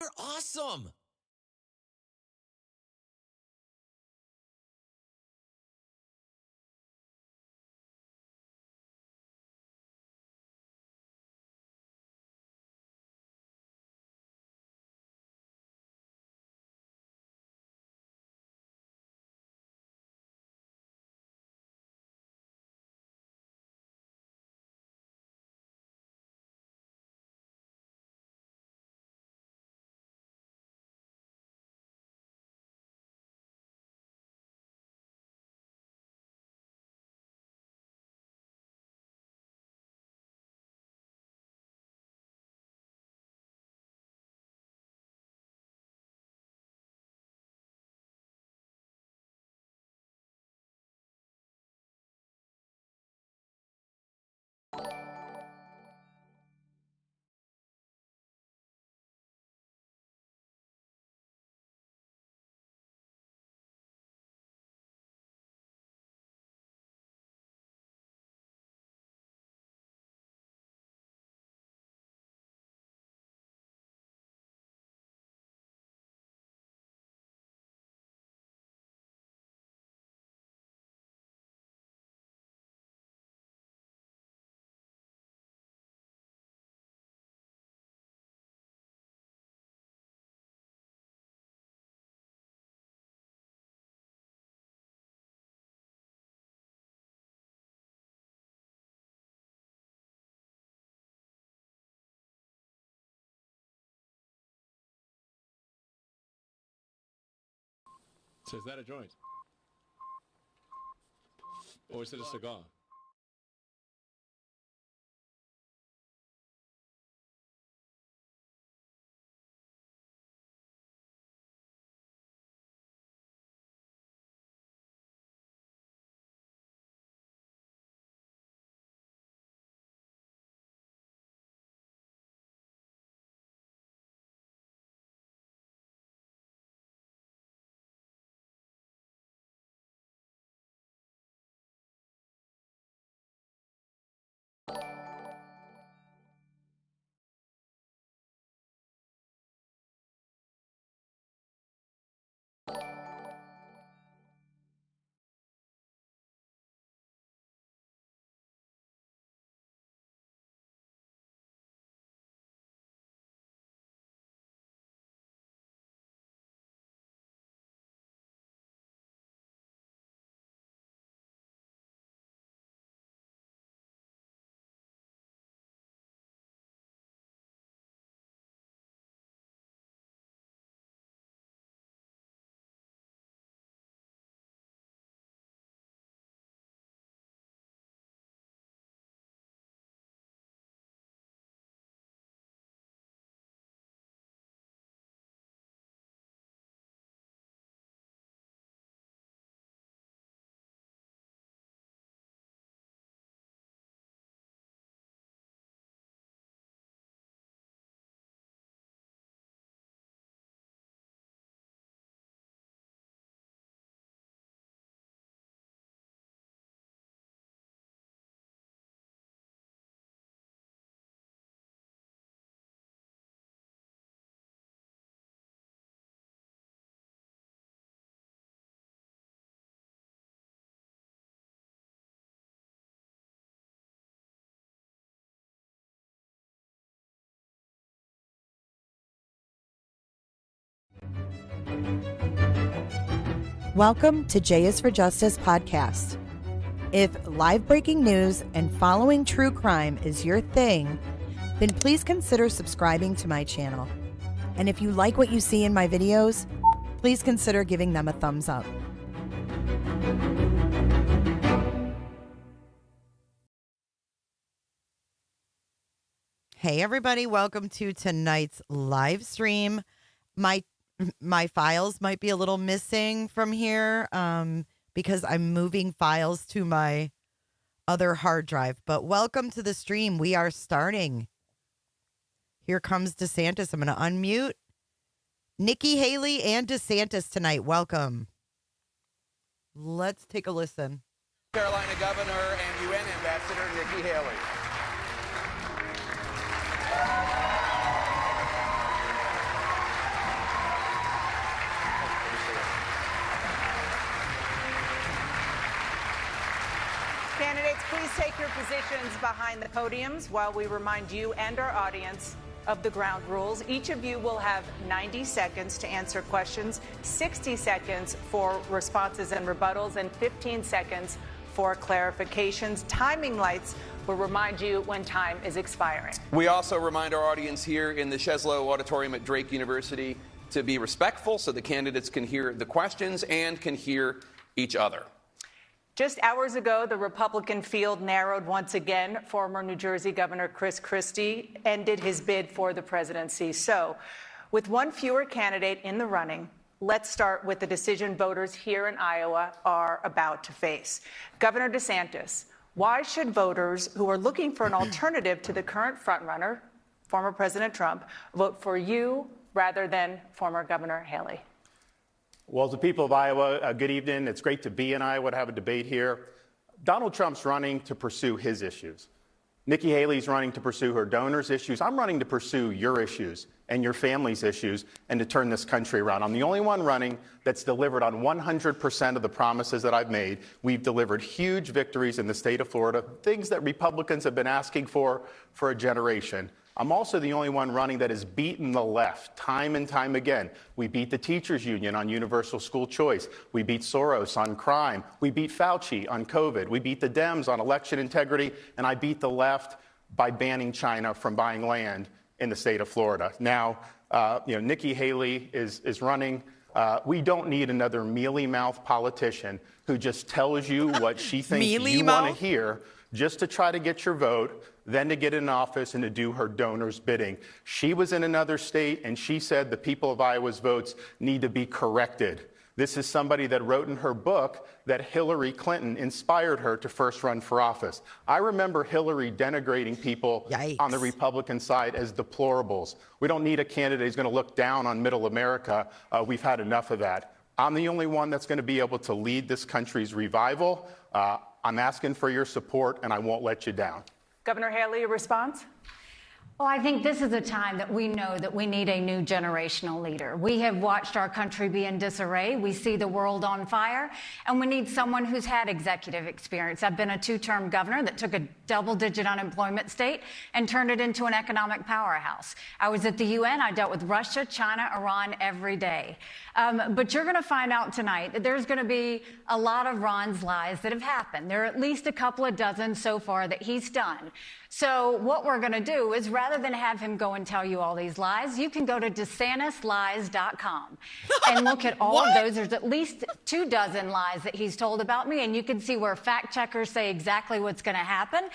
They're awesome. So is that a joint? Or is it a cigar? Welcome to J is for Justice podcast. If live breaking news and following true crime is your thing, then please consider subscribing to my channel. And if you like what you see in my videos, please consider giving them a thumbs up. Hey everybody, welcome to tonight's live stream. My files might be a little missing from here because I'm moving files to my other hard drive. But welcome to the stream. We are starting. Here comes DeSantis. I'm going to unmute Nikki Haley and DeSantis tonight. Welcome. Let's take a listen. Carolina Governor and UN Ambassador Nikki Haley. Candidates, please take your positions behind the podiums while we remind you and our audience of the ground rules. Each of you will have 90 seconds to answer questions, 60 seconds for responses and rebuttals, and 15 seconds for clarifications. Timing lights will remind you when time is expiring. We also remind our audience here in the Sheslow Auditorium at Drake University to be respectful so the candidates can hear the questions and can hear each other. Just hours ago, the Republican field narrowed once again. Former New Jersey Governor Chris Christie ended his bid for the presidency. So, with one fewer candidate in the running, let's start with the decision voters here in Iowa are about to face. Governor DeSantis, why should voters who are looking for an alternative to the current frontrunner, former President Trump, vote for you rather than former Governor Haley? Well, to the people of Iowa, good evening. It's great to be in Iowa to have a debate here. Donald Trump's running to pursue his issues. Nikki Haley's running to pursue her donors' issues. I'm running to pursue your issues and your family's issues and to turn this country around. I'm the only one running that's delivered on 100% of the promises that I've made. We've delivered huge victories in the state of Florida, things that Republicans have been asking for a generation. I'm also the only one running that has beaten the left time and time again. We beat the teachers union on universal school choice. We beat Soros on crime. We beat Fauci on COVID. We beat the Dems on election integrity. And I beat the left by banning China from buying land in the state of Florida. Now, Nikki Haley is running. We don't need another mealy-mouthed politician who just tells you what she thinks you want to hear just to try to get your vote, then to get in office and to do her donors' bidding. She was in another state, and she said the people of Iowa's votes need to be corrected. This is somebody that wrote in her book that Hillary Clinton inspired her to first run for office. I remember Hillary denigrating people on the Republican side as deplorables. We don't need a candidate who's going to look down on middle America. We've had enough of that. I'm the only one that's going to be able to lead this country's revival. I'm asking for your support, and I won't let you down. Governor Haley, a response? Well, I think this is a time that we know that we need a new generational leader. We have watched our country be in disarray. We see the world on fire, and we need someone who's had executive experience. I've been a two-term governor that took a double-digit unemployment state and turned it into an economic powerhouse. I was at the UN. I dealt with Russia, China, Iran every day. But you're going to find out tonight that there's going to be a lot of Ron's lies that have happened. There are at least a couple of dozen so far that he's done. So what we're going to do is, rather than have him go and tell you all these lies, you can go to DeSantisLies.com and look at all of those. There's at least 24 lies that he's told about me, and you can see where fact checkers say exactly what's going to happen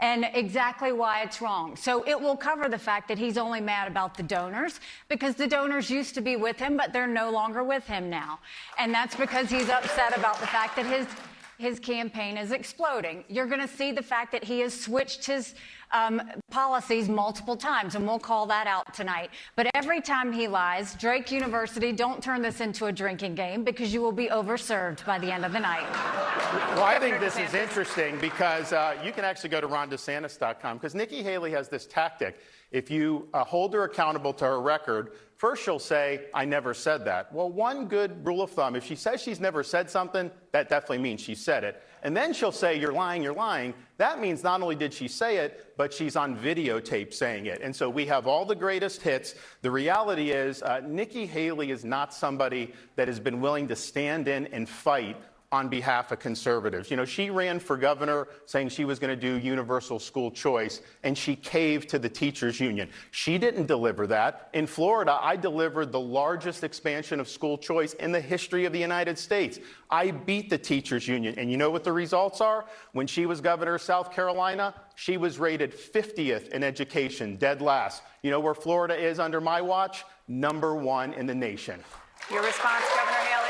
and exactly why it's wrong. So it will cover the fact that he's only mad about the donors because the donors used to be with him, but they're no longer with him now. And that's because he's upset about the fact that his campaign is exploding. You're going to see the fact that he has switched his policies multiple times, and we'll call that out tonight. But every time he lies, Drake University, don't turn this into a drinking game because you will be overserved by the end of the night. Well, I think this is interesting because you can actually go to RonDeSantis.com because Nikki Haley has this tactic. If you hold her accountable to her record, first she'll say, I never said that. Well, one good rule of thumb, if she says she's never said something, that definitely means she said it. And then she'll say, you're lying, you're lying. That means not only did she say it, but she's on videotape saying it. And so we have all the greatest hits. The reality is Nikki Haley is not somebody that has been willing to stand in and fight on behalf of conservatives. You know, she ran for governor saying she was going to do universal school choice, and she caved to the teachers union. She didn't deliver that. In Florida, I delivered the largest expansion of school choice in the history of the United States. I beat the teachers union. And you know what the results are? When she was governor of South Carolina, she was rated 50th in education, dead last. You know where Florida is under my watch? #1 in the nation. Your response, Governor Haley?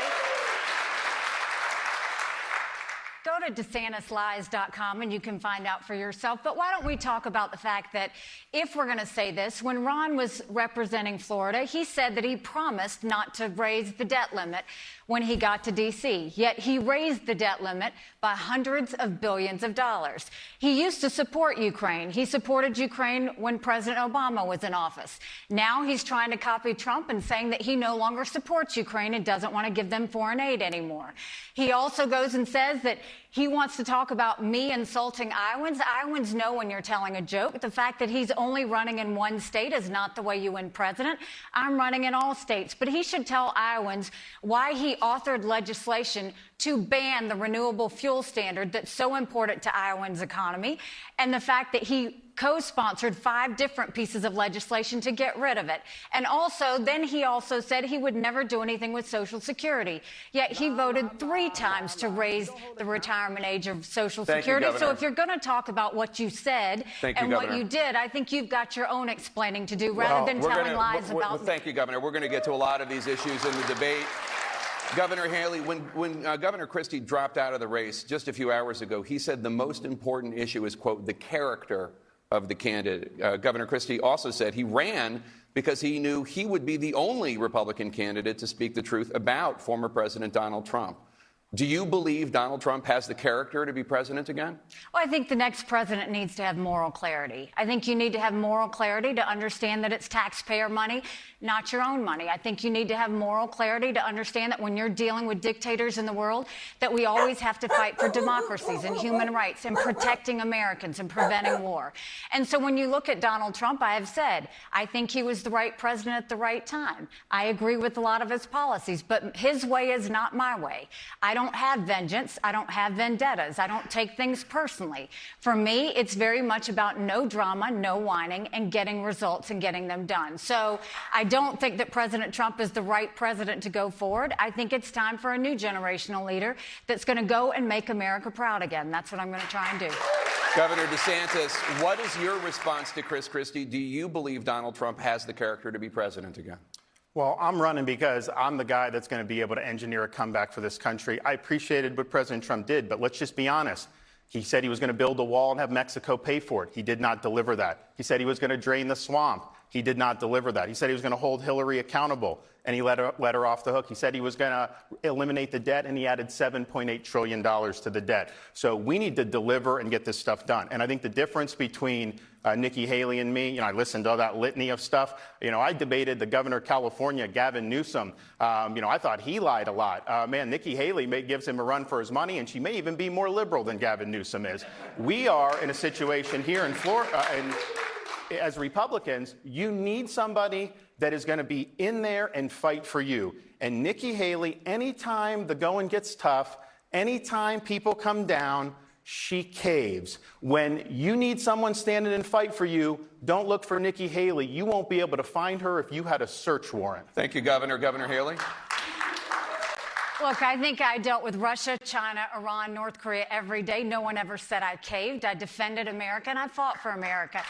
Go to DeSantisLies.com and you can find out for yourself. But why don't we talk about the fact that if we're going to say this, when Ron was representing Florida, he said that he promised not to raise the debt limit when he got to D.C. Yet he raised the debt limit by hundreds of billions of dollars. He used to support Ukraine. He supported Ukraine when President Obama was in office. Now he's trying to copy Trump and saying that he no longer supports Ukraine and doesn't want to give them foreign aid anymore. He also goes and says that He wants to talk about me insulting Iowans. Iowans know when you're telling a joke. The fact that he's only running in one state is not the way you win president. I'm running in all states. But he should tell Iowans why he authored legislation to ban the renewable fuel standard that's so important to Iowans' economy, and the fact that he co-sponsored 5 different pieces of legislation to get rid of it. And also, then he also said he would never do anything with Social Security. Yet he voted 3 times to raise the retirement age of Social Security. So if you're going to talk about what you said and what you did, I think you've got your own explaining to do rather than telling lies about me. Thank you, Governor. We're going to get to a lot of these issues in the debate. Governor Haley, when Governor Christie dropped out of the race just a few hours ago, he said the most important issue is, quote, the character of the candidate. Governor Christie also said he ran because he knew he would be the only Republican candidate to speak the truth about former President Donald Trump. Do you believe Donald Trump has the character to be president again? Well, I think the next president needs to have moral clarity. I think you need to have moral clarity to understand that it's taxpayer money, not your own money. I think you need to have moral clarity to understand that when you're dealing with dictators in the world, that we always have to fight for democracies and human rights and protecting Americans and preventing war. And so when you look at Donald Trump, I have said, I think he was the right president at the right time. I agree with a lot of his policies, but his way is not my way. I don't have vengeance. I don't have vendettas. I don't take things personally. For me, it's very much about no drama, no whining, and getting results and getting them done. So I don't think that President Trump is the right president to go forward. I think it's time for a new generational leader that's going to go and make America proud again. That's what I'm going to try and do. Governor DeSantis, what is your response to Chris Christie? Do you believe Donald Trump has the character to be president again? Well, I'm running because I'm the guy that's going to be able to engineer a comeback for this country. I appreciated what President Trump did, but let's just be honest. He said he was going to build a wall and have Mexico pay for it. He did not deliver that. He said he was going to drain the swamp. He did not deliver that. He said he was going to hold Hillary accountable, and he let her off the hook. He said he was going to eliminate the debt, and he added $7.8 trillion to the debt. So we need to deliver and get this stuff done. And I think the difference between Nikki Haley and me, I listened to all that litany of stuff. I debated the governor of California, Gavin Newsom. I thought he lied a lot. Nikki Haley gives him a run for his money, and she may even be more liberal than Gavin Newsom is. We are in a situation here in Florida, as Republicans, you need somebody that is going to be in there and fight for you. And Nikki Haley, anytime the going gets tough, anytime people come down, she caves. When you need someone standing and fight for you, don't look for Nikki Haley. You won't be able to find her if you had a search warrant. Thank you, Governor. Governor Haley? Look, I think I dealt with Russia, China, Iran, North Korea every day. No one ever said I caved. I defended America, and I fought for America.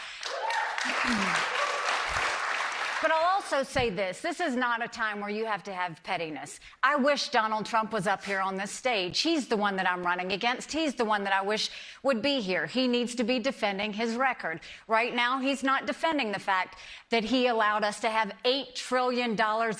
But I'll also say this. This is not a time where you have to have pettiness. I wish Donald Trump was up here on this stage. He's the one that I'm running against. He's the one that I wish would be here. He needs to be defending his record. Right now, he's not defending the fact that he allowed us to have $8 trillion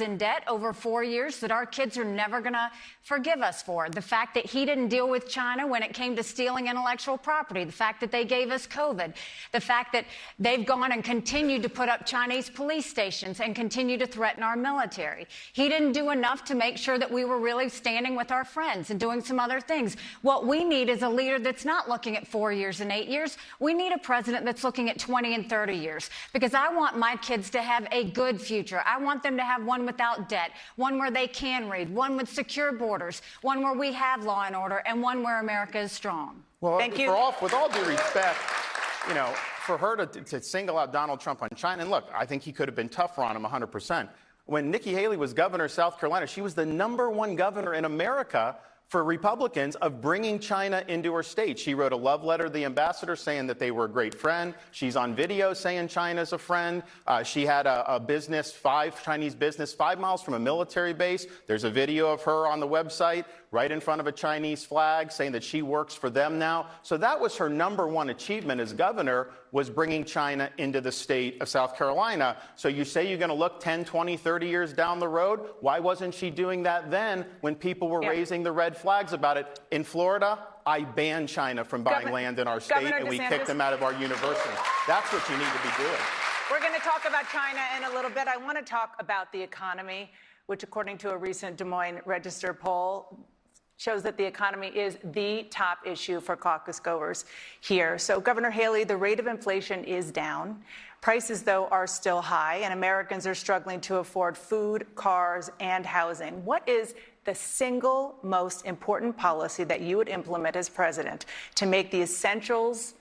in debt over 4 years that our kids are never going to forgive us for. The fact that he didn't deal with China when it came to stealing intellectual property. The fact that they gave us COVID. The fact that they've gone and continued to put up Chinese police stations and continue to threaten our military. He didn't do enough to make sure that we were really standing with our friends and doing some other things. What we need is a leader that's not looking at 4 years and 8 years. We need a president that's looking at 20 and 30 years, because I want my kids to have a good future. I want them to have one without debt, one where they can read, one with secure borders, one where we have law and order, and one where America is strong. Well, Thank you. With all due respect, for her to single out Donald Trump on China, and look, I think he could have been tougher on him 100%. When Nikki Haley was governor of South Carolina, she was the #1 governor in America for Republicans of bringing China into her state. She wrote a love letter to the ambassador saying that they were a great friend. She's on video saying China's a friend. She had a Chinese business 5 miles from a military base. There's a video of her on the website right in front of a Chinese flag saying that she works for them now. So that was her #1 achievement as governor, was bringing China into the state of South Carolina. So you say you're going to look 10, 20, 30 years down the road? Why wasn't she doing that then when people were raising the red flags about it? In Florida, I banned China from buying land in our state, and we kicked them out of our university. That's what you need to be doing. We're going to talk about China in a little bit. I want to talk about the economy, which, according to a recent Des Moines Register poll, shows that the economy is the top issue for caucus goers here. So, Governor Haley, the rate of inflation is down. Prices, though, are still high, and Americans are struggling to afford food, cars, and housing. What is the single most important policy that you would implement as president to make the essentials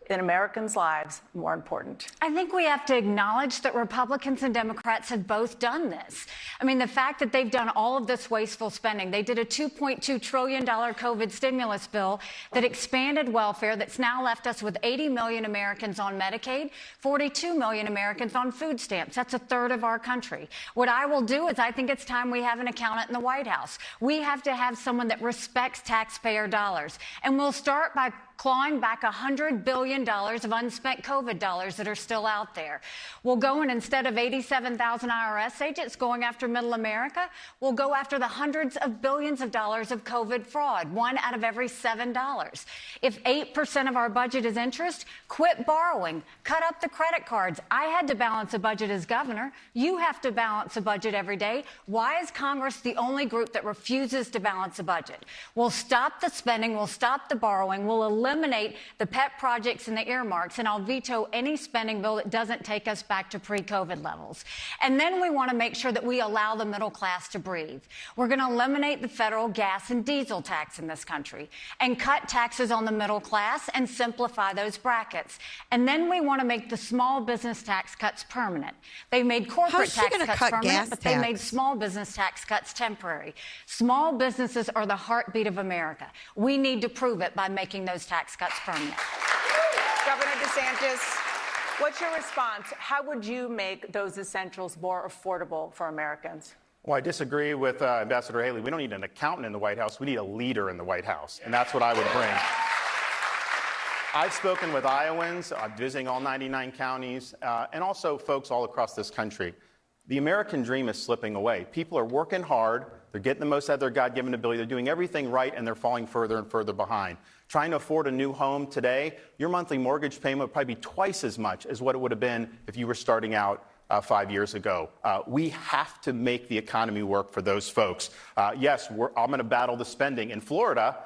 in Americans' lives more important? I think we have to acknowledge that Republicans and Democrats have both done this. I mean, the fact that they've done all of this wasteful spending, they did a $2.2 trillion COVID stimulus bill that expanded welfare, that's now left us with 80 million Americans on Medicaid, 42 million Americans on food stamps. That's a third of our country. What I will do is I think it's time we have an accountant in the White House. We have to have someone that respects taxpayer dollars. And we'll start by clawing back $100 billion of unspent COVID dollars that are still out there. We'll go in, instead of 87,000 IRS agents going after middle America, we'll go after the hundreds of billions of dollars of COVID fraud, $1 out of every $7. If 8% of our budget is interest, quit borrowing, cut up the credit cards. I had to balance a budget as governor. You have to balance a budget every day. Why is Congress the only group that refuses to balance a budget? We'll stop the spending, we'll stop the borrowing, we'll eliminate the pet projects and the earmarks, and I'll veto any spending bill that doesn't take us back to pre-COVID levels. And then we want to make sure that we allow the middle class to breathe. We're going to eliminate the federal gas and diesel tax in this country and cut taxes on the middle class and simplify those brackets. And then we want to make the small business tax cuts permanent. They made corporate tax cuts permanent, but they made small business tax cuts temporary. Small businesses are the heartbeat of America. We need to prove it by making those tax cuts permanent. Governor DeSantis, what's your response? How would you make those essentials more affordable for Americans? Well, I disagree with Ambassador Haley. We don't need an accountant in the White House. We need a leader in the White House, and that's what I would bring. I've spoken with Iowans, visiting all 99 counties, and also folks all across this country. The American dream is slipping away. People are working hard. They're getting the most out of their God-given ability. They're doing everything right, and they're falling further and further behind. Trying to afford a new home today, your monthly mortgage payment would probably be twice as much as what it would have been if you were starting out 5 years ago. We have to make the economy work for those folks. Yes, I'm going to battle the spending. In Florida,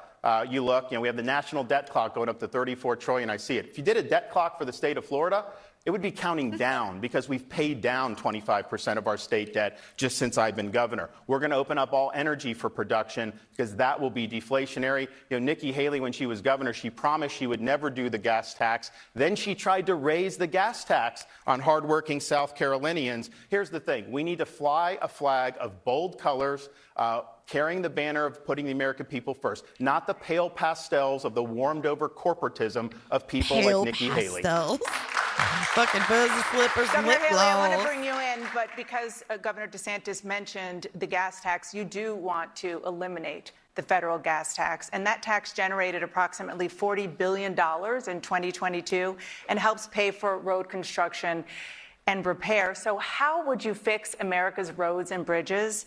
you look, we have the national debt clock going up to $34 trillion. I see it. If you did a debt clock for the state of Florida, it would be counting down because we've paid down 25% of our state debt just since I've been governor. We're going to open up all energy for production because that will be deflationary. Nikki Haley, when she was governor, she promised she would never do the gas tax. Then she tried to raise the gas tax on hardworking South Carolinians. Here's the thing. We need to fly a flag of bold colors, carrying the banner of putting the American people first, not the pale pastels of the warmed-over corporatism of people like Nikki Haley. Fucking fuzzy slippers and Governor lip Haley, I want to gloss. bring you in, but because Governor DeSantis mentioned the gas tax, you do want to eliminate the federal gas tax, and that tax generated approximately $40 billion in 2022 and helps pay for road construction and repair. So how would you fix America's roads and bridges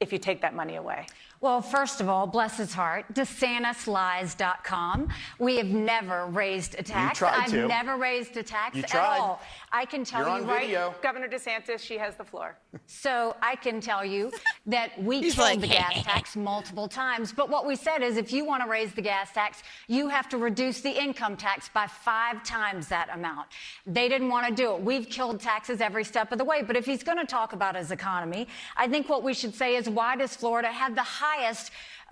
if you take that money away? Well, first of all, bless his heart, DeSantisLies.com. We have never raised a tax. You tried to. I've never raised a tax You at tried. all. I can tell You're you on right. video. Governor DeSantis, she has the floor. So I can tell you that we He's killed like, the gas tax multiple times. But what we said is if you want to raise the gas tax, you have to reduce the income tax by 5 times that amount. They didn't want to do it. We've killed taxes every step of the way. But if he's going to talk about his economy, I think what we should say is, why does Florida have the highest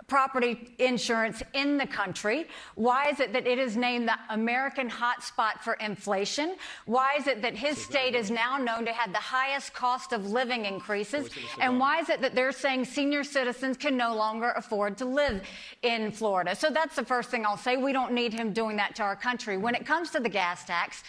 property insurance in the country? Why is it that it is named the American hotspot for inflation? Why is it that his state is now known to have the highest cost of living increases? And why is it that they're saying senior citizens can no longer afford to live in Florida? So that's the first thing I'll say. We don't need him doing that to our country. When it comes to the gas tax,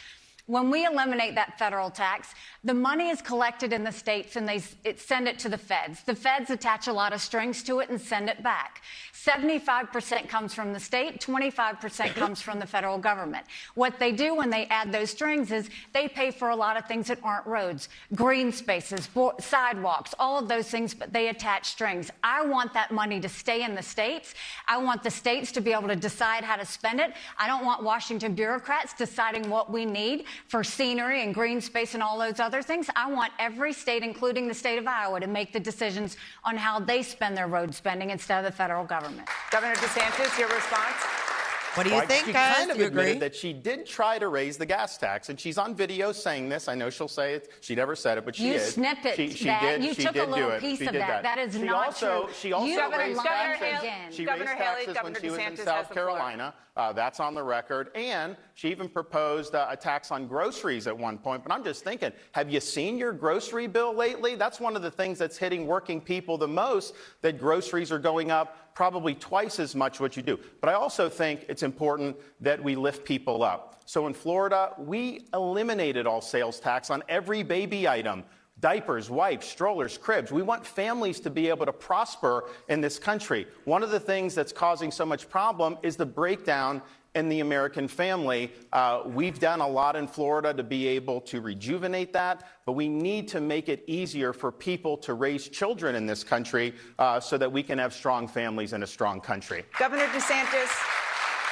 when we eliminate that federal tax, the money is collected in the states and they send it to the feds. The feds attach a lot of strings to it and send it back. 75% comes from the state, 25% comes from the federal government. What they do when they add those strings is they pay for a lot of things that aren't roads, green spaces, sidewalks, all of those things, but they attach strings. I want that money to stay in the states. I want the states to be able to decide how to spend it. I don't want Washington bureaucrats deciding what we need. for scenery and green space and all those other things. I want every state, including the state of Iowa, to make the decisions on how they spend their road spending instead of the federal government. Governor DeSantis, your response? What do you think, she guys? kind of Do you admitted agree? that she did try to raise the gas tax, and she's on video saying this. I know she'll say it. She never said it, but she You did. snippet She that. did. You She took a did do little it. piece She of did that. That is not true. She also You raised lied taxes. again. She Governor raised Haley, taxes when Governor she was in DeSantis has South the floor. Carolina. That's on the record. And she even proposed a tax on groceries at one point. But I'm just thinking, have you seen your grocery bill lately? That's one of the things that's hitting working people the most, that groceries are going up probably twice as much what you do. But I also think it's important that we lift people up. So in Florida, we eliminated all sales tax on every baby item. Diapers, wipes, strollers, cribs. We want families to be able to prosper in this country. One of the things that's causing so much problem is the breakdown in the American family. We've done a lot in Florida to be able to rejuvenate that, but we need to make it easier for people to raise children in this country so that we can have strong families and a strong country. Governor DeSantis,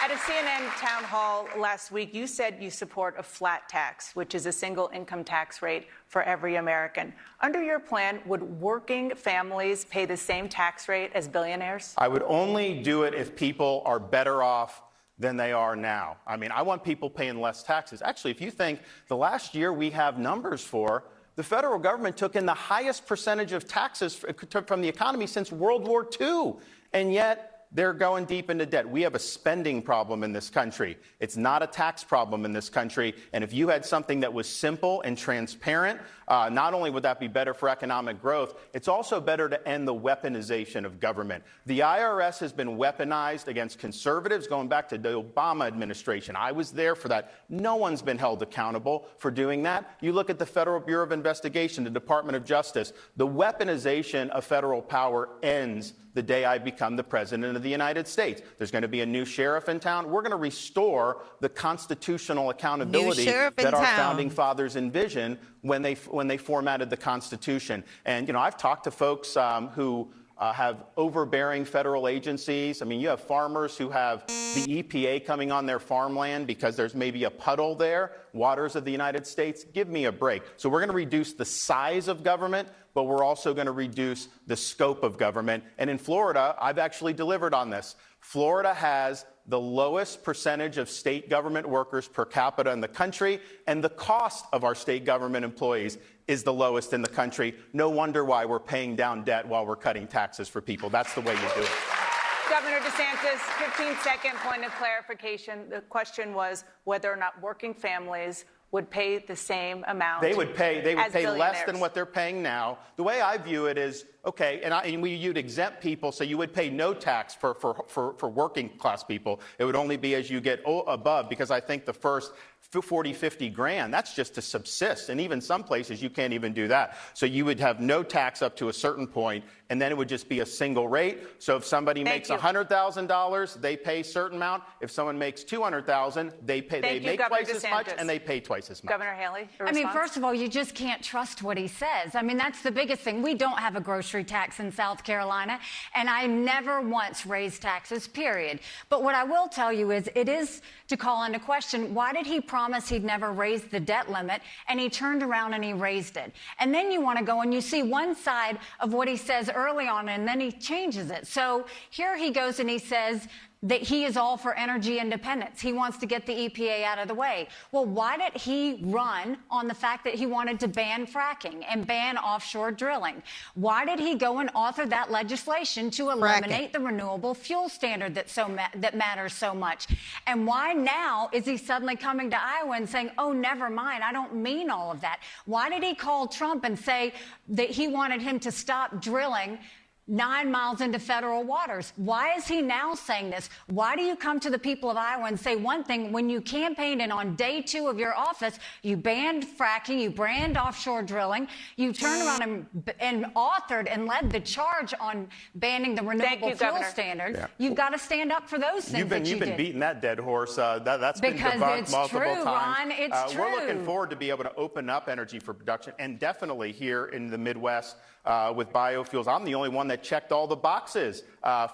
at a CNN town hall last week, you said you support a flat tax, which is a single income tax rate for every American. Under your plan, would working families pay the same tax rate as billionaires? I would only do it if people are better off than they are now. I mean, I want people paying less taxes. Actually, if you think the last year we have numbers for, the federal government took in the highest percentage of taxes from the economy since World War II, and yet they're going deep into debt. We have a spending problem in this country. It's not a tax problem in this country. And if you had something that was simple and transparent, not only would that be better for economic growth, it's also better to end the weaponization of government. The IRS has been weaponized against conservatives going back to the Obama administration. I was there for that. No one's been held accountable for doing that. You look at the Federal Bureau of Investigation, the Department of Justice. The weaponization of federal power ends the day I become the president of the United States. There's going to be a new sheriff in town. We're going to restore the constitutional accountability that our founding fathers envisioned when they formatted the Constitution. And, you know, I've talked to folks who have overbearing federal agencies. I mean, you have farmers who have the EPA coming on their farmland because there's maybe a puddle there, waters of the United States. Give me a break. So we're going to reduce the size of government, but we're also going to reduce the scope of government. And in Florida, I've actually delivered on this. Florida has the lowest percentage of state government workers per capita in the country, and the cost of our state government employees is the lowest in the country. No wonder why we're paying down debt while we're cutting taxes for people. That's the way you do it. Governor DeSantis, 15-second point of clarification. The question was whether or not working families would pay the same amount. They would pay less than billionaires. what they're paying now. The way I view it is, okay, you'd exempt people, so you would pay no tax for working class people. It would only be as you get above, because I think the first 40, 50 grand, that's just to subsist. And even some places you can't even do that. So you would have no tax up to a certain point, and then it would just be a single rate. So if somebody makes $100,000, they pay a certain amount. If someone makes $200,000, they make twice as much, and they pay twice as much. Governor Haley, I mean, first of all, you just can't trust what he says. I mean, that's the biggest thing. We don't have a grocery tax in South Carolina, and I never once raised taxes, period. But what I will tell you is it is to call into question, why did he promise he'd never raise the debt limit, and he turned around and he raised it? And then you want to go and you see one side of what he says early on, and then he changes it. So here he goes and he says that he is all for energy independence. He wants to get the EPA out of the way. Well, why did he run on the fact that he wanted to ban fracking and ban offshore drilling? Why did he go and author that legislation to eliminate the renewable fuel standard that matters so much? And why now is he suddenly coming to Iowa and saying, oh, never mind, I don't mean all of that? Why did he call Trump and say that he wanted him to stop drilling 9 miles into federal waters? Why is he now saying this? Why do you come to the people of Iowa and say one thing when you campaigned and on day 2 of your office, you banned fracking, you banned offshore drilling, you turned around and authored and led the charge on banning the renewable fuel standard? Yeah. You've got to stand up for those things You've been beating that dead horse. That's been debunked multiple times. Ron, it's true. We're looking forward to be able to open up energy for production, and definitely here in the Midwest, with biofuels. I'm the only one that checked all the boxes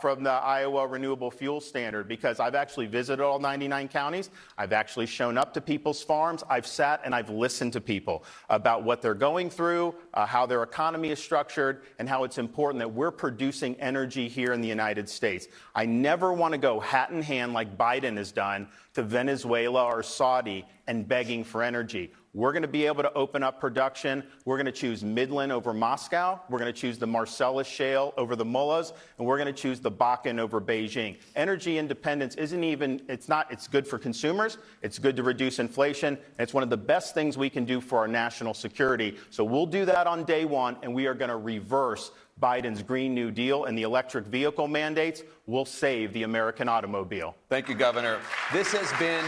from the Iowa Renewable Fuel Standard, because I've actually visited all 99 counties. I've actually shown up to people's farms. I've sat and I've listened to people about what they're going through, how their economy is structured, and how it's important that we're producing energy here in the United States. I never want to go hat in hand like Biden has done to Venezuela or Saudi and begging for energy. We're going to be able to open up production. We're going to choose Midland over Moscow. We're going to choose the Marcellus Shale over the Mullahs, and we're going to choose the Bakken over Beijing. Energy independence it's good for consumers. It's good to reduce inflation. And it's one of the best things we can do for our national security. So we'll do that on day one, and we are going to reverse Biden's Green New Deal, and the electric vehicle mandates will save the American automobile. Thank you, Governor. This has been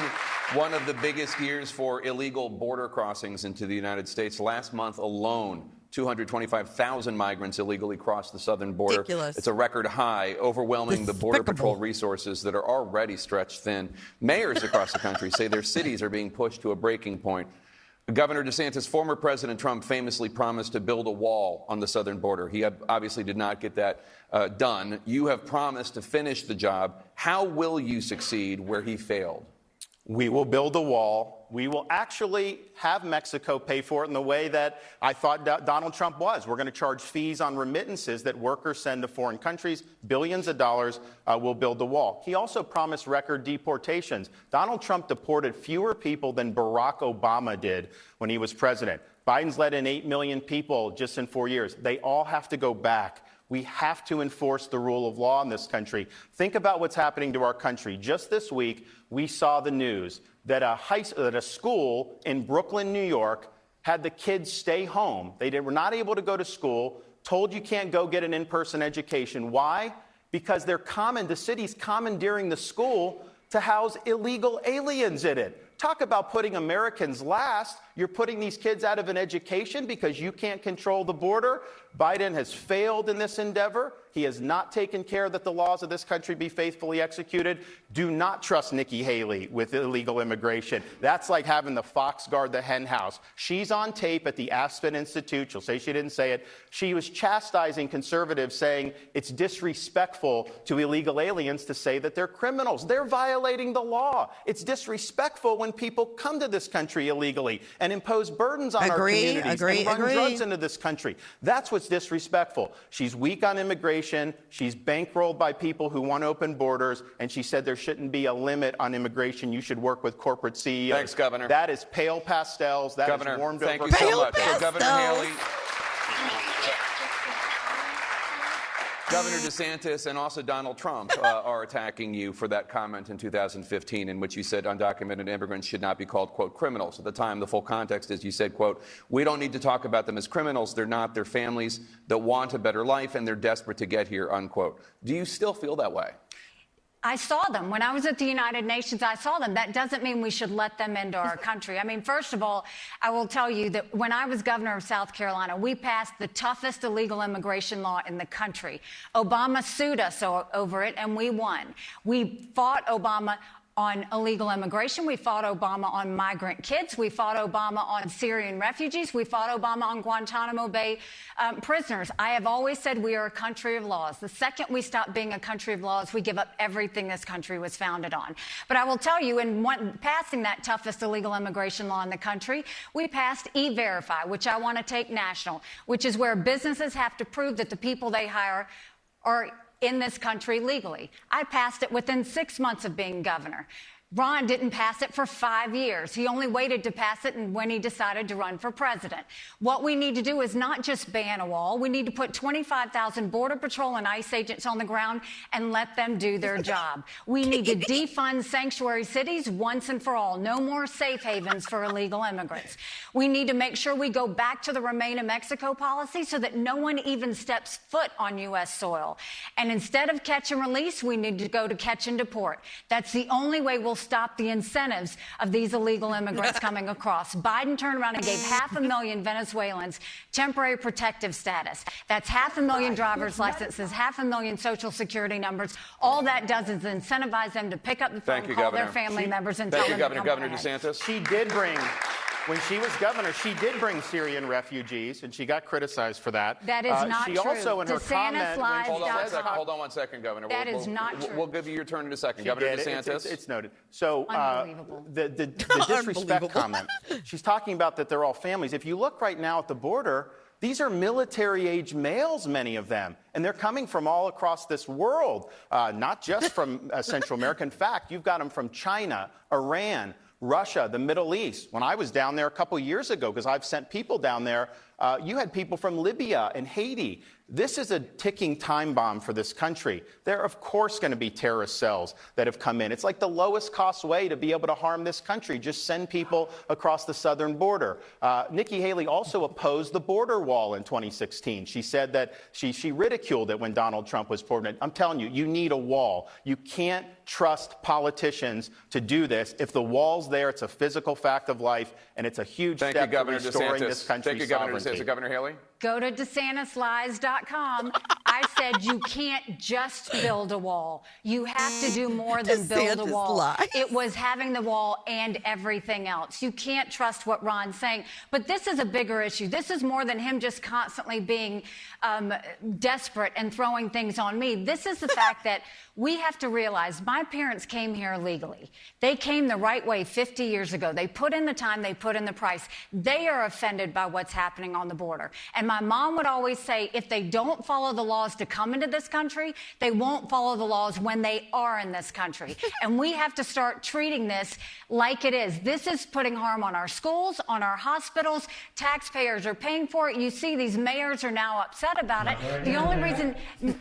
one of the biggest years for illegal border crossings into the United States. Last month alone, 225,000 migrants illegally crossed the southern border. Ridiculous. It's a record high, overwhelming the Border Patrol resources that are already stretched thin. Mayors across the country say their cities are being pushed to a breaking point. Governor DeSantis, former President Trump famously promised to build a wall on the southern border. He obviously did not get that done. You have promised to finish the job. How will you succeed where he failed? We will build a wall. We will actually have Mexico pay for it in the way that I thought Donald Trump was. We're going to charge fees on remittances that workers send to foreign countries, billions of dollars. We'll build the wall. He also promised record deportations. Donald Trump deported fewer people than Barack Obama did when he was president. Biden's let in 8 million people just in 4 years. They all have to go back. We have to enforce the rule of law in this country. Think about what's happening to our country. Just this week, we saw the news that a school in Brooklyn, New York, had the kids stay home. They were not able to go to school, told you can't go get an in-person education. Why? Because the city's commandeering the school to house illegal aliens in it. Talk about putting Americans last. You're putting these kids out of an education because you can't control the border. Biden has failed in this endeavor. He has not taken care that the laws of this country be faithfully executed. Do not trust Nikki Haley with illegal immigration. That's like having the fox guard the hen house. She's on tape at the Aspen Institute. She'll say she didn't say it. She was chastising conservatives, saying it's disrespectful to illegal aliens to say that they're criminals. They're violating the law. It's disrespectful when people come to this country illegally and impose burdens on our communities and run drugs into this country. That's what's disrespectful. She's weak on immigration. She's bankrolled by people who want open borders. And she said there shouldn't be a limit on immigration. You should work with corporate CEOs. Thanks, Governor. That is pale pastels. That Governor, is warmed thank over. you so much. So, Governor Haley, Governor DeSantis and also Donald Trump are attacking you for that comment in 2015 in which you said undocumented immigrants should not be called, quote, criminals. At the time, the full context is you said, quote, we don't need to talk about them as criminals. They're not. They're families that want a better life and they're desperate to get here, unquote. Do you still feel that way? I saw them. When I was at the United Nations, I saw them. That doesn't mean we should let them into our country. I mean, first of all, I will tell you that when I was governor of South Carolina, we passed the toughest illegal immigration law in the country. Obama sued us over it, and we won. We fought Obama on illegal immigration. We fought Obama on migrant kids. We fought Obama on Syrian refugees. We fought Obama on Guantanamo Bay prisoners. I have always said we are a country of laws. The second we stop being a country of laws, we give up everything this country was founded on. But I will tell you, in passing that toughest illegal immigration law in the country, we passed E-Verify, which I want to take national, which is where businesses have to prove that the people they hire are in this country legally. I passed it within 6 months of being governor. Ron didn't pass it for 5 years. He only waited to pass it when he decided to run for president. What we need to do is not just ban a wall. We need to put 25,000 Border Patrol and ICE agents on the ground and let them do their job. We need to defund sanctuary cities once and for all. No more safe havens for illegal immigrants. We need to make sure we go back to the Remain in Mexico policy so that no one even steps foot on U.S. soil. And instead of catch and release, we need to go to catch and deport. That's the only way we'll stop the incentives of these illegal immigrants coming across. Biden turned around and gave 500,000 Venezuelans temporary protective status. That's 500,000 driver's licenses, 500,000 social security numbers. All that does is incentivize them to pick up the phone, call their family members, and tell them to come ahead. Governor DeSantis. She did bring When she was governor, she did bring Syrian refugees, and she got criticized for that. That is not she true. Also, in her comment, hold on one second, Governor. That is not true. We'll give you your turn in a second. Governor DeSantis. It's noted. So Unbelievable. The disrespect comment, she's talking about that they're all families. If you look right now at the border, these are military-age males, many of them, and they're coming from all across this world, not just from Central America. In fact, you've got them from China, Iran, Russia, the Middle East. When I was down there a couple years ago, because I've sent people down there, you had people from Libya and Haiti. This is a ticking time bomb for this country. There are, of course, going to be terrorist cells that have come in. It's like the lowest cost way to be able to harm this country. Just send people across the southern border. Nikki Haley also opposed the border wall in 2016. She said that she ridiculed it when Donald Trump was president. I'm telling you, you need a wall. You can't trust politicians to do this. If the wall's there, it's a physical fact of life, and it's a huge step to restoring this country's sovereignty. Governor Haley? Go to DeSantisLies.com. I said you can't just build a wall. You have to do more than build a wall. Lies. It was having the wall and everything else. You can't trust what Ron's saying. But this is a bigger issue. This is more than him just constantly being desperate and throwing things on me. This is the fact that we have to realize my parents came here illegally. They came the right way 50 years ago. They put in the time, they put in the price. They are offended by what's happening on the border. And my mom would always say, if they don't follow the laws to come into this country, they won't follow the laws when they are in this country. And we have to start treating this like it is. This is putting harm on our schools, on our hospitals. Taxpayers are paying for it. You see these mayors are now upset about it. The only reason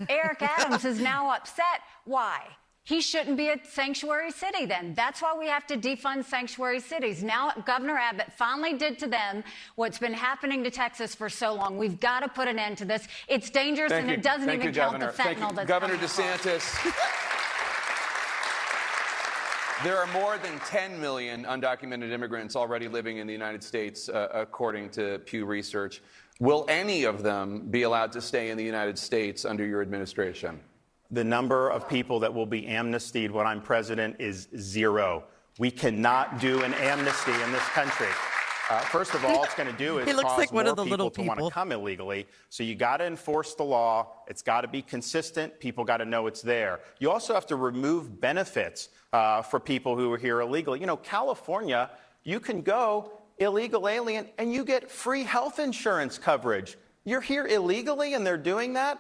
Eric Adams is now upset, why? He shouldn't be a sanctuary city then. That's why we have to defund sanctuary cities. Now Governor Abbott finally did to them what's been happening to Texas for so long. We've got to put an end to this. It's dangerous, and it doesn't even count the fentanyl that's Governor coming DeSantis. There are more than 10 million undocumented immigrants already living in the United States, according to Pew Research. Will any of them be allowed to stay in the United States under your administration? The number of people that will be amnestied when I'm president is 0. We cannot do an amnesty in this country. First of all, it's going to do is cause like more people to want to come illegally. So you got to enforce the law. It's got to be consistent. People got to know it's there. You also have to remove benefits for people who are here illegally. You know, California, you can go illegal alien and you get free health insurance coverage. You're here illegally and they're doing that.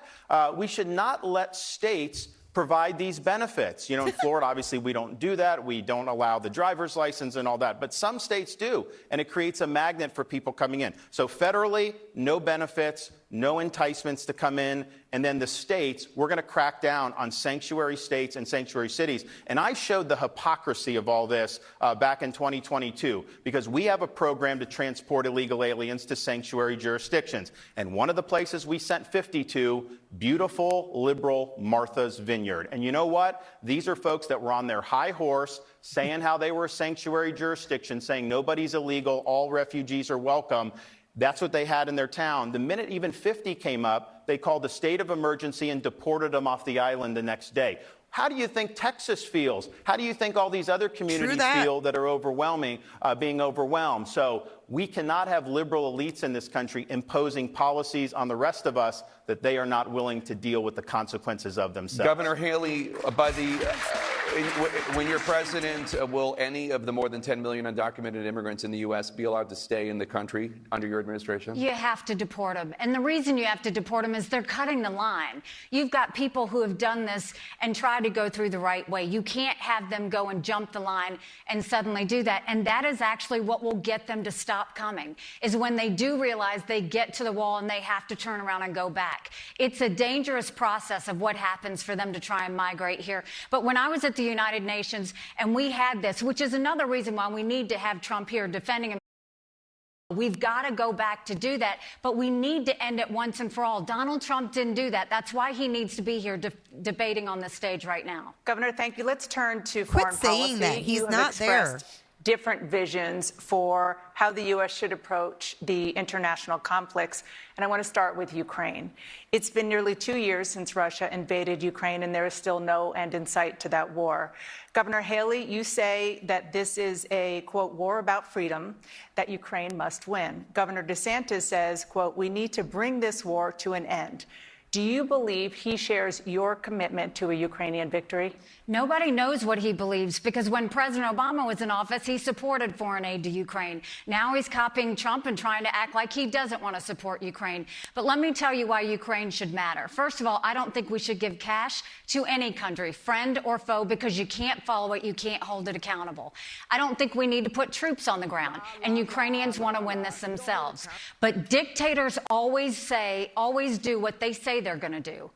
We should not let states provide these benefits. You know, in Florida, obviously, we don't do that. We don't allow the driver's license and all that. But some states do, and it creates a magnet for people coming in. So federally, no benefits, no enticements to come in. And then the states, we're going to crack down on sanctuary states and sanctuary cities. And I showed the hypocrisy of all this back in 2022, because we have a program to transport illegal aliens to sanctuary jurisdictions. And one of the places we sent 50 to, beautiful, liberal Martha's Vineyard. And you know what? These are folks that were on their high horse, saying how they were a sanctuary jurisdiction, saying nobody's illegal, all refugees are welcome. That's what they had in their town. The minute even 50 came up, they called a state of emergency and deported them off the island the next day. How do you think Texas feels? How do you think all these other communities feel that are being overwhelmed? So we cannot have liberal elites in this country imposing policies on the rest of us that they are not willing to deal with the consequences of themselves. Governor Haley, when you're president, will any of the more than 10 million undocumented immigrants in the U.S. be allowed to stay in the country under your administration? You have to deport them. And the reason you have to deport them is they're cutting the line. You've got people who have done this and tried to go through the right way. You can't have them go and jump the line and suddenly do that. And that is actually what will get them to stop coming, is when they do realize they get to the wall and they have to turn around and go back. It's a dangerous process of what happens for them to try and migrate here. But when I was at the United Nations and we had this, which is another reason why we need to have Trump here defending him. We've got to go back to do that, but we need to end it once and for all. Donald Trump didn't do that. That's why he needs to be here debating on the stage right now. Governor, thank you. Let's turn to foreign policy. Quit saying that. He's not there. different visions for how the U.S. should approach the international conflicts. And I want to start with Ukraine. It's been nearly 2 years since Russia invaded Ukraine, and there is still no end in sight to that war. Governor Haley, you say that this is a, quote, war about freedom that Ukraine must win. Governor DeSantis says, quote, we need to bring this war to an end. Do you believe he shares your commitment to a Ukrainian victory? Nobody knows what he believes, because when President Obama was in office, he supported foreign aid to Ukraine. Now he's copying Trump and trying to act like he doesn't want to support Ukraine. But let me tell you why Ukraine should matter. First of all, I don't think we should give cash to any country, friend or foe, because you can't follow it, you can't hold it accountable. I don't think we need to put troops on the ground, and Ukrainians want to win this themselves. But dictators always do what they say they're going to do.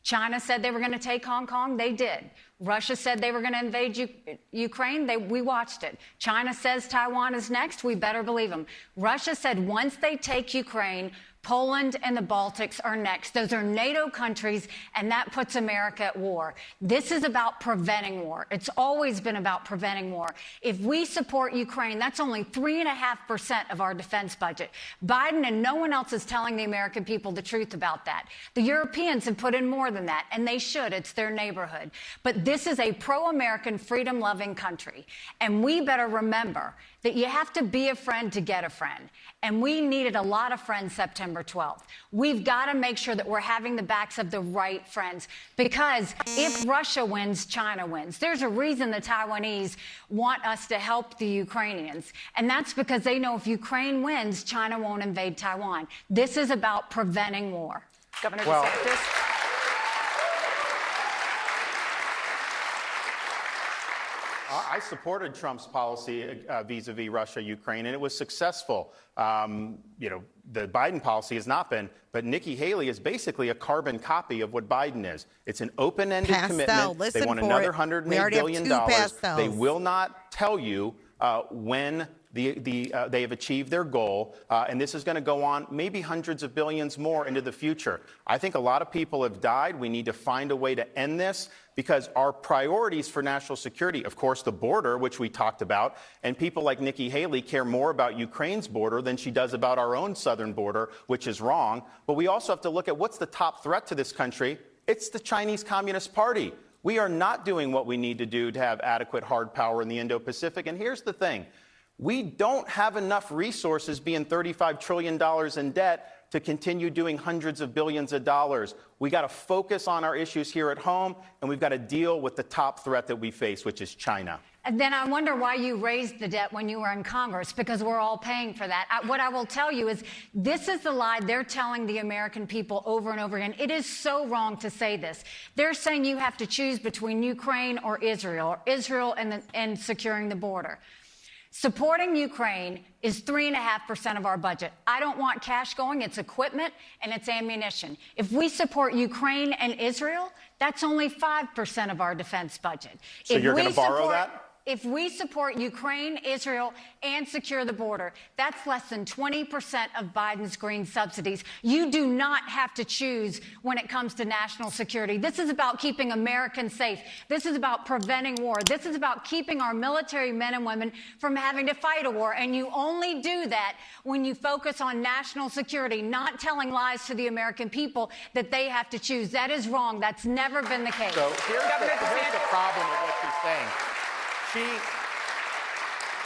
China said they were going to take Hong Kong. They did. Russia said they were going to invade Ukraine. We watched it. China says Taiwan is next. We better believe them. Russia said once they take Ukraine, Poland and the Baltics are next. Those are NATO countries, and that puts America at war. This is about preventing war. It's always been about preventing war. If we support Ukraine, that's only 3.5% of our defense budget. Biden and no one else is telling the American people the truth about that. The Europeans have put in more than that, and they should. It's their neighborhood. But this is a pro-American, freedom-loving country, and we better remember that you have to be a friend to get a friend. And we needed a lot of friends September 12th. We've got to make sure that we're having the backs of the right friends, because if Russia wins, China wins. There's a reason the Taiwanese want us to help the Ukrainians, and that's because they know if Ukraine wins, China won't invade Taiwan. This is about preventing war. Governor DeSantis. I supported Trump's policy vis-a-vis Russia, Ukraine, and it was successful. The Biden policy has not been, but Nikki Haley is basically a carbon copy of what Biden is. It's an open-ended commitment. They want another $108 billion. They will not tell you when they have achieved their goal, and this is going to go on maybe hundreds of billions more into the future. I think a lot of people have died. We need to find a way to end this, because our priorities for national security, of course, the border, which we talked about, and people like Nikki Haley care more about Ukraine's border than she does about our own southern border, which is wrong. But we also have to look at what's the top threat to this country. It's the Chinese Communist Party. We are not doing what we need to do to have adequate hard power in the Indo-Pacific. And here's the thing. We don't have enough resources, being $35 trillion in debt, to continue doing hundreds of billions of dollars. We got to focus on our issues here at home, and we've got to deal with the top threat that we face, which is China. And then I wonder why you raised the debt when you were in Congress, because we're all paying for that. What I will tell you is this is the lie they're telling the American people over and over again. It is so wrong to say this. They're saying you have to choose between Ukraine or Israel and securing the border. Supporting Ukraine is 3.5% of our budget. I don't want cash going. It's equipment and it's ammunition. If we support Ukraine and Israel, that's only 5% of our defense budget. So you're going to borrow that? If we support Ukraine, Israel, and secure the border, that's less than 20% of Biden's green subsidies. You do not have to choose when it comes to national security. This is about keeping Americans safe. This is about preventing war. This is about keeping our military men and women from having to fight a war. And you only do that when you focus on national security, not telling lies to the American people that they have to choose. That is wrong. That's never been the case. So here's the problem with what she's saying.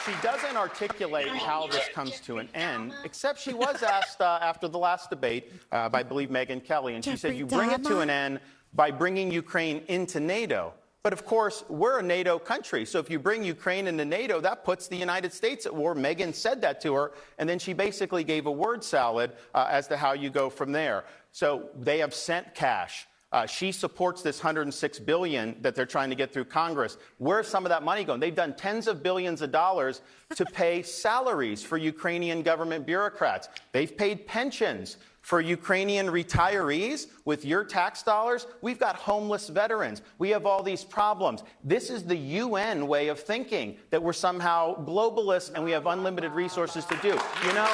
She doesn't articulate how this comes to an end, except she was asked after the last debate by, I believe, Megyn Kelly, and she said, you bring it to an end by bringing Ukraine into NATO. But, of course, we're a NATO country, so if you bring Ukraine into NATO, that puts the United States at war. Megyn said that to her, and then she basically gave a word salad as to how you go from there. So they have sent cash. She supports this $106 billion that they're trying to get through Congress. Where's some of that money going? They've done tens of billions of dollars to pay salaries for Ukrainian government bureaucrats. They've paid pensions for Ukrainian retirees with your tax dollars. We've got homeless veterans. We have all these problems. This is the UN way of thinking, that we're somehow globalists and we have unlimited resources to do. You know,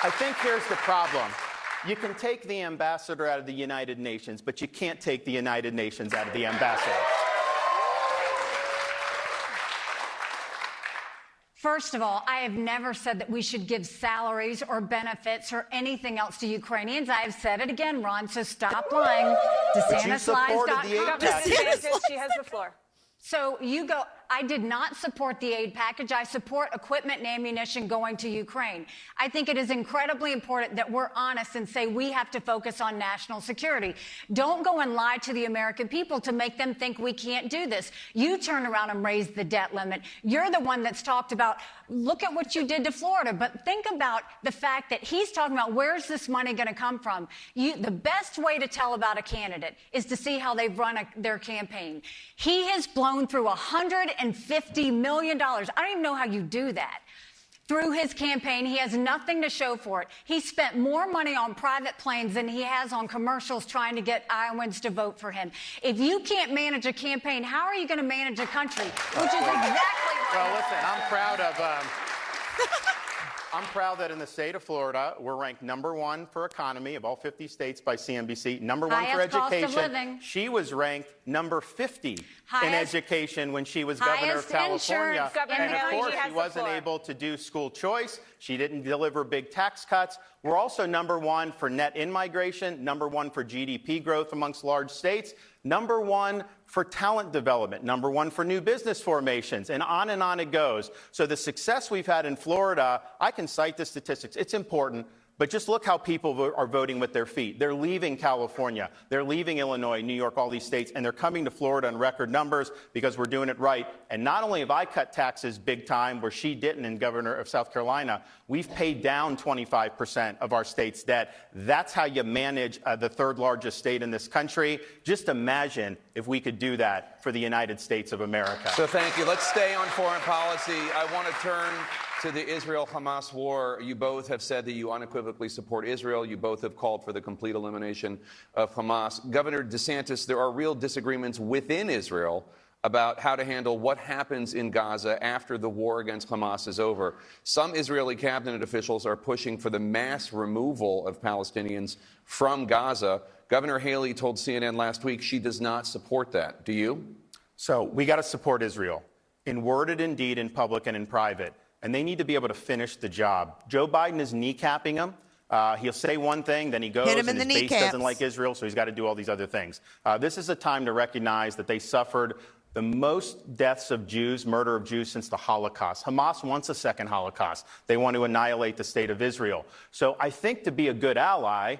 I think here's the problem. You can take the ambassador out of the United Nations, but you can't take the United Nations out of the ambassador. First of all, I have never said that we should give salaries or benefits or anything else to Ukrainians. I have said it again, Ron, so stop lying. DeSantisLies.com. Governor DeSantis, she has the floor. So you go, I did not support the aid package. I support equipment and ammunition going to Ukraine. I think it is incredibly important that we're honest and say we have to focus on national security. Don't go and lie to the American people to make them think we can't do this. You turn around and raise the debt limit. You're the one that's talked about, look at what you did to Florida. But think about the fact that he's talking about where's this money going to come from. The best way to tell about a candidate is to see how they've run their campaign. He has blown through $150 million. I don't even know how you do that. Through his campaign, he has nothing to show for it. He spent more money on private planes than he has on commercials trying to get Iowans to vote for him. If you can't manage a campaign, how are you going to manage a country? Which is exactly what. Well, listen, I'm proud that in the state of Florida, we're ranked #1 for economy of all 50 states by CNBC, #1 for Highest cost of education. living. She was ranked number 50 in Highest- education when she was governor of highest California. insurance, Governor And of Haley, course, she has she the wasn't floor. able to do school choice. She didn't deliver big tax cuts. We're also #1 for net in-migration, #1 for GDP growth amongst large states, #1 for talent development, #1 for new business formations, and on it goes. So the success we've had in Florida, I can cite the statistics. It's important. But just look how people are voting with their feet. They're leaving California. They're leaving Illinois, New York, all these states, and they're coming to Florida in record numbers because we're doing it right. And not only have I cut taxes big time, where she didn't, and Governor of South Carolina, we've paid down 25% of our state's debt. That's how you manage the third largest state in this country. Just imagine if we could do that for the United States of America. So thank you. Let's stay on foreign policy. I want to turn to the Israel-Hamas war. You both have said that you unequivocally support Israel. You both have called for the complete elimination of Hamas. Governor DeSantis, there are real disagreements within Israel about how to handle what happens in Gaza after the war against Hamas is over. Some Israeli cabinet officials are pushing for the mass removal of Palestinians from Gaza. Governor Haley told CNN last week she does not support that. Do you? So we got to support Israel in word and in deed, in public and in private. And they need to be able to finish the job. Joe Biden is kneecapping him. He'll say one thing, then he goes, Hit him and in his the base kneecaps. doesn't like Israel, so he's got to do all these other things. This is a time to recognize that they suffered the most deaths of Jews, murder of Jews, since the Holocaust. Hamas wants a second Holocaust. They want to annihilate the state of Israel. So I think to be a good ally,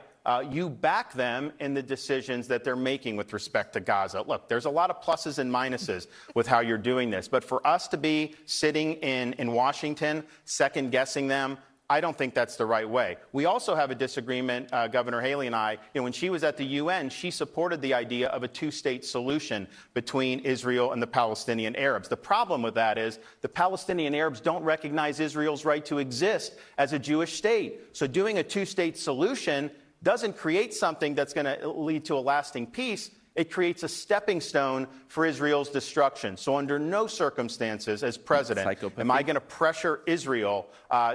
you back them in the decisions that they're making with respect to Gaza. Look, there's a lot of pluses and minuses with how you're doing this. But for us to be sitting in Washington, second-guessing them, I don't think that's the right way. We also have a disagreement, Governor Haley and I. When she was at the UN, she supported the idea of a two-state solution between Israel and the Palestinian Arabs. The problem with that is the Palestinian Arabs don't recognize Israel's right to exist as a Jewish state. So doing a two-state solution doesn't create something that's going to lead to a lasting peace. It creates a stepping stone for Israel's destruction. So under no circumstances, as president, am I going to pressure Israel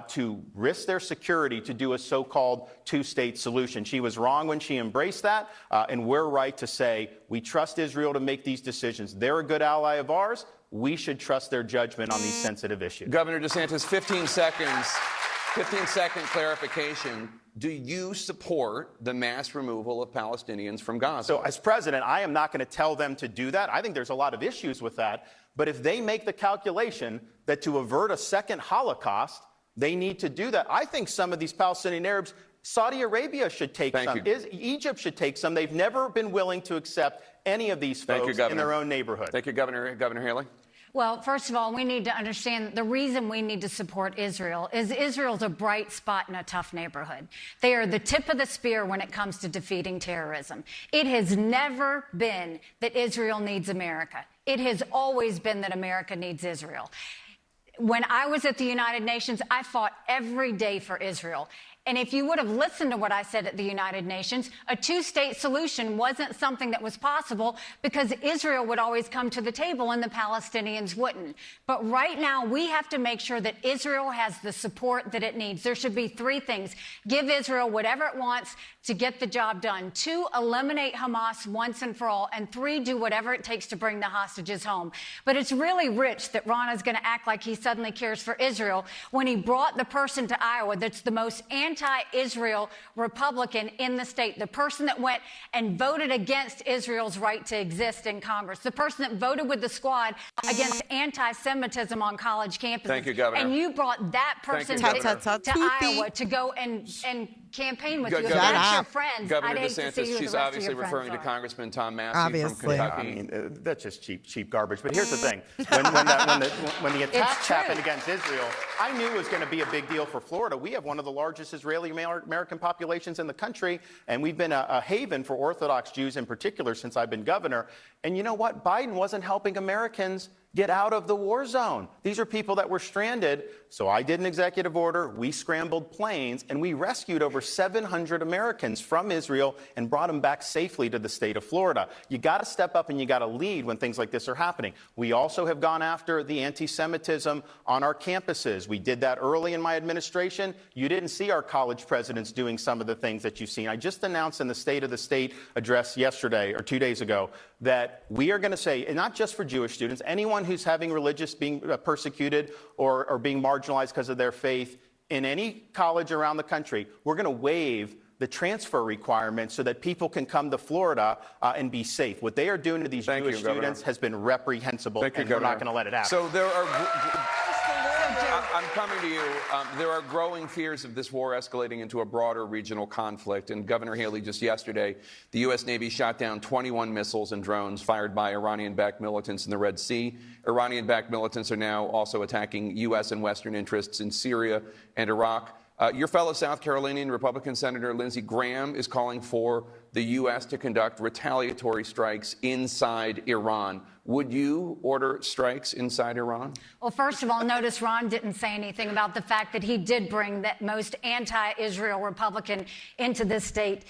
to risk their security to do a so-called two-state solution. She was wrong when she embraced that, and we're right to say we trust Israel to make these decisions. They're a good ally of ours. We should trust their judgment on these sensitive issues. Governor DeSantis, 15 seconds. 15-second clarification. Do you support the mass removal of Palestinians from Gaza? So as president, I am not going to tell them to do that. I think there's a lot of issues with that. But if they make the calculation that to avert a second Holocaust, they need to do that. I think some of these Palestinian Arabs, Saudi Arabia should take some. Egypt should take some. They've never been willing to accept any of these folks in their own neighborhood. Thank you, Governor Haley. Well, first of all, we need to understand the reason we need to support Israel is Israel's a bright spot in a tough neighborhood. They are the tip of the spear when it comes to defeating terrorism. It has never been that Israel needs America. It has always been that America needs Israel. When I was at the United Nations, I fought every day for Israel. And if you would have listened to what I said at the United Nations, a two-state solution wasn't something that was possible because Israel would always come to the table and the Palestinians wouldn't. But right now, we have to make sure that Israel has the support that it needs. There should be three things. Give Israel whatever it wants to get the job done. 2, eliminate Hamas once and for all. And 3, do whatever it takes to bring the hostages home. But it's really rich that Ron is going to act like he suddenly cares for Israel when he brought the person to Iowa that's the most anti-Israel Republican in the state, the person that went and voted against Israel's right to exist in Congress, the person that voted with the squad against anti-Semitism on college campuses. Thank you, Governor. And you brought that person to Iowa to go and campaign with you. If that's your friends, Governor I'd hate to see DeSantis, who she's the rest obviously of your referring to friends are. Congressman Tom Massey Obviously. from I Kentucky. mean, that's just cheap garbage. But here's the thing. When the attacks happened against Israel, I knew it was going to be a big deal for Florida. We have one of the largest Israeli-American populations in the country, and we've been a haven for Orthodox Jews in particular since I've been governor. And you know what? Biden wasn't helping Americans get out of the war zone. These are people that were stranded. So I did an executive order. We scrambled planes, and we rescued over 700 Americans from Israel and brought them back safely to the state of Florida. You got to step up and you got to lead when things like this are happening. We also have gone after the anti-Semitism on our campuses. We did that early in my administration. You didn't see our college presidents doing some of the things that you've seen. I just announced in the State of the State address yesterday or 2 days ago that we are going to say, and not just for Jewish students, anyone who's having religious being persecuted or being marginalized because of their faith in any college around the country, we're going to waive the transfer requirements so that people can come to Florida and be safe. What they are doing to these Jewish students has been reprehensible, and we're not going to let it happen. So there are... I'm coming to you. There are growing fears of this war escalating into a broader regional conflict. And Governor Haley, just yesterday, the U.S. Navy shot down 21 missiles and drones fired by Iranian-backed militants in the Red Sea. Iranian-backed militants are now also attacking U.S. and Western interests in Syria and Iraq. Your fellow South Carolinian Republican Senator Lindsey Graham is calling for the U.S. to conduct retaliatory strikes inside Iran. Would you order strikes inside Iran? Well, first of all, notice Ron didn't say anything about the fact that he did bring that most anti-Israel Republican into this state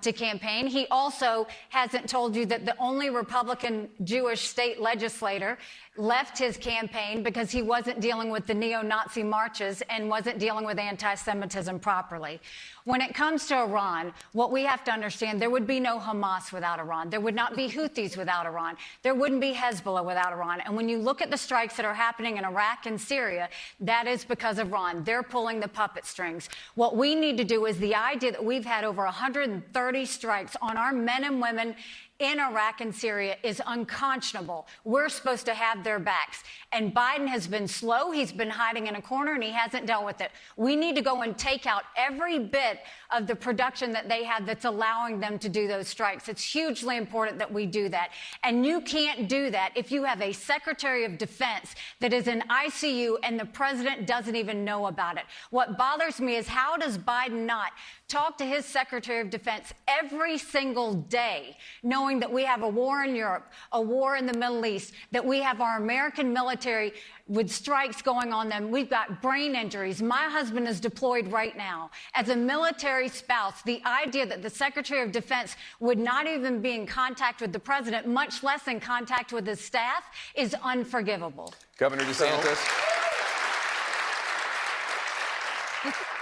to campaign. He also hasn't told you that the only Republican Jewish state legislator left his campaign because he wasn't dealing with the neo-Nazi marches and wasn't dealing with anti-Semitism properly. When it comes to Iran, what we have to understand, there would be no Hamas without Iran. There would not be Houthis without Iran. There wouldn't be Hezbollah without Iran. And when you look at the strikes that are happening in Iraq and Syria, that is because of Iran. They're pulling the puppet strings. What we need to do is the idea that we've had over 130 strikes on our men and women in Iraq and Syria is unconscionable. We're supposed to have their backs. And Biden has been slow. He's been hiding in a corner, and he hasn't dealt with it. We need to go and take out every bit of the production that they have that's allowing them to do those strikes. It's hugely important that we do that. And you can't do that if you have a Secretary of Defense that is in ICU and the president doesn't even know about it. What bothers me is how does Biden not talk to his Secretary of Defense every single day, knowing that we have a war in Europe, a war in the Middle East, that we have our American military with strikes going on them. We've got brain injuries. My husband is deployed right now. As a military spouse, the idea that the Secretary of Defense would not even be in contact with the president, much less in contact with his staff, is unforgivable. Governor DeSantis.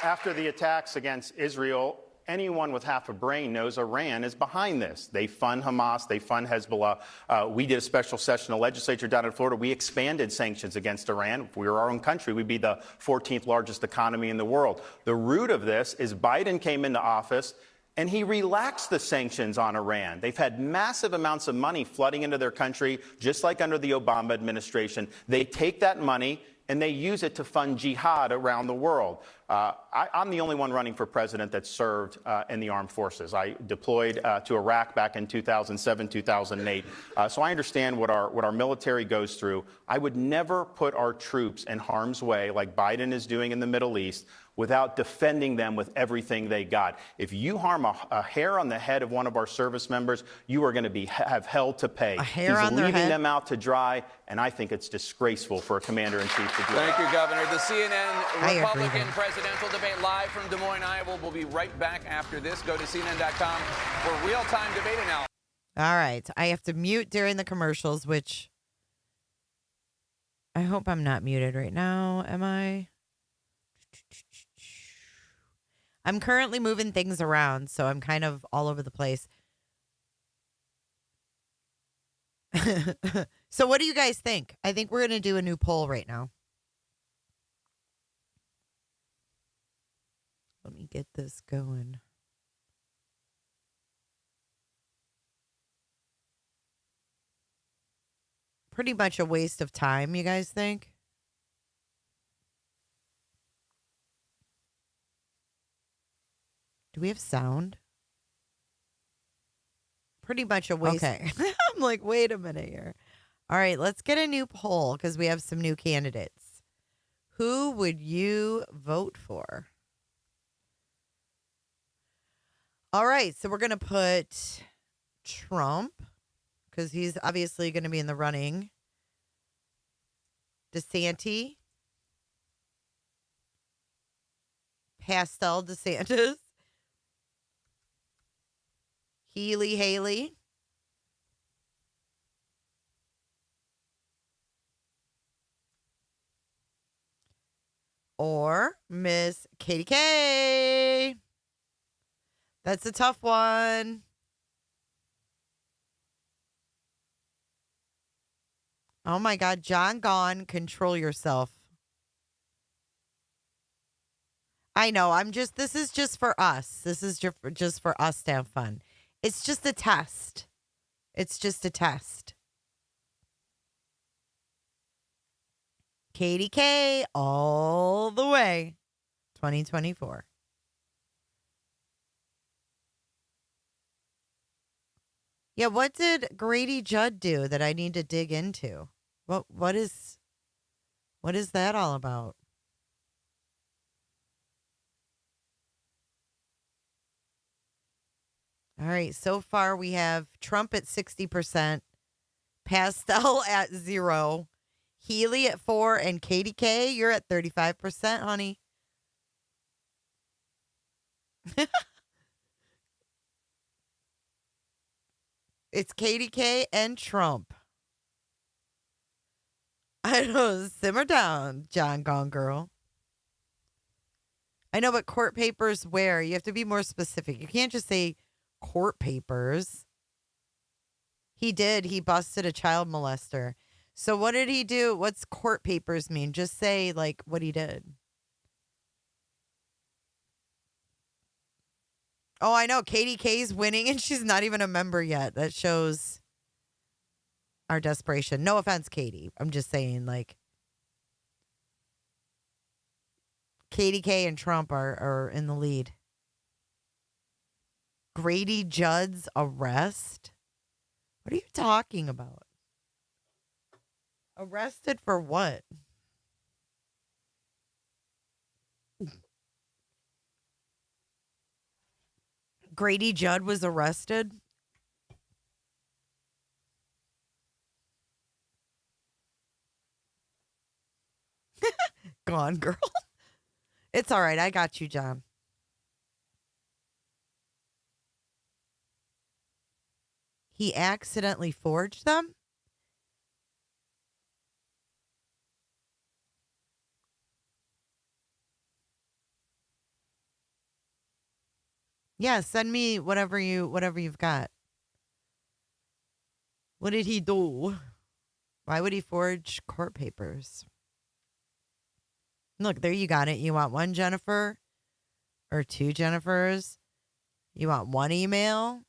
After the attacks against Israel, anyone with half a brain knows Iran is behind this. They fund Hamas. They fund Hezbollah. We did a special session of the legislature down in Florida. We expanded sanctions against Iran. If we were our own country, we'd be the 14th largest economy in the world. The root of this is Biden came into office and he relaxed the sanctions on Iran. They've had massive amounts of money flooding into their country, just like under the Obama administration. They take that money and they use it to fund jihad around the world. I'm the only one running for president that served in the armed forces. I deployed to Iraq back in 2007, 2008. So I understand what our military goes through. I would never put our troops in harm's way like Biden is doing in the Middle East without defending them with everything they got. If you harm a hair on the head of one of our service members, you are going to have hell to pay. A hair He's on their leaving head? them out to dry, and I think it's disgraceful for a commander-in-chief to do Thank that. you, Governor. The CNN I agree Republican then. presidential debate live from Des Moines, Iowa. We'll be right back after this. Go to CNN.com for real-time debate analysis. All right. I have to mute during the commercials, which I hope I'm not muted right now. Am I? I'm currently moving things around, so I'm kind of all over the place. So what do you guys think? I think we're going to do a new poll right now. Let me get this going. Pretty much a waste of time, you guys think? Do we have sound? Pretty much a waste. Okay. I'm like, wait a minute here. All right, let's get a new poll because we have some new candidates. Who would you vote for? All right, so we're going to put Trump because he's obviously going to be in the running. DeSantis. Pastel DeSantis. Haley. Or Miss Katie K. That's a tough one. Oh my God, John Gone, control yourself. I know, this is just for us. This is just for us to have fun. It's just a test. It's just a test. Katie K all the way. 2024. Yeah, what did Grady Judd do that I need to dig into? What is that all about? All right, so far we have Trump at 60%, Pastel at 0%, Healy at 4%, and Katie K, you're at 35%, honey. It's Katie K and Trump. I know, simmer down, John Gone Girl. I know, but court papers where? You have to be more specific. You can't just say court papers. He busted a child molester. So what did he do? What's court papers mean? Just say like what he did. Oh, I know. Katie K's winning and she's not even a member yet. That shows our desperation. No offense, Katie. I'm just saying like Katie K and Trump are in the lead. Grady Judd's arrest? What are you talking about? Arrested for what? Grady Judd was arrested? Gone Girl. It's all right. I got you, John. He accidentally forged them? Yeah, send me whatever you've got. What did he do? Why would he forge court papers? Look, there you got it. You want one Jennifer or two Jennifers? You want one email?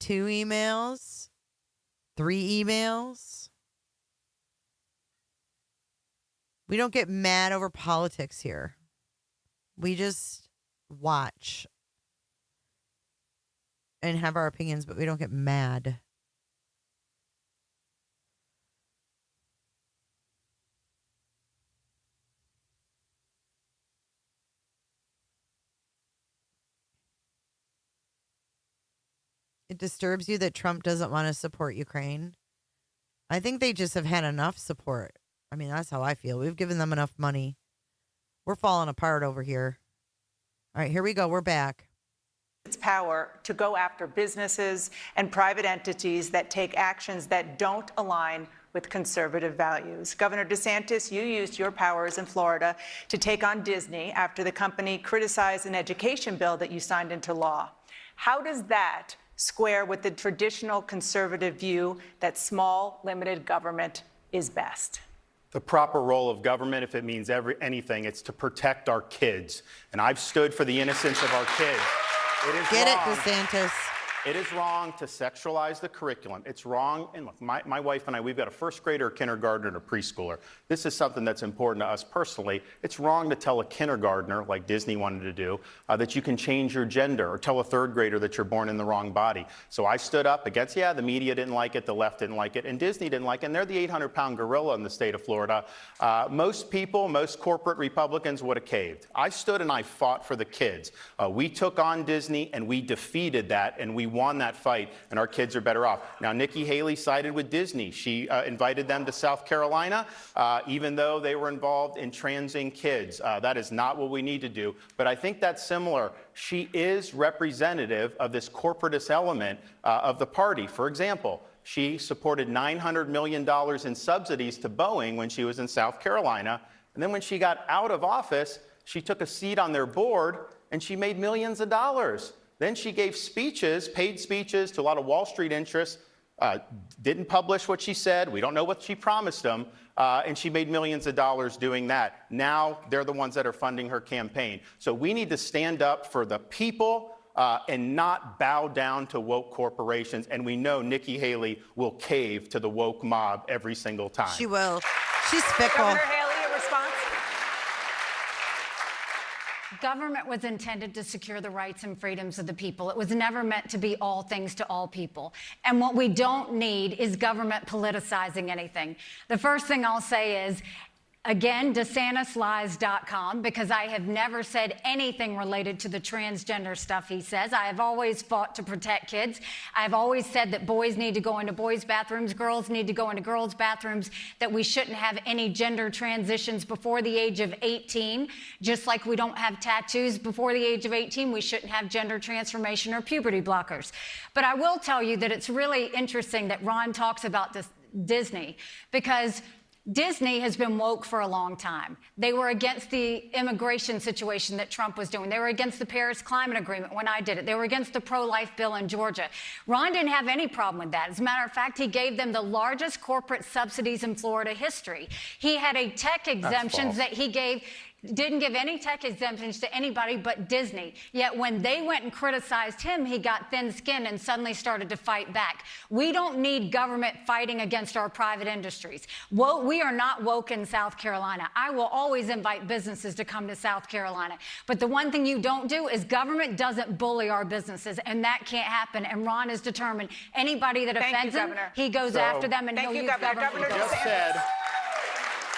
Two emails? Three emails? We don't get mad over politics here. We just watch and have our opinions, but we don't get mad. It disturbs you that Trump doesn't want to support Ukraine. I think they just have had enough support. I mean, that's how I feel. We've given them enough money. We're falling apart over here. All right, here we go. We're back. Its power to go after businesses and private entities that take actions that don't align with conservative values. Governor DeSantis, you used your powers in Florida to take on Disney after the company criticized an education bill that you signed into law. How does that square with the traditional conservative view that small, limited government is best? The proper role of government, if it means anything, it's to protect our kids. And I've stood for the innocence of our kids. It is Get wrong. it, DeSantis. It is wrong to sexualize the curriculum. It's wrong. And look, my wife and I, we've got a first grader, a kindergartner, and a preschooler. This is something that's important to us personally. It's wrong to tell a kindergartner, like Disney wanted to do, that you can change your gender, or tell a third grader that you're born in the wrong body. So I stood up against, the media didn't like it, the left didn't like it, and Disney didn't like it, and they're the 800-pound gorilla in the state of Florida. Most people, most corporate Republicans would have caved. I stood and I fought for the kids. We took on Disney, and we defeated that, and we won that fight, and our kids are better off. Now, Nikki Haley sided with Disney. She invited them to South Carolina, even though they were involved in transing kids. That is not what we need to do, but I think that's similar. She is representative of this corporatist element of the party. For example, she supported $900 million in subsidies to Boeing when she was in South Carolina, and then when she got out of office, she took a seat on their board, and she made millions of dollars. Then she gave speeches, paid speeches to a lot of Wall Street interests, didn't publish what she said. We don't know what she promised them. And she made millions of dollars doing that. Now they're the ones that are funding her campaign. So we need to stand up for the people and not bow down to woke corporations. And we know Nikki Haley will cave to the woke mob every single time. She will. She's fickle. Governor Haley, a response? Government was intended to secure the rights and freedoms of the people. It was never meant to be all things to all people. And what we don't need is government politicizing anything. The first thing I'll say is, again, DeSantisLies.com, because I have never said anything related to the transgender stuff he says. I have always fought to protect kids. I've always said that boys need to go into boys' bathrooms, girls need to go into girls' bathrooms, that we shouldn't have any gender transitions before the age of 18. Just like we don't have tattoos before the age of 18, we shouldn't have gender transformation or puberty blockers. But I will tell you that it's really interesting that Ron talks about this Disney, because Disney has been woke for a long time. They were against the immigration situation that Trump was doing. They were against the Paris Climate Agreement when I did it. They were against the pro-life bill in Georgia. Ron didn't have any problem with that. As a matter of fact, he gave them the largest corporate subsidies in Florida history. He had a tech exemptions that he didn't give any tech exemptions to anybody but Disney. Yet when they went and criticized him, he got thin-skinned and suddenly started to fight back. We don't need government fighting against our private industries. We are not woke in South Carolina. I will always invite businesses to come to South Carolina. But the one thing you don't do is government doesn't bully our businesses, and that can't happen. And Ron is determined. Anybody that offends him, he goes after them, and he'll use government.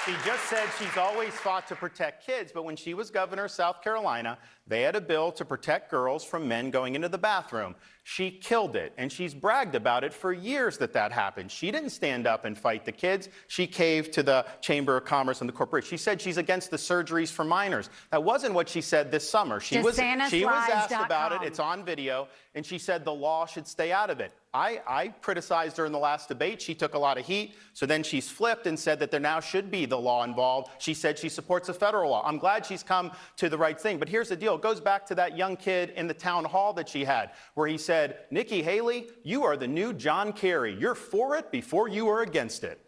She just said she's always fought to protect kids, but when she was governor of South Carolina, they had a bill to protect girls from men going into the bathroom. She killed it, and she's bragged about it for years that happened. She didn't stand up and fight the kids. She caved to the Chamber of Commerce and the corporation. She said she's against the surgeries for minors. That wasn't what she said this summer. She was asked about it. It's on video, and she said the law should stay out of it. I criticized her in the last debate. She took a lot of heat. So then she's flipped and said that there now should be the law involved. She said she supports a federal law. I'm glad she's come to the right thing. But here's the deal. It goes back to that young kid in the town hall that she had, where he said, Nikki Haley, you are the new John Kerry. You're for it before you are against it.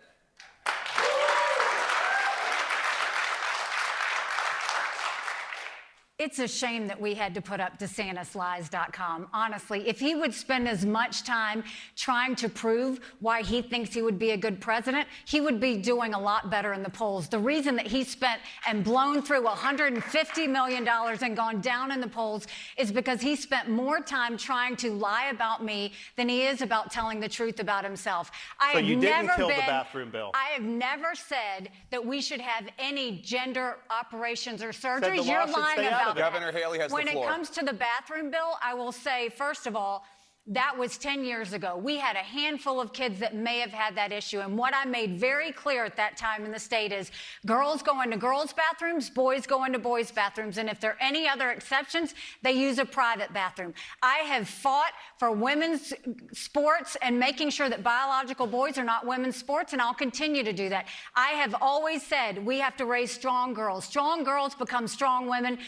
It's a shame that we had to put up DeSantisLies.com. Honestly, if he would spend as much time trying to prove why he thinks he would be a good president, he would be doing a lot better in the polls. The reason that he spent and blown through $150 million and gone down in the polls is because he spent more time trying to lie about me than he is about telling the truth about himself. So you didn't kill the bathroom bill. I have never said that we should have any gender operations or surgeries. You're lying about that. Governor Haley has the floor. When it comes to the bathroom bill, I will say, first of all, That was 10 years ago. We had a handful of kids that may have had that issue. And what I made very clear at that time in the state is girls go into girls' bathrooms, boys go into boys' bathrooms. And if there are any other exceptions, they use a private bathroom. I have fought for women's sports and making sure that biological boys are not women's sports, and I'll continue to do that. I have always said we have to raise strong girls. Strong girls become strong women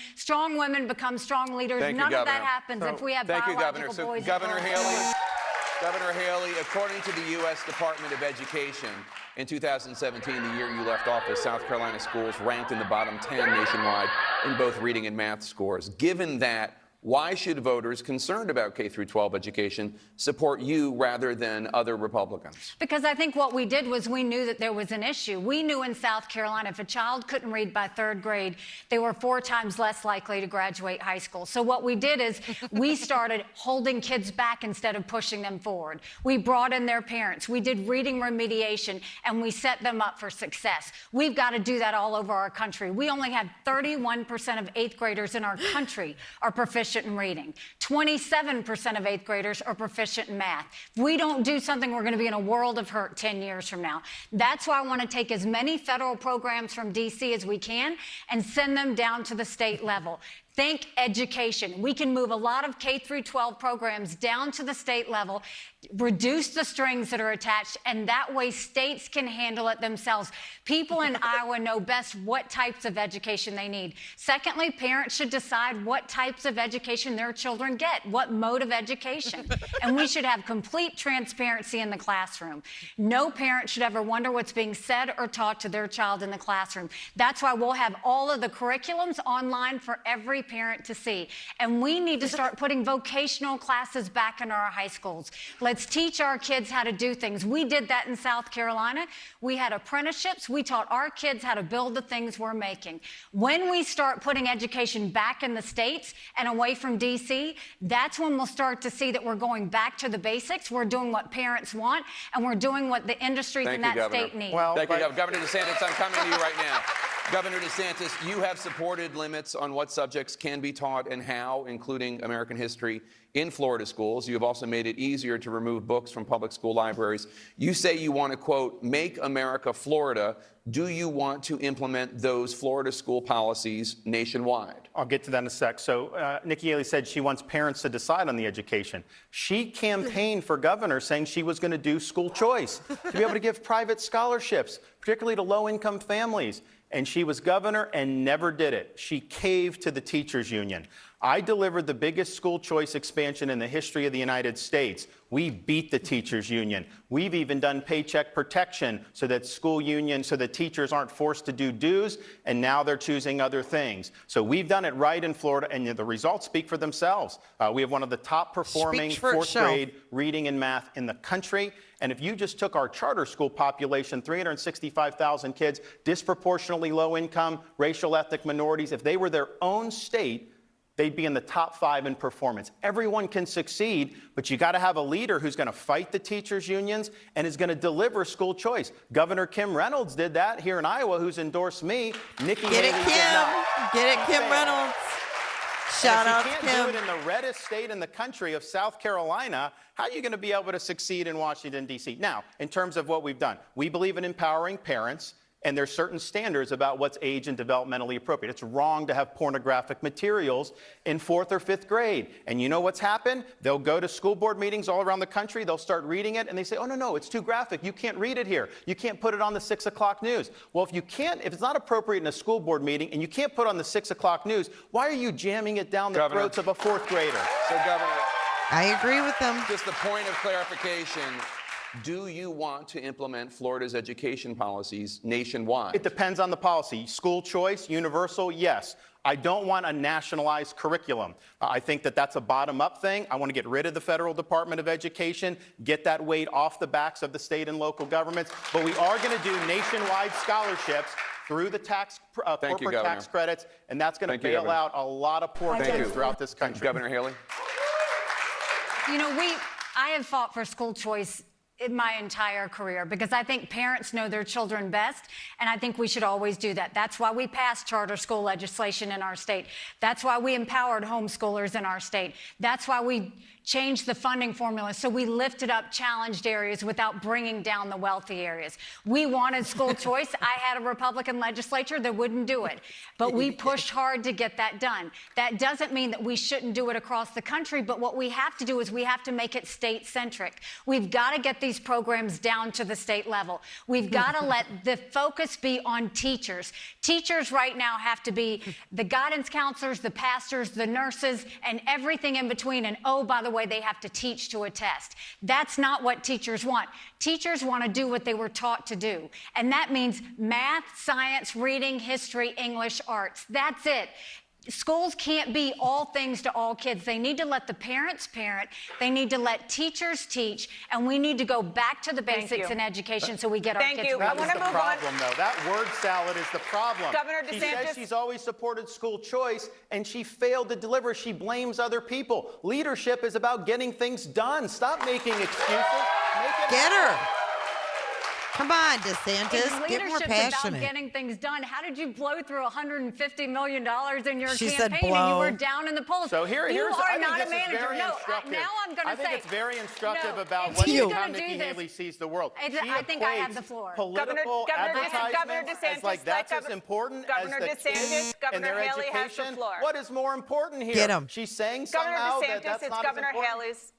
become strong leaders. Thank you, None of Governor. that happens if we have Thank you, biological Governor. boys. So, Governor Haley, according to the U.S. Department of Education, in 2017, the year you left office, South Carolina schools ranked in the bottom 10 nationwide in both reading and math scores. Given that, why should voters concerned about K-12 education support you rather than other Republicans? Because I think what we did was we knew that there was an issue. We knew in South Carolina if a child couldn't read by 3rd grade, they were 4 times less likely to graduate high school. So what we did is we started holding kids back instead of pushing them forward. We brought in their parents. We did reading remediation, and we set them up for success. We've got to do that all over our country. We only have 31% of 8th graders in our country are proficient in reading. 27% of 8th graders are proficient in math. If we don't do something, we're going to be in a world of hurt 10 years from now. That's why I want to take as many federal programs from D.C. as we can and send them down to the state level. Think education. We can move a lot of K-12 programs down to the state level, reduce the strings that are attached, and that way states can handle it themselves. People in Iowa know best what types of education they need. Secondly, parents should decide what types of education their children get, what mode of education. And we should have complete transparency in the classroom. No parent should ever wonder what's being said or taught to their child in the classroom. That's why we'll have all of the curriculums online for every parent to see. And we need to start putting vocational classes back in our high schools. Let's teach our kids how to do things. We did that in South Carolina. We had apprenticeships. We taught our kids how to build the things we're making. When we start putting education back in the states and away from D.C., that's when we'll start to see that we're going back to the basics. We're doing what parents want, and we're doing what the industries in that state need. Well, Thank you, Governor DeSantis. I'm coming to you right now. Governor DeSantis, you have supported limits on what subjects can be taught and how, including American history, in Florida schools. You have also made it easier to remove books from public school libraries. You say you want to, quote, make America Florida. Do you want to implement those Florida school policies nationwide? I'll get to that in a sec. So Nikki Haley said she wants parents to decide on the education. She campaigned for governor saying she was going to do school choice, to be able to give private scholarships, particularly to low-income families. And she was governor and never did it. She caved to the teachers union. I delivered the biggest school choice expansion in the history of the United States. We beat the teachers union. We've even done paycheck protection so that so that teachers aren't forced to do dues, and now they're choosing other things. So we've done it right in Florida, and the results speak for themselves. We have one of the top performing 4th grade reading and math in the country. And if you just took our charter school population, 365,000 kids, disproportionately low income, racial ethnic minorities, if they were their own state, they'd be in the top 5 in performance. Everyone can succeed, but you got to have a leader who's going to fight the teachers unions and is going to deliver school choice. Governor Kim Reynolds did that here in Iowa, who's endorsed me. Nikki Haley did not. Get it, Kim Reynolds. Shout out to Kim. If you can't do it in the reddest state in the country of South Carolina, how are you going to be able to succeed in Washington, D.C.? Now, in terms of what we've done, we believe in empowering parents. And there's certain standards about what's age and developmentally appropriate. It's wrong to have pornographic materials in 4th or 5th grade. And you know what's happened? They'll go to school board meetings all around the country. They'll start reading it, and they say, oh, no, it's too graphic. You can't read it here. You can't put it on the 6 o'clock news. Well, if it's not appropriate in a school board meeting and you can't put it on the 6 o'clock news, why are you jamming it down the throats of a 4th grader? So, Governor, I agree with them. Just a point of clarification. Do you want to implement Florida's education policies nationwide? It depends on the policy. School choice, universal, yes. I don't want a nationalized curriculum. I think that that's a bottom-up thing. I want to get rid of the Federal Department of Education, get that weight off the backs of the state and local governments. But we are going to do nationwide scholarships through the corporate tax credits, and that's going to bail out a lot of poor kids throughout this country. Governor Haley? You know, I have fought for school choice in my entire career, because I think parents know their children best, and I think we should always do that. That's why we passed charter school legislation in our state. That's why we empowered homeschoolers in our state. That's why we changed the funding formula so we lifted up challenged areas without bringing down the wealthy areas. We wanted school choice. I had a Republican legislature that wouldn't do it, but we pushed hard to get that done. That doesn't mean that we shouldn't do it across the country, but what we have to do is we have to make it state-centric. We've got to get these programs down to the state level. We've got to let the focus be on teachers. Teachers right now have to be the guidance counselors, the pastors, the nurses, and everything in between. And oh, by the way, they have to teach to a test. That's not what teachers want. Teachers want to do what they were taught to do. And that means math, science, reading, history, English, arts. That's it. Schools can't be all things to all kids. They need to let the parents parent. They need to let teachers teach. And we need to go back to the basics in education so we get our kids ready. I want to move on. That's the problem, though. That word salad is the problem. Governor DeSantis. She says she's always supported school choice, and she failed to deliver. She blames other people. Leadership is about getting things done. Stop making excuses. Make it Get her. happen. Come on, DeSantis, get more passionate. About getting things done. How did you blow through $150 million in your She campaign said and you blow. were down in the polls? So here's you are I think not this a manager. is very No, instructive. now I'm going to say. I think it's very instructive No, about if what you're how gonna do Nikki this- Haley sees the world. I She think I have equates the floor. Political Governor advertisements DeSantis, as like that's as important Governor as the DeSantis, kids and Governor their Haley has the education. floor. What is more important here? Get 'em. She's saying Governor somehow DeSantis, that's it's not Governor as important. Haley's.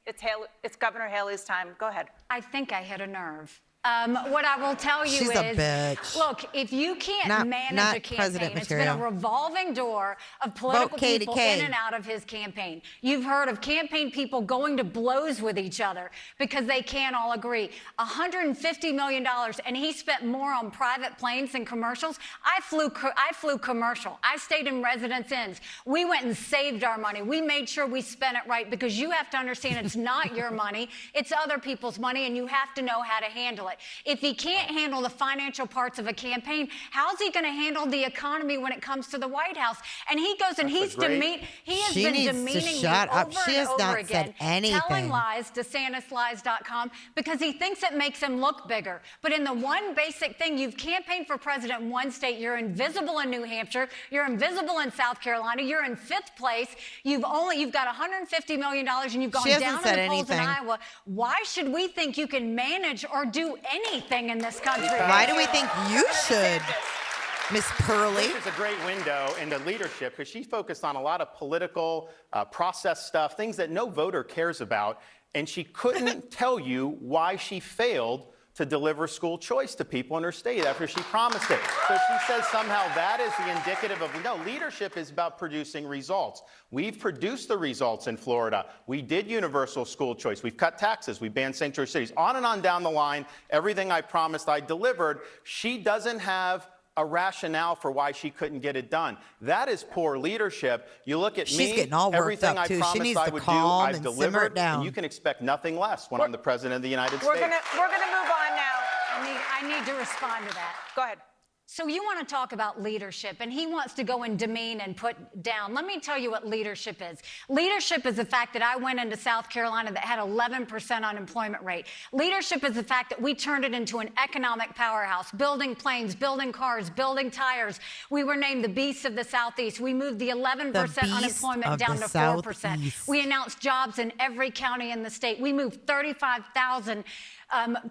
It's Governor Haley's time. Go ahead. I think I hit a nerve. What I will tell you She's is, a bitch. look, if you can't manage not a campaign, president it's been material. a revolving door of political Vote people KDK. in and out of his campaign. You've heard of campaign people going to blows with each other because they can't all agree. $150 million, and he spent more on private planes than commercials. I flew commercial. I stayed in residence inns. We went and saved our money. We made sure we spent it right, because you have to understand it's not your money, it's other people's money, and you have to know how to handle it. If he can't handle the financial parts of a campaign, how's he going to handle the economy when it comes to the White House? And he goes and he has been demeaning you over She has and over not again, said anything. telling lies, DeSantisLies.com, because he thinks it makes him look bigger. But in the one basic thing, you've campaigned for president in one state, you're invisible in New Hampshire, you're invisible in South Carolina, you're in 5th place, you've got $150 million, and you've gone down in the polls in Iowa. Why should we think you can manage or do anything in this country? Why do we think you should, Miss Pearly? This is a great window into leadership, because she focused on a lot of political process stuff, things that no voter cares about, and she couldn't tell you why she failed to deliver school choice to people in her state after she promised it. So she says somehow that is the indicative of, no, leadership is about producing results. We've produced the results in Florida. We did universal school choice. We've cut taxes. We banned sanctuary cities. On and on down the line, everything I promised I delivered. She doesn't have a rationale for why she couldn't get it done. That is poor leadership. You look at She's me, getting all worked everything up, I too. She promised needs I to would do, calm I've and simmer delivered, it down. and you can expect nothing less when I'm the president of the United States. We're gonna move on now. I need to respond to that. Go ahead. So you want to talk about leadership, and he wants to go and demean and put down. Let me tell you what leadership is. Leadership is the fact that I went into South Carolina that had 11% unemployment rate. Leadership is the fact that we turned it into an economic powerhouse, building planes, building cars, building tires. We were named the Beast of the Southeast. We moved the 11% unemployment down to 4%. We announced jobs in every county in the state. We moved 35,000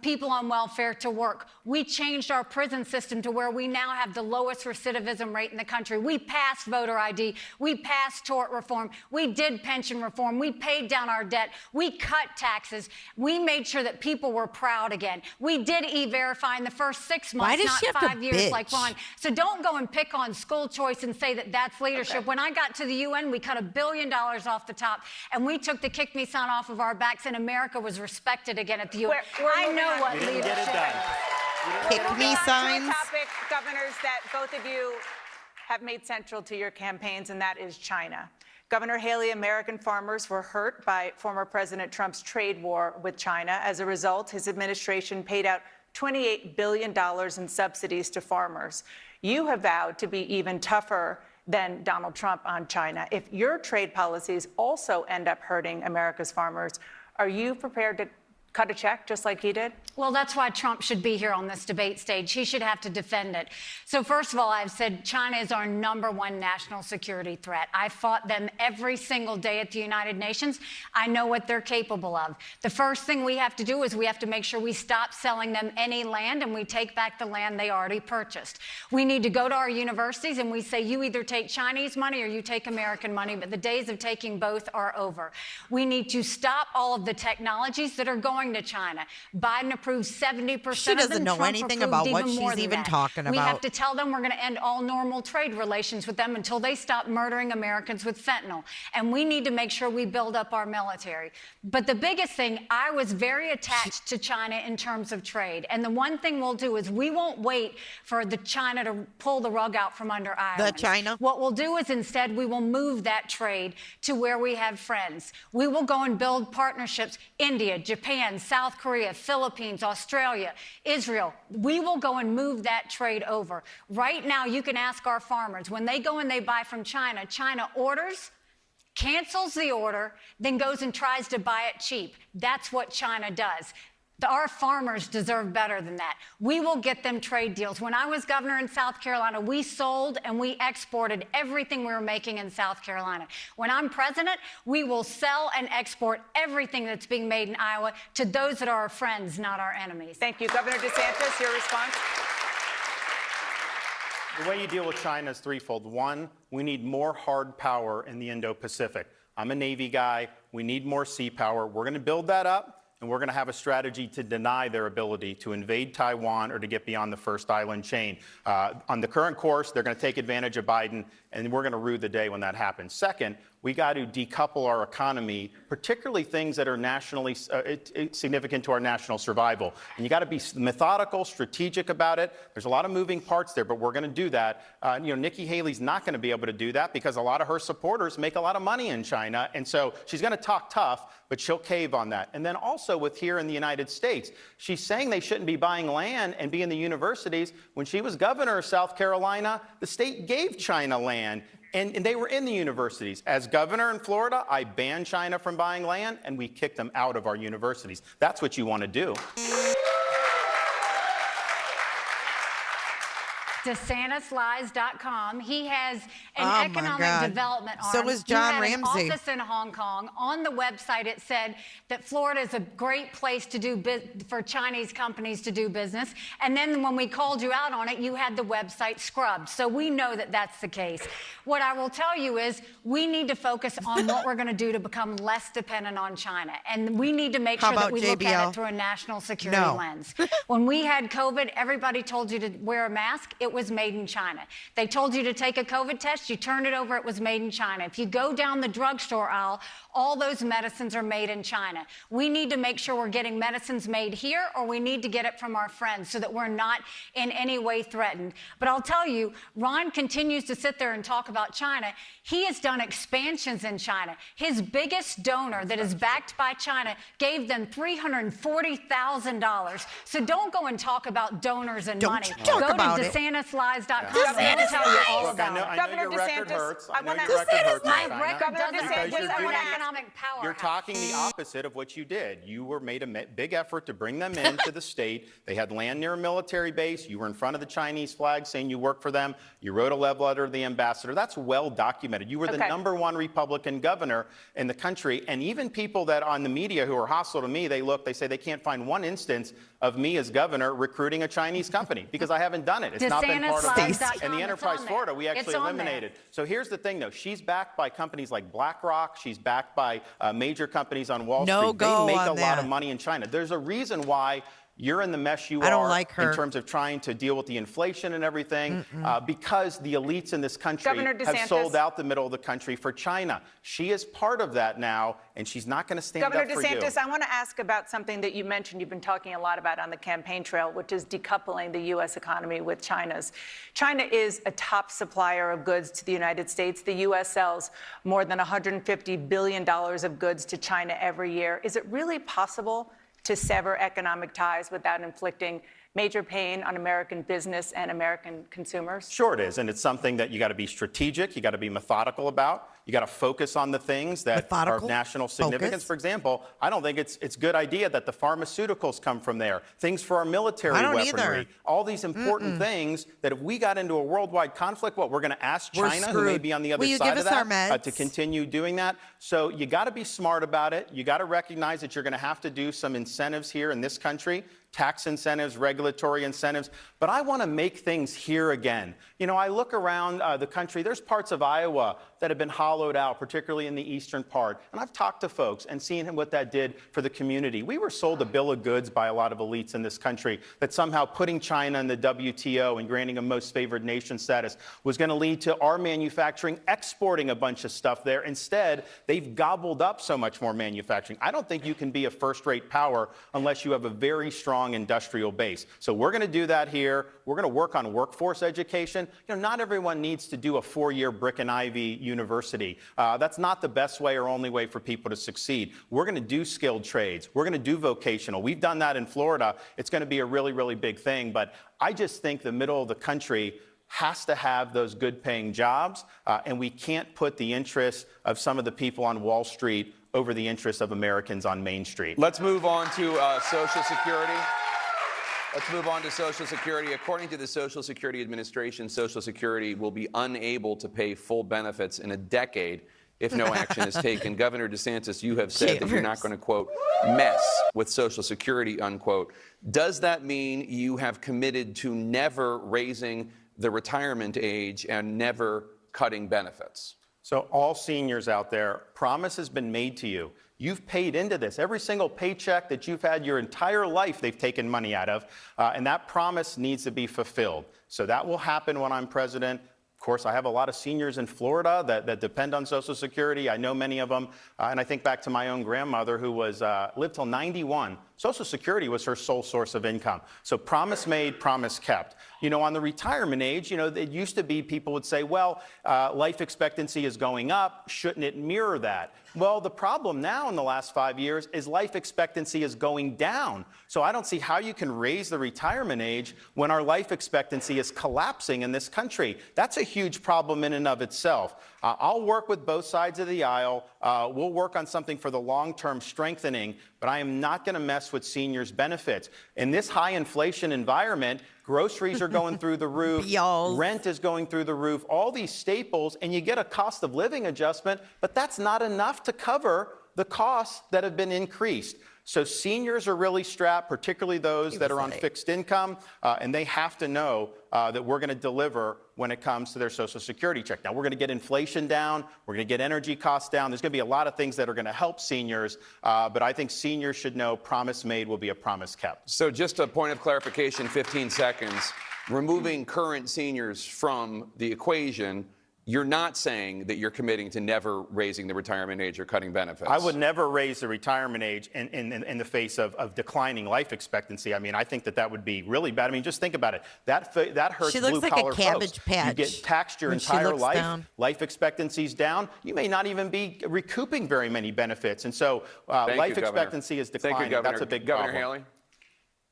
people on welfare to work. We changed our prison system to where we now have the lowest recidivism rate in the country. We passed voter ID. We passed tort reform. We did pension reform. We paid down our debt. We cut taxes. We made sure that people were proud again. We did E-Verify in the first 6 months, not 5 years like Ron. So don't go and pick on school choice and say that that's leadership. Okay. When I got to the UN, we cut $1 billion off the top, and we took the kick me sign off of our backs, and America was respected again at the UN. I know what leadership is. Kick me signs. To a topic, governors, that both of you have made central to your campaigns, and that is China. Governor Haley, American farmers were hurt by former President Trump's trade war with China. As a result, his administration paid out $28 billion in subsidies to farmers. You have vowed to be even tougher than Donald Trump on China. If your trade policies also end up hurting America's farmers, are you prepared to cut a check just like he did? Well, that's why Trump should be here on this debate stage. He should have to defend it. So first of all, I've said China is our #1 national security threat. I fought them every single day at the United Nations. I know what they're capable of. The first thing we have to do is we have to make sure we stop selling them any land and we take back the land they already purchased. We need to go to our universities and we say, you either take Chinese money or you take American money, but the days of taking both are over. We need to stop all of the technologies that are going to China. Biden approved 70% of them. She doesn't know Trump anything approved about what even more she's than even that. talking We have about. to tell them we're going to end all normal trade relations with them until they stop murdering Americans with fentanyl. And we need to make sure we build up our military. But the biggest thing, I was very attached to China in terms of trade. And the one thing we'll do is we won't wait for the China to pull the rug out from under Ireland. China? What we'll do is instead we will move that trade to where we have friends. We will go and build partnerships. India, Japan, South Korea, Philippines, Australia, Israel. We will go and move that trade over. Right now, you can ask our farmers, when they go and they buy from China, China orders, cancels the order, then goes and tries to buy it cheap. That's what China does. Our farmers deserve better than that. We will get them trade deals. When I was governor in South Carolina, we sold and we exported everything we were making in South Carolina. When I'm president, we will sell and export everything that's being made in Iowa to those that are our friends, not our enemies. Thank you. Governor DeSantis, your response? The way you deal with China is threefold. One, we need more hard power in the Indo-Pacific. I'm a Navy guy. We need more sea power. We're going to build that up. And we're going to have a strategy to deny their ability to invade Taiwan or to get beyond the first island chain. On the current course, they're going to take advantage of Biden, and we're going to rue the day when that happens. Second, we got to decouple our economy, particularly things that are nationally significant to our national survival. And you got to be methodical, strategic about it. There's a lot of moving parts there, but we're going to do that. Nikki Haley's not going to be able to do that because a lot of her supporters make a lot of money in China. And so she's going to talk tough, but she'll cave on that. And then also with here in the United States, she's saying they shouldn't be buying land and be in the universities. When she was governor of South Carolina, the state gave China land. And they were in the universities. As governor in Florida, I banned China from buying land, and we kicked them out of our universities. That's what you want to do. DeSantisLies.com. He has an economic development arm. So is John He had Ramsey. an office in Hong Kong. On the website, it said that Florida is a great place to do for Chinese companies to do business. And then when we called you out on it, you had the website scrubbed. So we know that that's the case. What I will tell you is we need to focus on what we're going to do to become less dependent on China. And we need to make sure that we look at it through a national security lens. When we had COVID, everybody told you to wear a mask. It was made in China. They told you to take a COVID test. You turned it over. It was made in China. If you go down the drugstore aisle, all those medicines are made in China. We need to make sure we're getting medicines made here, or we need to get it from our friends so that we're not in any way threatened. But I'll tell you, Ron continues to sit there and talk about China. He has done expansions in China. His biggest donor that is backed by China gave them $340,000. So don't go and talk about donors and money. Talk go about to it. DeSantisLies.com DeSantis and we'll tell you all Look, about it. I know Governor your record DeSantis, hurts. I I know wanna- your record hurts in My China. record Governor doesn't DeSantis, hurt. I We're wanna an ask- economic powerhouse. You're talking the opposite of what you did. You made a big effort to bring them into the state. They had land near a military base. You were in front of the Chinese flag saying you work for them. You wrote a love letter to the ambassador. That's well documented. You were the #1 Republican governor in the country. And even people that on the media who are hostile to me, they say they can't find one instance of me as governor recruiting a Chinese company because I haven't done it. It's not been part of it. And the Enterprise Florida, we actually eliminated. So here's the thing, though. She's backed by companies like BlackRock. She's backed by major companies on Wall Street. They make a lot of money in China. There's a reason why you're in the mess you are like her. in terms of trying to deal with the inflation and everything because the elites in this country have sold out the middle of the country for China. She is part of that now, and she's not going to stand up for you. Governor DeSantis, I want to ask about something that you mentioned you've been talking a lot about on the campaign trail, which is decoupling the U.S. economy with China's. China is a top supplier of goods to the United States. The U.S. sells more than $150 billion of goods to China every year. Is it really possible to sever economic ties without inflicting major pain on American business and American consumers? Sure it is, and it's something that you got to be strategic, you got to be methodical about. You got to focus on the things that are of Methodical national significance. focus. For example, I don't think it's a good idea that the pharmaceuticals come from there. Things for our military I don't weaponry. either. All these important things that if we got into a worldwide conflict, what, we're going to ask We're China, who may screwed. be on the other Will you side give of us our that, meds? to continue doing that? So you got to be smart about it. You got to recognize that you're going to have to do some incentives here in this country. Tax incentives, regulatory incentives, but I want to make things here again. You know, I look around the country, there's parts of Iowa that have been hollowed out, particularly in the eastern part, and I've talked to folks and seen what that did for the community. We were sold a bill of goods by a lot of elites in this country that somehow putting China in the WTO and granting a most favored nation status was going to lead to our manufacturing exporting a bunch of stuff there. Instead, they've gobbled up so much more manufacturing. I don't think you can be a first-rate power unless you have a very strong industrial base. So we're going to do that here. We're going to work on workforce education. You know, not everyone needs to do a 4-year brick and ivy university. That's not the best way or only way for people to succeed. We're going to do skilled trades. We're going to do vocational. We've done that in Florida. It's going to be a really, really big thing. But I just think the middle of the country has to have those good paying jobs. And we can't put the interests of some of the people on Wall Street over the interests of Americans on Main Street. Let's move on to Social Security. Let's move on to Social Security. According to the Social Security Administration, Social Security will be unable to pay full benefits in a decade if no action is taken. Governor DeSantis, you have said that you're not going to, quote, mess with Social Security, unquote. Does that mean you have committed to never raising the retirement age and never cutting benefits? So all seniors out there, promise has been made to you. You've paid into this. Every single paycheck that you've had your entire life, they've taken money out of, and that promise needs to be fulfilled. So that will happen when I'm president. Of course, I have a lot of seniors in Florida that depend on Social Security. I know many of them, and I think back to my own grandmother who lived till 91. Social Security was her sole source of income. So promise made, promise kept. You know, on the retirement age, you know, it used to be people would say, well, life expectancy is going up. Shouldn't it mirror that? Well, the problem now in the last 5 years is life expectancy is going down. So I don't see how you can raise the retirement age when our life expectancy is collapsing in this country. That's a huge problem in and of itself. I'll work with both sides of the aisle. We'll work on something for the long-term strengthening, but I am not going to mess with seniors' benefits. In this high inflation environment, groceries are going through the roof, rent is going through the roof, all these staples, and you get a cost of living adjustment, but that's not enough to cover the costs that have been increased. So seniors are really strapped, particularly those that are on fixed income, and they have to know that we're going to deliver when it comes to their Social Security check. Now, we're going to get inflation down. We're going to get energy costs down. There's going to be a lot of things that are going to help seniors, but I think seniors should know promise made will be a promise kept. So just a point of clarification, 15 seconds. Removing current seniors from the equation, you're not saying that you're committing to never raising the retirement age or cutting benefits. I would never raise the retirement age in the face of declining life expectancy. I mean, I think that would be really bad. I mean, just think about it. That hurts blue-collar folks. You get taxed your entire life. Life expectancy's down. You may not even be recouping very many benefits. And so life expectancy is declining. Thank you, Governor. That's a big Governor problem. Haley?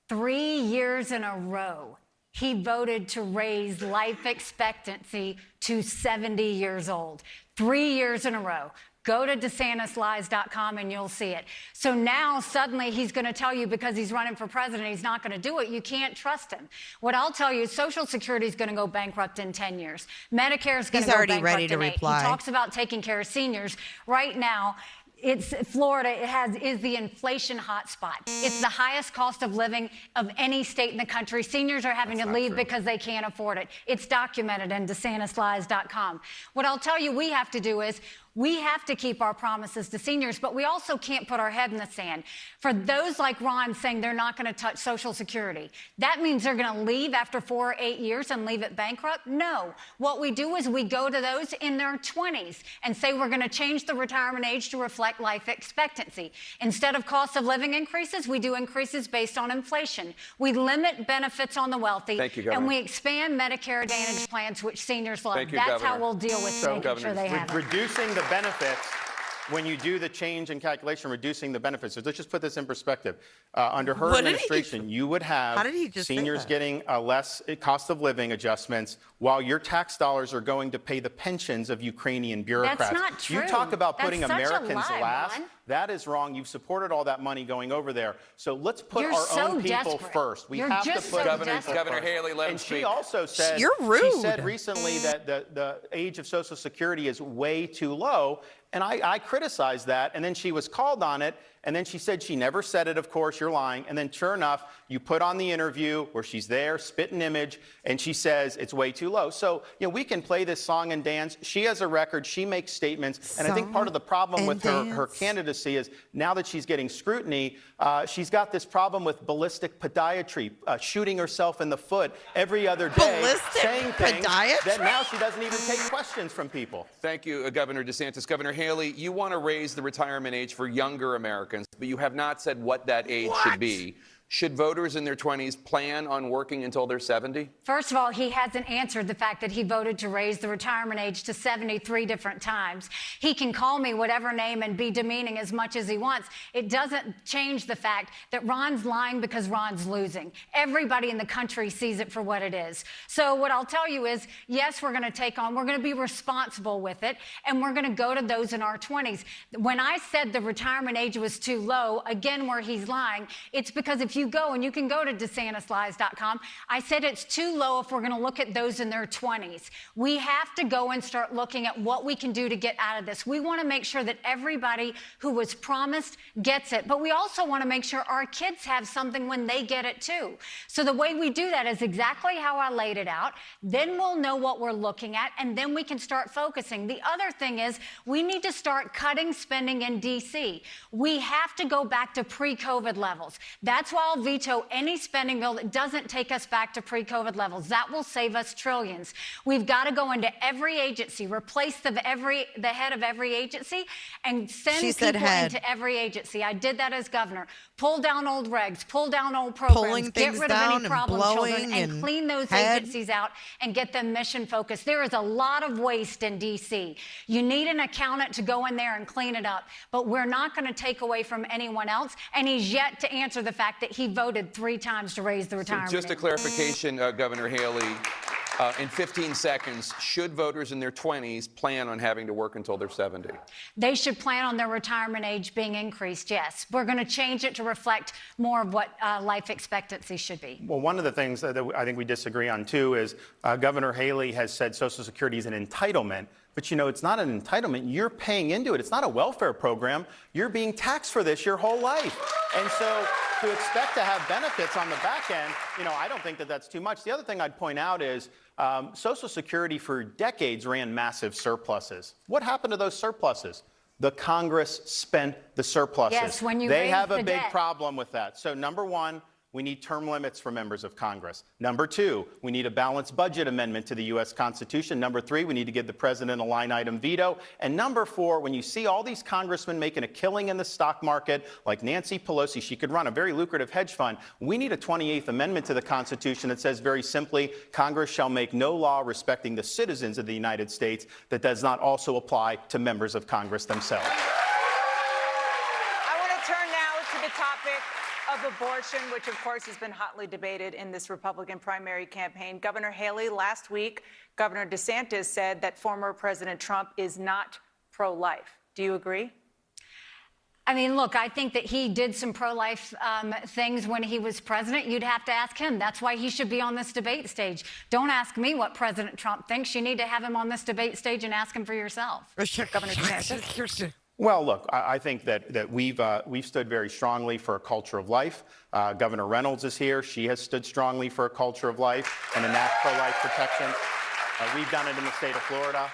3 years in a row, he voted to raise life expectancy to 70 years old. 3 years in a row. Go to DeSantisLies.com and you'll see it. So now suddenly he's going to tell you because he's running for president, he's not going to do it. You can't trust him. What I'll tell you is Social Security is going to go bankrupt in 10 years. Medicare is going to go bankrupt ready to in 8. reply. He talks about taking care of seniors. Right now, Florida is the inflation hotspot. It's the highest cost of living of any state in the country. Seniors are having to leave because they can't afford it. It's documented in DeSantisLies.com. What I'll tell you we have to do is we have to keep our promises to seniors, but we also can't put our head in the sand. For those like Ron saying they're not going to touch Social Security, that means they're going to leave after 4 or 8 years and leave it bankrupt? No. What we do is we go to those in their 20s and say we're going to change the retirement age to reflect life expectancy. Instead of cost of living increases, we do increases based on inflation. We limit benefits on the wealthy. Thank you, Governor. And we expand Medicare Advantage plans, which seniors love. Thank you, That's Governor. how we'll deal with making sure they have it. Reducing the benefits when you do the change in calculation, reducing the benefits. So let's just put this in perspective. Under her What did he- administration, you would have How did he just say seniors that? getting less cost of living adjustments while your tax dollars are going to pay the pensions of Ukrainian bureaucrats. That's not true. You talk about That's putting such a Americans lie, last. Ron. That is wrong. You've supported all that money going over there. So let's put You're our so own people desperate. first. We You're have to just put so people desperate. Governor first. Haley, let him And she speak. also said, You're rude. She said recently that the age of Social Security is way too low. And I criticized that, and then she was called on it, and then she said she never said it, of course, you're lying. And then sure enough, you put on the interview where she's there, spitting image, and she says it's way too low. So, we can play this song and dance. She has a record, she makes statements, and I think part of the problem with her candidacy is now that she's getting scrutiny, she's got this problem with ballistic podiatry, shooting herself in the foot every other day, Ballistic saying things podiatry? that now she doesn't even take questions from people. Thank you, Governor DeSantis. Governor Haley, you want to raise the retirement age for younger Americans, but you have not said what that age should be. Should voters in their 20s plan on working until they're 70? First of all, he hasn't answered the fact that he voted to raise the retirement age to 73 different times. He can call me whatever name and be demeaning as much as he wants. It doesn't change the fact that Ron's lying because Ron's losing. Everybody in the country sees it for what it is. So what I'll tell you is, yes, we're going to be responsible with it, and we're going to go to those in our 20s. When I said the retirement age was too low, again, where he's lying, it's because if you go, and you can go to DeSantisLies.com, I said it's too low if we're going to look at those in their 20s. We have to go and start looking at what we can do to get out of this. We want to make sure that everybody who was promised gets it, but we also want to make sure our kids have something when they get it too. So the way we do that is exactly how I laid it out. Then we'll know what we're looking at, and then we can start focusing. The other thing is we need to start cutting spending in D.C. We have to go back to pre-COVID levels. That's why I'll veto any spending bill that doesn't take us back to pre-COVID levels. That will save us trillions. We've got to go into every agency, replace the head of every agency, and send people into every agency. I did that as governor. Pull down old regs, pull down old programs, get rid of any problem children, and clean those agencies out and get them mission focused. There is a lot of waste in D.C. You need an accountant to go in there and clean it up, but we're not going to take away from anyone else, and he's yet to answer the fact that he voted 3 times to raise the retirement age. Just a clarification, Governor Haley. In 15 seconds, should voters in their 20s plan on having to work until they're 70? They should plan on their retirement age being increased, yes. We're going to change it to reflect more of what life expectancy should be. Well, one of the things that I think we disagree on, too, is Governor Haley has said Social Security is an entitlement. But, it's not an entitlement. You're paying into it. It's not a welfare program. You're being taxed for this your whole life. And so to expect to have benefits on the back end, I don't think that that's too much. The other thing I'd point out is Social Security for decades ran massive surpluses. What happened to those surpluses? The Congress spent the surpluses. Yes, when you They raise have a the big debt. problem with that. So number one, we need term limits for members of Congress. Number two, we need a balanced budget amendment to the U.S. Constitution. Number three, we need to give the president a line item veto. And number four, when you see all these congressmen making a killing in the stock market, like Nancy Pelosi, she could run a very lucrative hedge fund. We need a 28th Amendment to the Constitution that says very simply, Congress shall make no law respecting the citizens of the United States that does not also apply to members of Congress themselves. I want to turn now to the topic of abortion, which of course has been hotly debated in this Republican primary campaign. Governor Haley, last week, Governor DeSantis said that former President Trump is not pro-life. Do you agree? I mean, look, I think that he did some pro-life things when he was president. You'd have to ask him. That's why he should be on this debate stage. Don't ask me what President Trump thinks. You need to have him on this debate stage and ask him for yourself. Governor DeSantis. Well, look, I think that we've stood very strongly for a culture of life. Governor Reynolds is here. She has stood strongly for a culture of life and enact pro-life protection. We've done it in the state of Florida.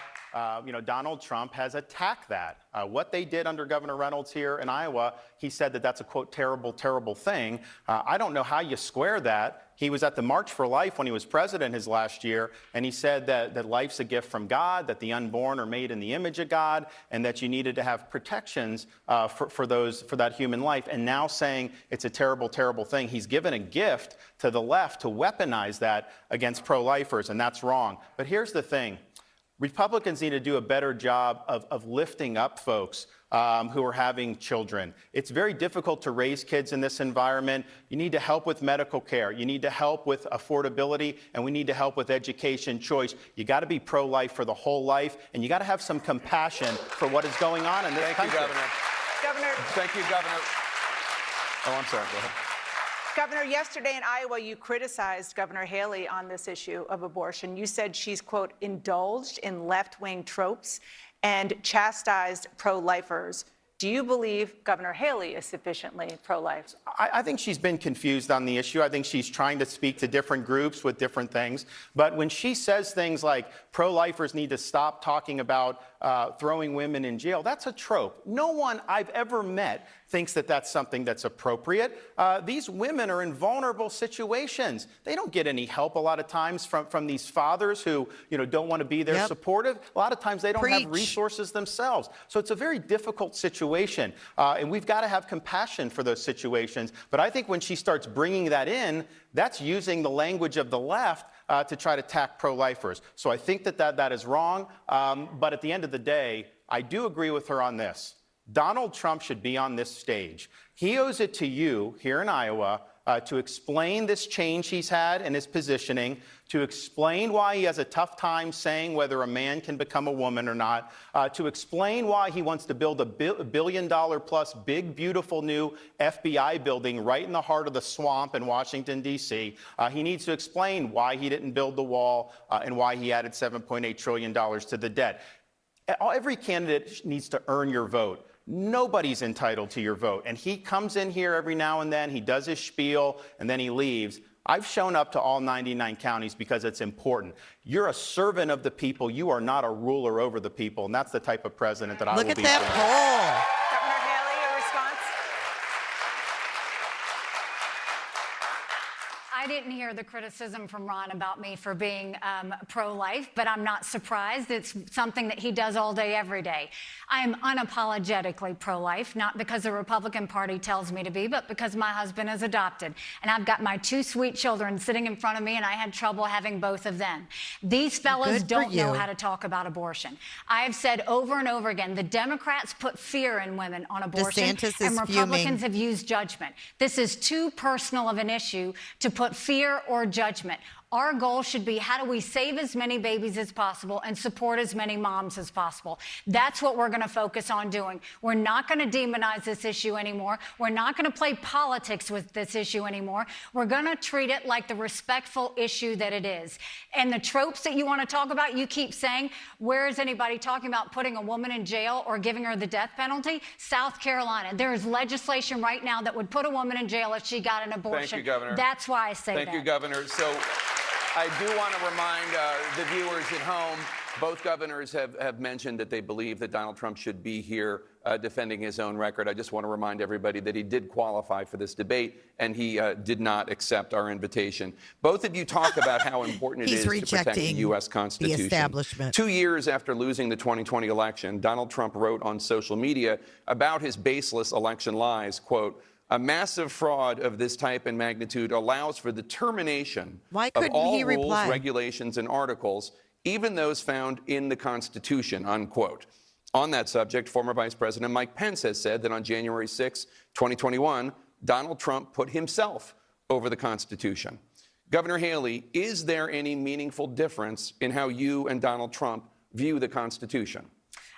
Donald Trump has attacked that. What they did under Governor Reynolds here in Iowa, he said that that's a, quote, terrible, terrible thing. I don't know how you square that. He was at the March for Life when he was president his last year, and he said that life's a gift from God, that the unborn are made in the image of God, and that you needed to have protections for that human life. And now saying it's a terrible, terrible thing. He's given a gift to the left to weaponize that against pro-lifers, and that's wrong. But here's the thing. Republicans need to do a better job of lifting up folks who are having children. It's very difficult to raise kids in this environment. You need to help with medical care. You need to help with affordability, and we need to help with education choice. You got to be pro-life for the whole life, and you got to have some compassion for what is going on in this country. Thank you, Governor. Thank you, Governor. Oh, I'm sorry. Go ahead. Governor, yesterday in Iowa, you criticized Governor Haley on this issue of abortion. You said she's, quote, indulged in left-wing tropes and chastised pro-lifers. Do you believe Governor Haley is sufficiently pro-life? I think she's been confused on the issue. I think she's trying to speak to different groups with different things. But when she says things like pro-lifers need to stop talking about throwing women in jail, that's a trope. No one I've ever met thinks that that's something that's appropriate. These women are in vulnerable situations. They don't get any help a lot of times from these fathers who, don't want to be there supportive. A lot of times they don't have resources themselves. So it's a very difficult situation. And we've got to have compassion for those situations. But I think when she starts bringing that in, that's using the language of the left to try to attack pro-lifers. So I think that is wrong. But at the end of the day, I do agree with her on this. Donald Trump should be on this stage. He owes it to you here in Iowa to explain this change he's had in his positioning, to explain why he has a tough time saying whether a man can become a woman or not, to explain why he wants to build a $1 billion plus big, beautiful new FBI building right in the heart of the swamp in Washington, D.C. He needs to explain why he didn't build the wall and why he added $7.8 trillion to the debt. Every candidate needs to earn your vote. Nobody's entitled to your vote. And he comes in here every now and then, he does his spiel, and then he leaves. I've shown up to all 99 counties because it's important. You're a servant of the people. You are not a ruler over the people. And that's the type of president that I will be. Look at that poll. Governor Haley, your response? I didn't hear the criticism from Ron about me for being pro-life, but I'm not surprised. It's something that he does all day, every day. I am unapologetically pro-life, not because the Republican Party tells me to be, but because my husband is adopted. And I've got my two sweet children sitting in front of me, and I had trouble having both of them. These fellas don't know how to talk about abortion. I have said over and over again, the Democrats put fear in women on abortion, and Republicans have used judgment. This is too personal of an issue to put fear or judgment. Our goal should be, how do we save as many babies as possible and support as many moms as possible? That's what we're going to focus on doing. We're not going to demonize this issue anymore. We're not going to play politics with this issue anymore. We're going to treat it like the respectful issue that it is. And the tropes that you want to talk about, you keep saying, where is anybody talking about putting a woman in jail or giving her the death penalty? South Carolina. There is legislation right now that would put a woman in jail if she got an abortion. Thank you, Governor. That's why I say that. Thank you, Governor. So I do want to remind the viewers at home, both governors have mentioned that they believe that Donald Trump should be here defending his own record. I just want to remind everybody that he did qualify for this debate, and he did not accept our invitation. Both of you talk about how important it is to protect the U.S. Constitution. The establishment. 2 years after losing the 2020 election, Donald Trump wrote on social media about his baseless election lies, quote, "A massive fraud of this type and magnitude allows for the termination of all rules, regulations, and articles, even those found in the Constitution," unquote. On that subject, former Vice President Mike Pence has said that on January 6, 2021, Donald Trump put himself over the Constitution. Governor Haley, is there any meaningful difference in how you and Donald Trump view the Constitution?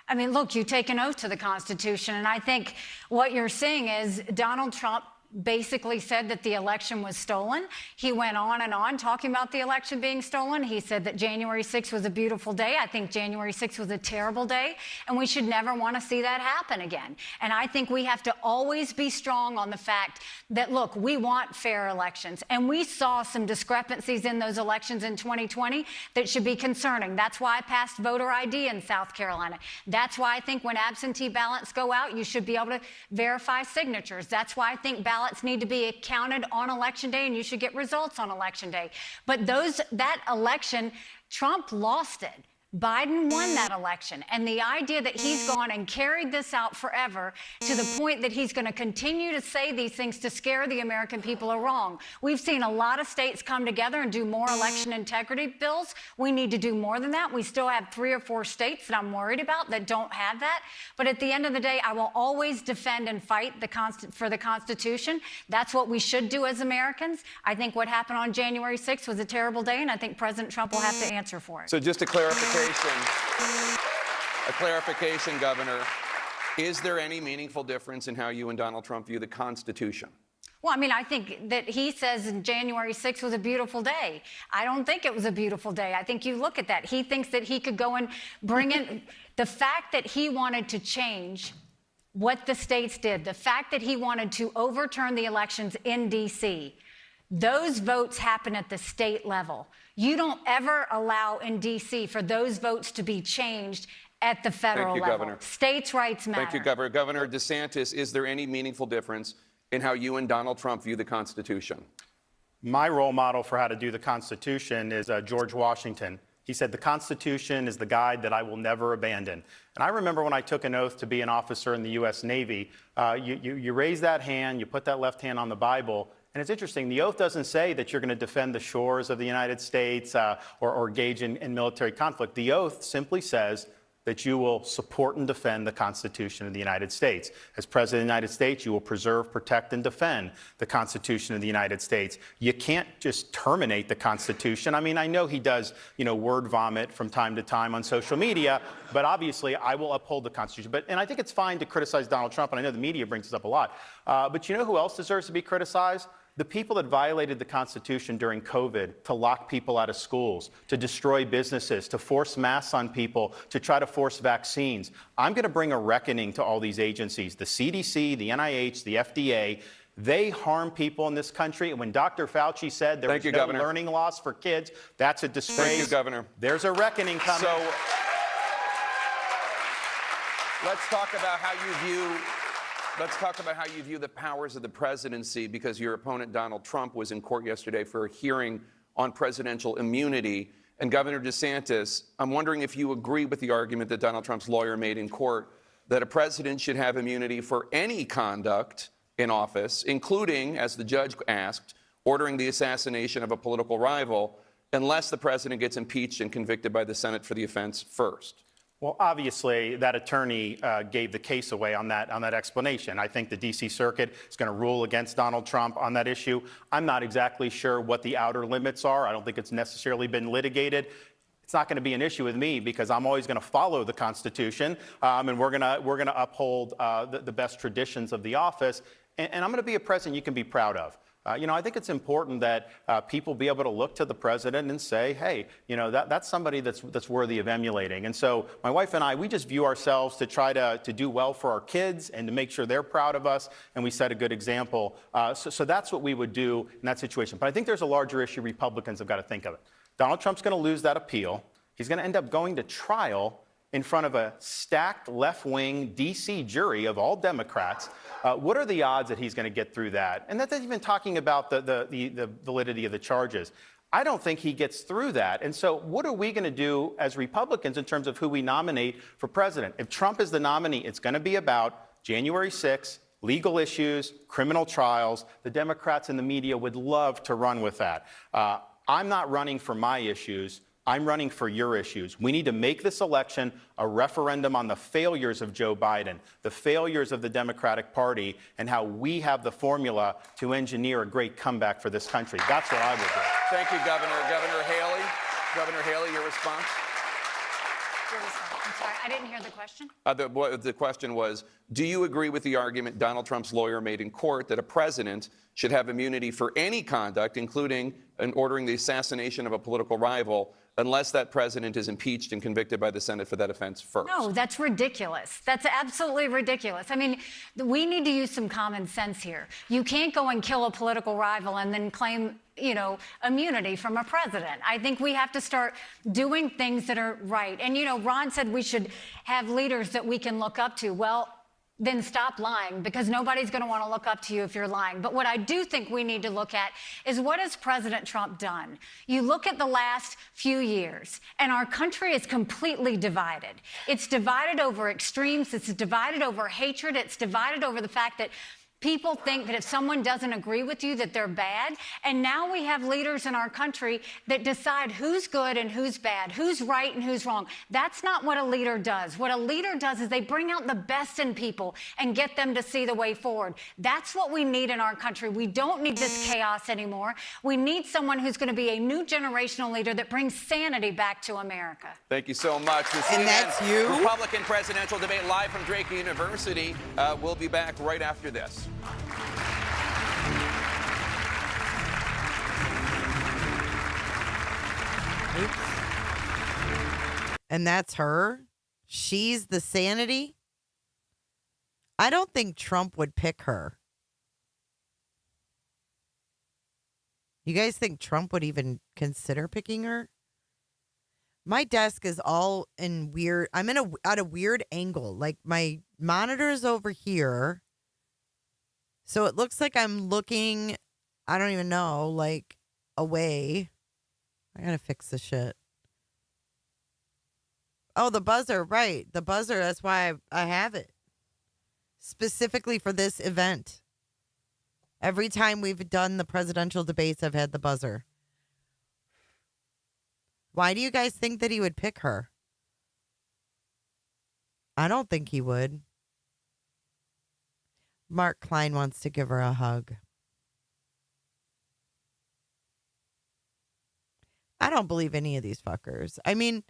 I mean, look, you take an oath to the Constitution, and I think what you're seeing is Donald Trump basically said that the election was stolen. He went on and on talking about the election being stolen. He said that January 6th was a beautiful day. I think January 6th was a terrible day, and we should never want to see that happen again. And I think we have to always be strong on the fact that, look, we want fair elections, and we saw some discrepancies in those elections in 2020 that should be concerning. That's why I passed voter ID in South Carolina. That's why I think when absentee ballots go out, you should be able to verify signatures. That's why I think ballots need to be counted on Election Day, and you should get results on Election Day. But that election, Trump lost it. Biden won that election, and the idea that he's gone and carried this out forever to the point that he's going to continue to say these things to scare the American people are wrong. We've seen a lot of states come together and do more election integrity bills. We need to do more than that. We still have 3 or 4 states that I'm worried about that don't have that. But at the end of the day, I will always defend and fight for the Constitution. That's what we should do as Americans. I think what happened on January 6th was a terrible day, and I think President Trump will have to answer for it. So just a clarification, Governor. Is there any meaningful difference in how you and Donald Trump view the Constitution? Well, I mean, I think that he says January 6th was a beautiful day. I don't think it was a beautiful day. I think you look at that. He thinks that he could go and bring in the fact that he wanted to change what the states did, the fact that he wanted to overturn the elections in D.C., those votes happen at the state level. You don't ever allow in D.C. for those votes to be changed at the federal level. Governor. States' rights matter. Thank you, Governor. Governor DeSantis, is there any meaningful difference in how you and Donald Trump view the Constitution? My role model for how to do the Constitution is George Washington. He said, "The Constitution is the guide that I will never abandon." And I remember when I took an oath to be an officer in the U.S. Navy, you raise that hand, you put that left hand on the Bible. And it's interesting, the oath doesn't say that you're going to defend the shores of the United States or engage in military conflict. The oath simply says that you will support and defend the Constitution of the United States. As President of the United States, you will preserve, protect, and defend the Constitution of the United States. You can't just terminate the Constitution. I mean, I know he does, word vomit from time to time on social media, but obviously I will uphold the Constitution. And I think it's fine to criticize Donald Trump, and I know the media brings this up a lot. But you know who else deserves to be criticized? The people that violated the Constitution during COVID to lock people out of schools, to destroy businesses, to force masks on people, to try to force vaccines. I'm going to bring a reckoning to all these agencies, the CDC, the NIH, the FDA. They harm people in this country. And when Dr. Fauci said there was no learning loss for kids, that's a disgrace. Thank you, Governor. There's a reckoning coming. So let's talk about how you view the powers of the presidency, because your opponent, Donald Trump, was in court yesterday for a hearing on presidential immunity. And Governor DeSantis, I'm wondering if you agree with the argument that Donald Trump's lawyer made in court that a president should have immunity for any conduct in office, including, as the judge asked, ordering the assassination of a political rival, unless the president gets impeached and convicted by the Senate for the offense first. Well, obviously, that attorney gave the case away on that explanation. I think the D.C. Circuit is going to rule against Donald Trump on that issue. I'm not exactly sure what the outer limits are. I don't think it's necessarily been litigated. It's not going to be an issue with me because I'm always going to follow the Constitution, and we're going to uphold the best traditions of the office. And I'm going to be a president you can be proud of. I think it's important that people be able to look to the president and say, hey, that's somebody that's worthy of emulating. And so my wife and I, we just view ourselves to try to do well for our kids and to make sure they're proud of us, and we set a good example. So that's what we would do in that situation. But I think there's a larger issue Republicans have got to think of it. Donald Trump's going to lose that appeal. He's going to end up going to trial in front of a stacked left-wing D.C. jury of all Democrats. What are the odds that he's going to get through that? And that's not even talking about the validity of the charges. I don't think he gets through that. And so what are we going to do as Republicans in terms of who we nominate for president? If Trump is the nominee, it's going to be about January 6th, legal issues, criminal trials. The Democrats and the media would love to run with that. I'm not running for my issues. I'm running for your issues. We need to make this election a referendum on the failures of Joe Biden, the failures of the Democratic Party, and how we have the formula to engineer a great comeback for this country. That's what I would do. Thank you, Governor. Governor Haley. Governor Haley, your response? I'm sorry, I didn't hear the question. The question was, do you agree with the argument Donald Trump's lawyer made in court that a president should have immunity for any conduct, including ordering the assassination of a political rival, unless that president is impeached and convicted by the Senate for that offense first? No, that's ridiculous. That's absolutely ridiculous. I mean, we need to use some common sense here. You can't go and kill a political rival and then claim, immunity from a president. I think we have to start doing things that are right. And, Ron said we should have leaders that we can look up to. Well, then stop lying, because nobody's going to want to look up to you if you're lying. But what I do think we need to look at is, what has President Trump done? You look at the last few years, and our country is completely divided. It's divided over extremes. It's divided over hatred. It's divided over the fact that people think that if someone doesn't agree with you, that they're bad. And now we have leaders in our country that decide who's good and who's bad, who's right and who's wrong. That's not what a leader does. What a leader does is they bring out the best in people and get them to see the way forward. That's what we need in our country. We don't need this chaos anymore. We need someone who's going to be a new generational leader that brings sanity back to America. Thank you so much. The And that's you? Republican presidential debate live from Drake University. We'll be back right after this. And that's her? She's the sanity? I don't think Trump would pick her. You guys think Trump would even consider picking her? My desk is all in weird. I'm in at a weird angle. Like, my monitor's over here. So it looks like I'm looking, I don't even know, like, away. I gotta fix the shit. Oh, the buzzer, right. The buzzer, that's why I have it. Specifically for this event. Every time we've done the presidential debates, I've had the buzzer. Why do you guys think that he would pick her? I don't think he would. Mark Klein wants to give her a hug. I don't believe any of these fuckers. I mean,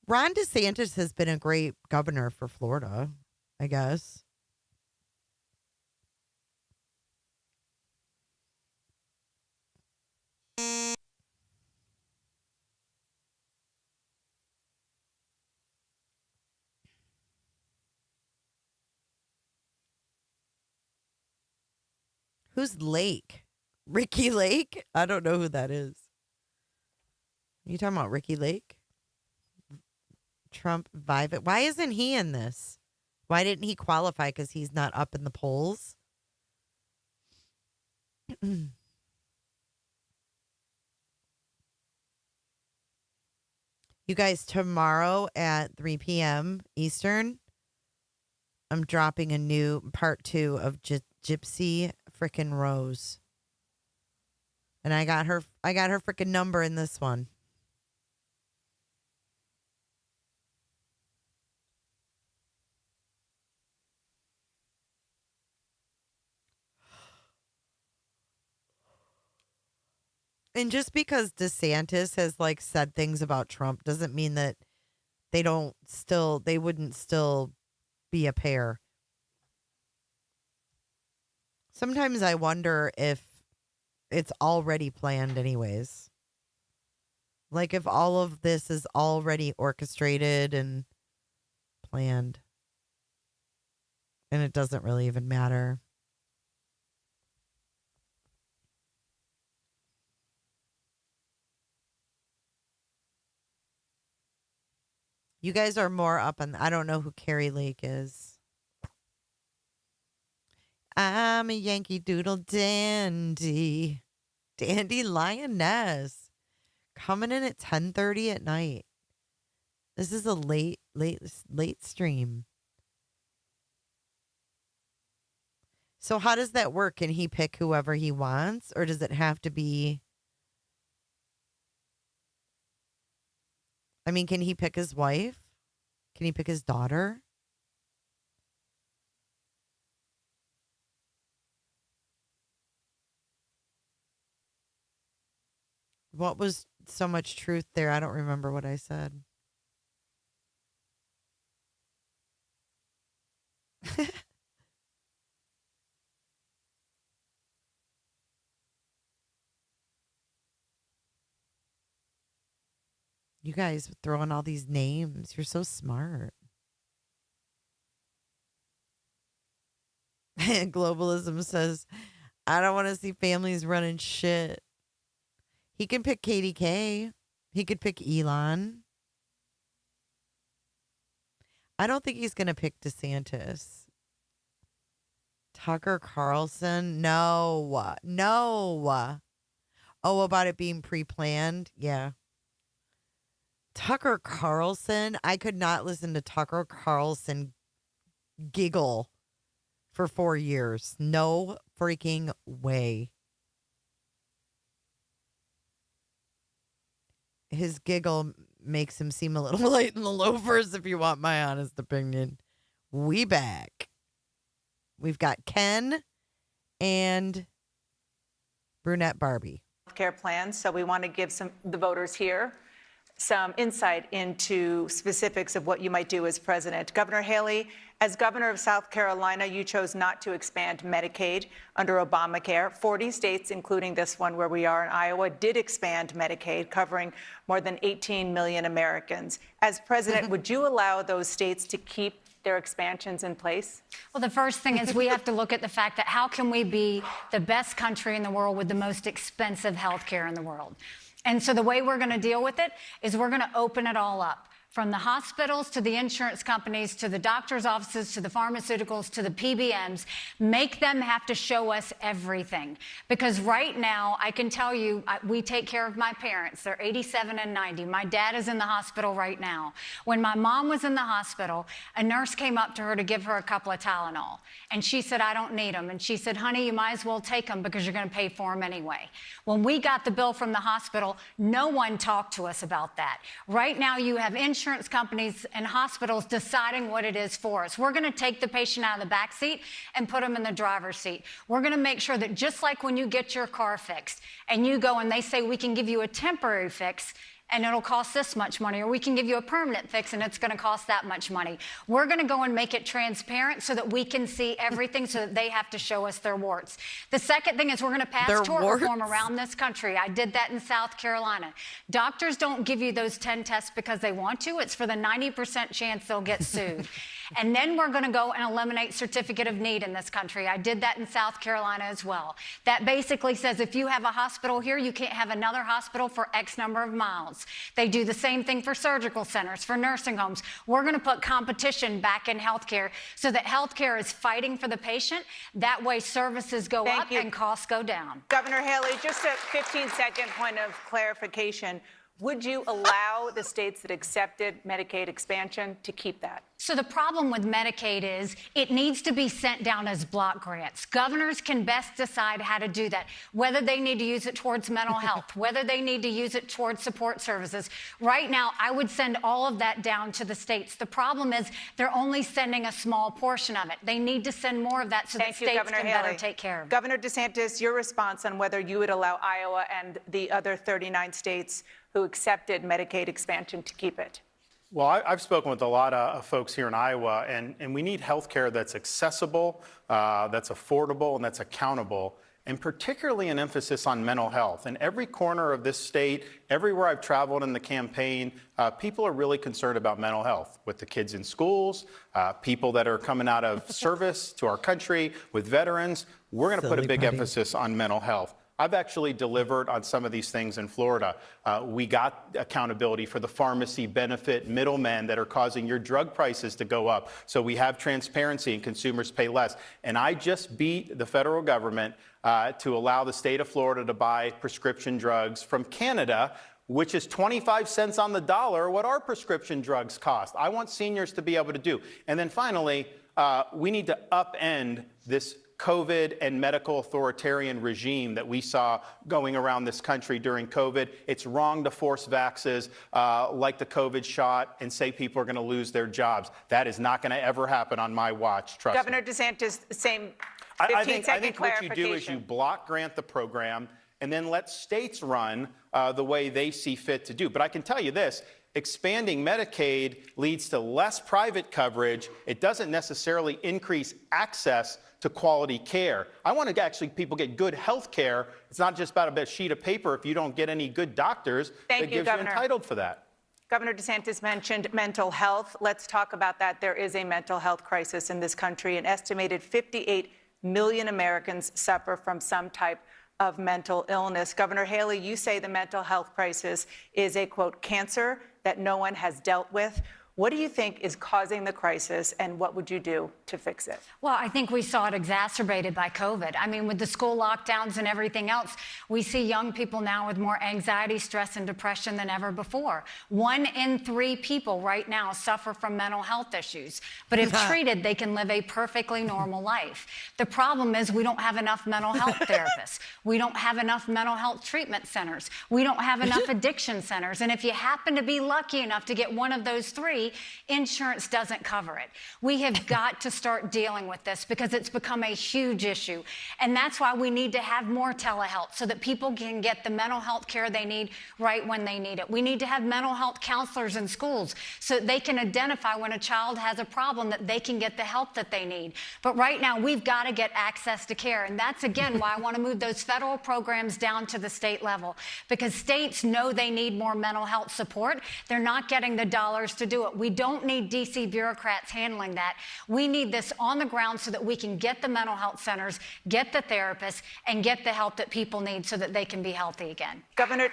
Ron DeSantis has been a great governor for Florida, I guess. Who's Lake? Ricky Lake? I don't know who that is. Are you talking about Ricky Lake? Trump Vivek. Why isn't he in this? Why didn't he qualify? Because he's not up in the polls? You guys, tomorrow at 3 p.m. Eastern, I'm dropping a new part 2 of Gypsy frickin' Rose. And I got her frickin' number in this one. And just because DeSantis has like said things about Trump doesn't mean that they wouldn't still be a pair. Sometimes I wonder if it's already planned anyways. Like if all of this is already orchestrated and planned. And it doesn't really even matter. You guys are more up on, I don't know who Carrie Lake is. I'm a Yankee Doodle dandy. Dandy lioness. Coming in at 10:30 at night. This is a late stream. So how does that work? Can he pick whoever he wants? Or does it have to be... I mean, can he pick his wife? Can he pick his daughter? What was so much truth there? I don't remember what I said. You guys throwing all these names. You're so smart. Globalism says, I don't want to see families running shit. He can pick KDK. He could pick Elon. I don't think he's going to pick DeSantis. Tucker Carlson? No. Oh, about it being pre-planned? Yeah. Tucker Carlson? I could not listen to Tucker Carlson giggle for 4 years. No freaking way. His giggle makes him seem a little light in the loafers, if you want my honest opinion. We back. We've got Ken and Brunette Barbie. Care plans. So we want to give the voters here some insight into specifics of what you might do as president. Governor Haley, as governor of South Carolina, you chose not to expand Medicaid under Obamacare. 40 states, including this one where we are in Iowa, did expand Medicaid, covering more than 18 million Americans. As president, would you allow those states to keep their expansions in place? Well, the first thing is we have to look at the fact that how can we be the best country in the world with the most expensive health care in the world? And so the way we're going to deal with it is we're going to open it all up. From the hospitals to the insurance companies to the doctor's offices to the pharmaceuticals to the PBMs, make them have to show us everything. Because right now, I can tell you, we take care of my parents. They're 87 and 90. My dad is in the hospital right now. When my mom was in the hospital, a nurse came up to her to give her a couple of Tylenol. And she said, I don't need them. And she said, honey, you might as well take them because you're going to pay for them anyway. When we got the bill from the hospital, no one talked to us about that. Right now, you have insurance companies and hospitals deciding what it is for us. We're going to take the patient out of the back seat and put them in the driver's seat. We're going to make sure that just like when you get your car fixed and you go and they say we can give you a temporary fix and it'll cost this much money, or we can give you a permanent fix and it's going to cost that much money. We're going to go and make it transparent so that we can see everything so that they have to show us their warts. The second thing is we're going to pass tort reform around this country. I did that in South Carolina. Doctors don't give you those 10 tests because they want to. It's for the 90% chance they'll get sued. And then we're going to go and eliminate certificate of need in this country. I did that in South Carolina as well. That basically says if you have a hospital here, you can't have another hospital for X number of miles. They do the same thing for surgical centers, for nursing homes. We're going to put competition back in healthcare so that healthcare is fighting for the patient. That way services go up and costs go down. Governor Haley, just a 15-second point of clarification. Would you allow the states that accepted Medicaid expansion to keep that? So the problem with Medicaid is it needs to be sent down as block grants. Governors can best decide how to do that, whether they need to use it towards mental health, whether they need to use it towards support services. Right now, I would send all of that down to the states. The problem is they're only sending a small portion of it. They need to send more of that so that states can better take care of it. Governor DeSantis, your response on whether you would allow Iowa and the other 39 states who accepted Medicaid expansion to keep it? Well, I've spoken with a lot of folks here in Iowa, and we need health care that's accessible, that's affordable, and that's accountable, and particularly an emphasis on mental health. In every corner of this state, everywhere I've traveled in the campaign, people are really concerned about mental health with the kids in schools, people that are coming out of service to our country, with veterans. We're going to put a big emphasis on mental health. I've actually delivered on some of these things in Florida. We got accountability for the pharmacy benefit middlemen that are causing your drug prices to go up. So we have transparency and consumers pay less. And I just beat the federal government to allow the state of Florida to buy prescription drugs from Canada, which is 25 cents on the dollar what our prescription drugs cost. I want seniors to be able to do. And then finally, we need to upend this COVID and medical authoritarian regime that we saw going around this country during COVID. It's wrong to force vaxes like the COVID shot and say people are going to lose their jobs. That is not going to ever happen on my watch, trust Governor me. DeSantis, same 15-second I think what you do is you block grant the program and then let states run the way they see fit to do. But I can tell you this, expanding Medicaid leads to less private coverage. It doesn't necessarily increase access to quality care. I want to actually people get good health care. It's not just about a sheet of paper. If you don't get any good doctors, it gives you entitled for that. Governor DeSantis mentioned mental health. Let's talk about that. There is a mental health crisis in this country. An estimated 58 million Americans suffer from some type of mental illness. Governor Haley, you say the mental health crisis is a, quote, cancer that no one has dealt with. What do you think is causing the crisis, and what would you do to fix it? Well, I think we saw it exacerbated by COVID. I mean, with the school lockdowns and everything else, we see young people now with more anxiety, stress, and depression than ever before. 1 in 3 people right now suffer from mental health issues. But if treated, they can live a perfectly normal life. The problem is we don't have enough mental health therapists. We don't have enough mental health treatment centers. We don't have enough addiction centers. And if you happen to be lucky enough to get one of those 3, insurance doesn't cover it. We have got to start dealing with this because it's become a huge issue. And that's why we need to have more telehealth so that people can get the mental health care they need right when they need it. We need to have mental health counselors in schools so that they can identify when a child has a problem, that they can get the help that they need. But right now, we've got to get access to care. And that's, again, why I want to move those federal programs down to the state level, because states know they need more mental health support. They're not getting the dollars to do it. We don't need DC bureaucrats handling that. We need this on the ground so that we can get the mental health centers, get the therapists, and get the help that people need so that they can be healthy again. Governor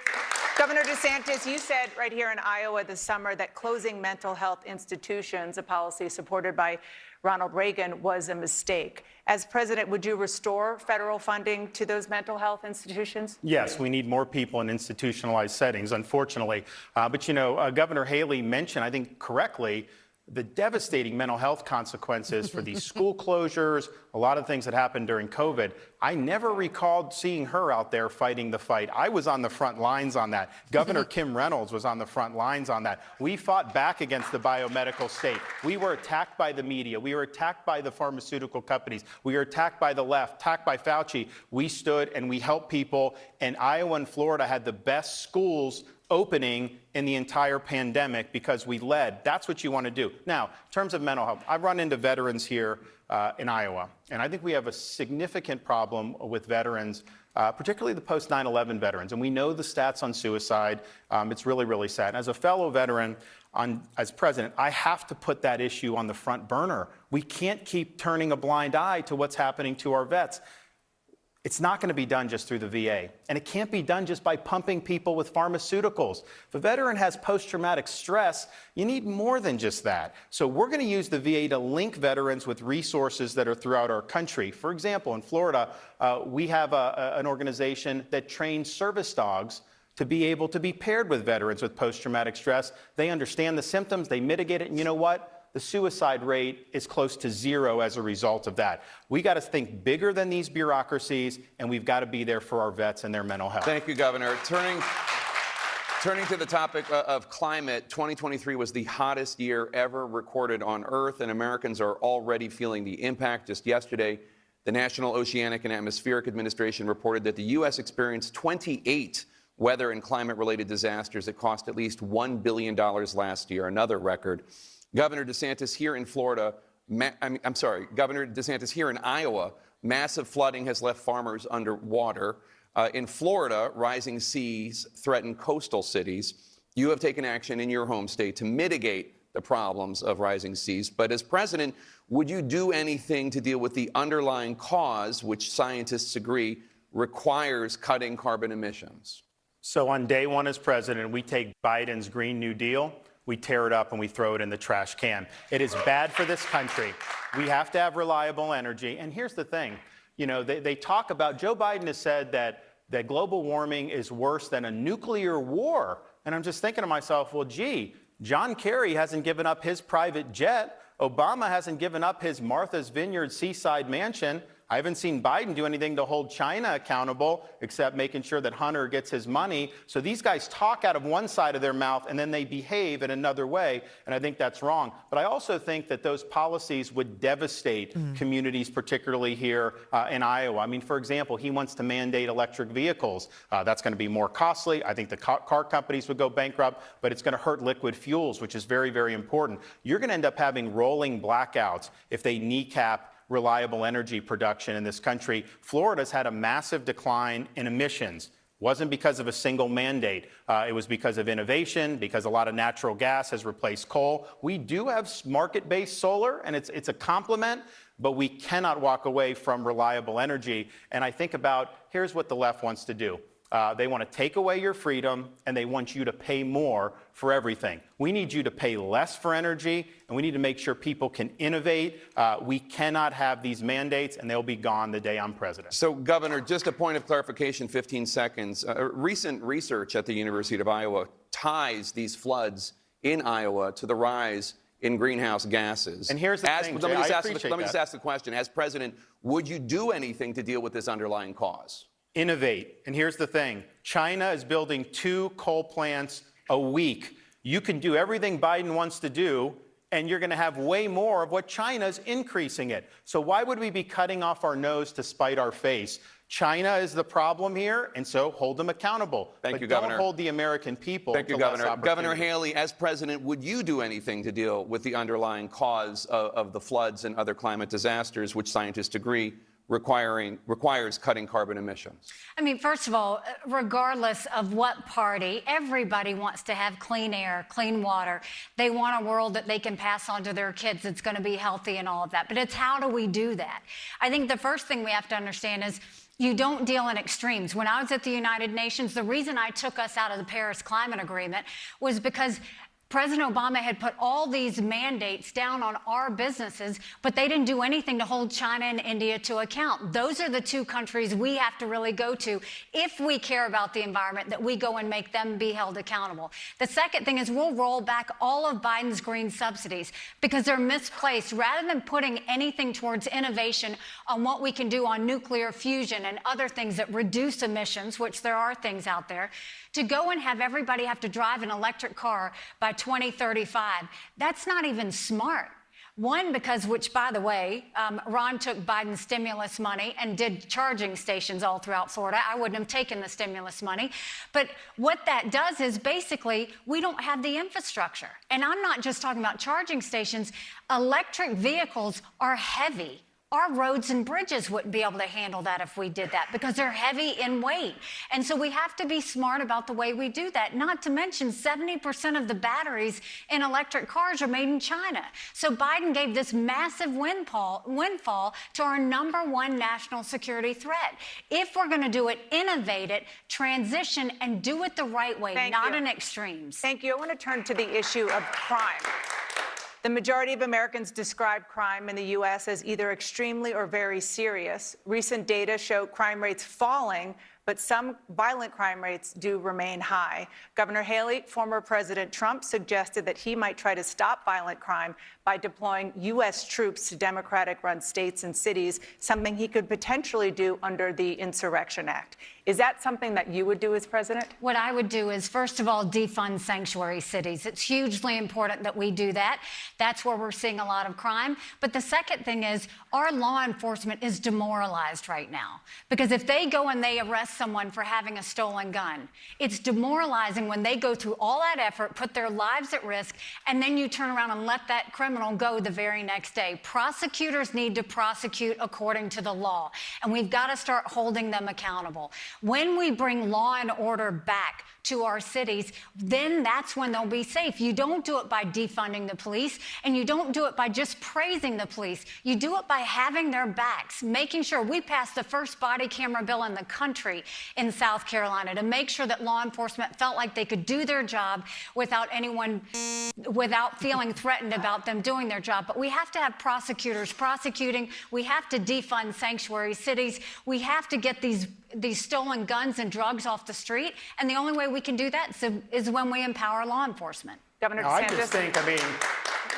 DeSantis, you said right here in Iowa this summer that closing mental health institutions, a policy supported by Ronald Reagan, was a mistake. As president, would you restore federal funding to those mental health institutions? Yes, we need more people in institutionalized settings, unfortunately. But, you know, Governor Haley mentioned, I think correctly, the devastating mental health consequences for these school closures, a lot of things that happened during COVID. I never recalled seeing her out there fighting the fight. I was on the front lines on that. Governor Kim Reynolds was on the front lines on that. We fought back against the biomedical state. We were attacked by the media. We were attacked by the pharmaceutical companies. We were attacked by the left, attacked by Fauci. We stood and we helped people, and Iowa and Florida had the best schools opening in the entire pandemic because we led. That's what you want to do. Now, in terms of mental health, I've run into veterans here in Iowa, and I think we have a significant problem with veterans, particularly the post 9/11 veterans. And we know the stats on suicide. It's really, really sad. And as a fellow veteran, as president, I have to put that issue on the front burner. We can't keep turning a blind eye to what's happening to our vets. It's not going to be done just through the VA, and it can't be done just by pumping people with pharmaceuticals. If a veteran has post-traumatic stress, you need more than just that. So we're going to use the VA to link veterans with resources that are throughout our country. For example, in Florida, we have an organization that trains service dogs to be able to be paired with veterans with post-traumatic stress. They understand the symptoms, they mitigate it, and you know what? The suicide rate is close to 0 as a result of that. We got to think bigger than these bureaucracies, and we've got to be there for our vets and their mental health. Thank you, Governor. Turning to the topic of climate, 2023 was the hottest year ever recorded on Earth, and Americans are already feeling the impact. Just yesterday, the National Oceanic and Atmospheric Administration reported that the U.S. experienced 28 weather and climate-related disasters that cost at least $1 billion last year, another record. Governor DeSantis here in Florida, Governor DeSantis here in Iowa, massive flooding has left farmers underwater. In Florida, rising seas threaten coastal cities. You have taken action in your home state to mitigate the problems of rising seas. But as president, would you do anything to deal with the underlying cause, which scientists agree requires cutting carbon emissions? So on day one as president, we take Biden's Green New Deal, we tear it up and we throw it in the trash can. It is bad for this country. We have to have reliable energy. And here's the thing, you know, they talk about, Joe Biden has said that global warming is worse than a nuclear war. And I'm just thinking to myself, well, gee, John Kerry hasn't given up his private jet. Obama hasn't given up his Martha's Vineyard seaside mansion. I haven't seen Biden do anything to hold China accountable except making sure that Hunter gets his money. So these guys talk out of one side of their mouth and then they behave in another way. And I think that's wrong. But I also think that those policies would devastate communities, particularly here in Iowa. I mean, for example, he wants to mandate electric vehicles. That's going to be more costly. I think the car companies would go bankrupt, but it's going to hurt liquid fuels, which is very, very important. You're going to end up having rolling blackouts if they kneecap reliable energy production in this country. Florida's had a massive decline in emissions. Wasn't because of a single mandate. It was because of innovation, because a lot of natural gas has replaced coal. We do have market-based solar, and it's a complement, but we cannot walk away from reliable energy. And I think about, here's what the left wants to do. They want to take away your freedom, and they want you to pay more for everything. We need you to pay less for energy, and we need to make sure people can innovate. We cannot have these mandates, and they'll be gone the day I'm president. So, Governor, just a point of clarification, 15 seconds. Recent research at the University of Iowa ties these floods in Iowa to the rise in greenhouse gases. And here's the thing, Jay, let me just ask the question. As president, would you do anything to deal with this underlying cause? Innovate. And here's the thing. China is building 2 coal plants a week. You can do everything Biden wants to do, and you're going to have way more of what China's increasing it. So why would we be cutting off our nose to spite our face? China is the problem here, and so hold them accountable. Thank you, Don't Governor. hold the American people. Thank you, to less Governor. Governor opportunity. Haley, as president, would you do anything to deal with the underlying cause of the floods and other climate disasters, which scientists agree requires cutting carbon emissions? I mean, first of all, regardless of what party, everybody wants to have clean air, clean water. They want a world that they can pass on to their kids that's going to be healthy and all of that. But it's how do we do that? I think the first thing we have to understand is you don't deal in extremes. When I was at the United Nations, the reason I took us out of the Paris Climate Agreement was because President Obama had put all these mandates down on our businesses, but they didn't do anything to hold China and India to account. Those are the 2 countries we have to really go to if we care about the environment, that we go and make them be held accountable. The second thing is we'll roll back all of Biden's green subsidies because they're misplaced. Rather than putting anything towards innovation on what we can do on nuclear fusion and other things that reduce emissions, which there are things out there, to go and have everybody have to drive an electric car by 2035, that's not even smart. One, because, which by the way, Ron took Biden's stimulus money and did charging stations all throughout Florida. I wouldn't have taken the stimulus money. But what that does is basically we don't have the infrastructure. And I'm not just talking about charging stations. Electric vehicles are heavy. Our roads and bridges wouldn't be able to handle that if we did that because they're heavy in weight. And so we have to be smart about the way we do that. Not to mention 70% of the batteries in electric cars are made in China. So Biden gave this massive windfall to our #1 national security threat. If we're going to do it, innovate it, transition, and do it the right way, not in extremes. Thank you. I want to turn to the issue of crime. The majority of Americans describe crime in the U.S. as either extremely or very serious. Recent data show crime rates falling, but some violent crime rates do remain high. Governor Haley, former President Trump suggested that he might try to stop violent crime by deploying U.S. troops to Democratic-run states and cities, something he could potentially do under the Insurrection Act. Is that something that you would do as president? What I would do is, first of all, defund sanctuary cities. It's hugely important that we do that. That's where we're seeing a lot of crime. But the second thing is our law enforcement is demoralized right now. Because if they go and they arrest someone for having a stolen gun, it's demoralizing when they go through all that effort, put their lives at risk, and then you turn around and let that criminal go the very next day. Prosecutors need to prosecute according to the law, and we've got to start holding them accountable. When we bring law and order back to our cities, then that's when they'll be safe. You don't do it by defunding the police, and you don't do it by just praising the police. You do it by having their backs, making sure we passed the first body camera bill in the country in South Carolina to make sure that law enforcement felt like they could do their job without feeling threatened about them doing their job. But we have to have prosecutors prosecuting. We have to defund sanctuary cities. We have to get these stolen guns and drugs off the street. And the only way we can do that is when we empower law enforcement. Governor DeSantis. I just think,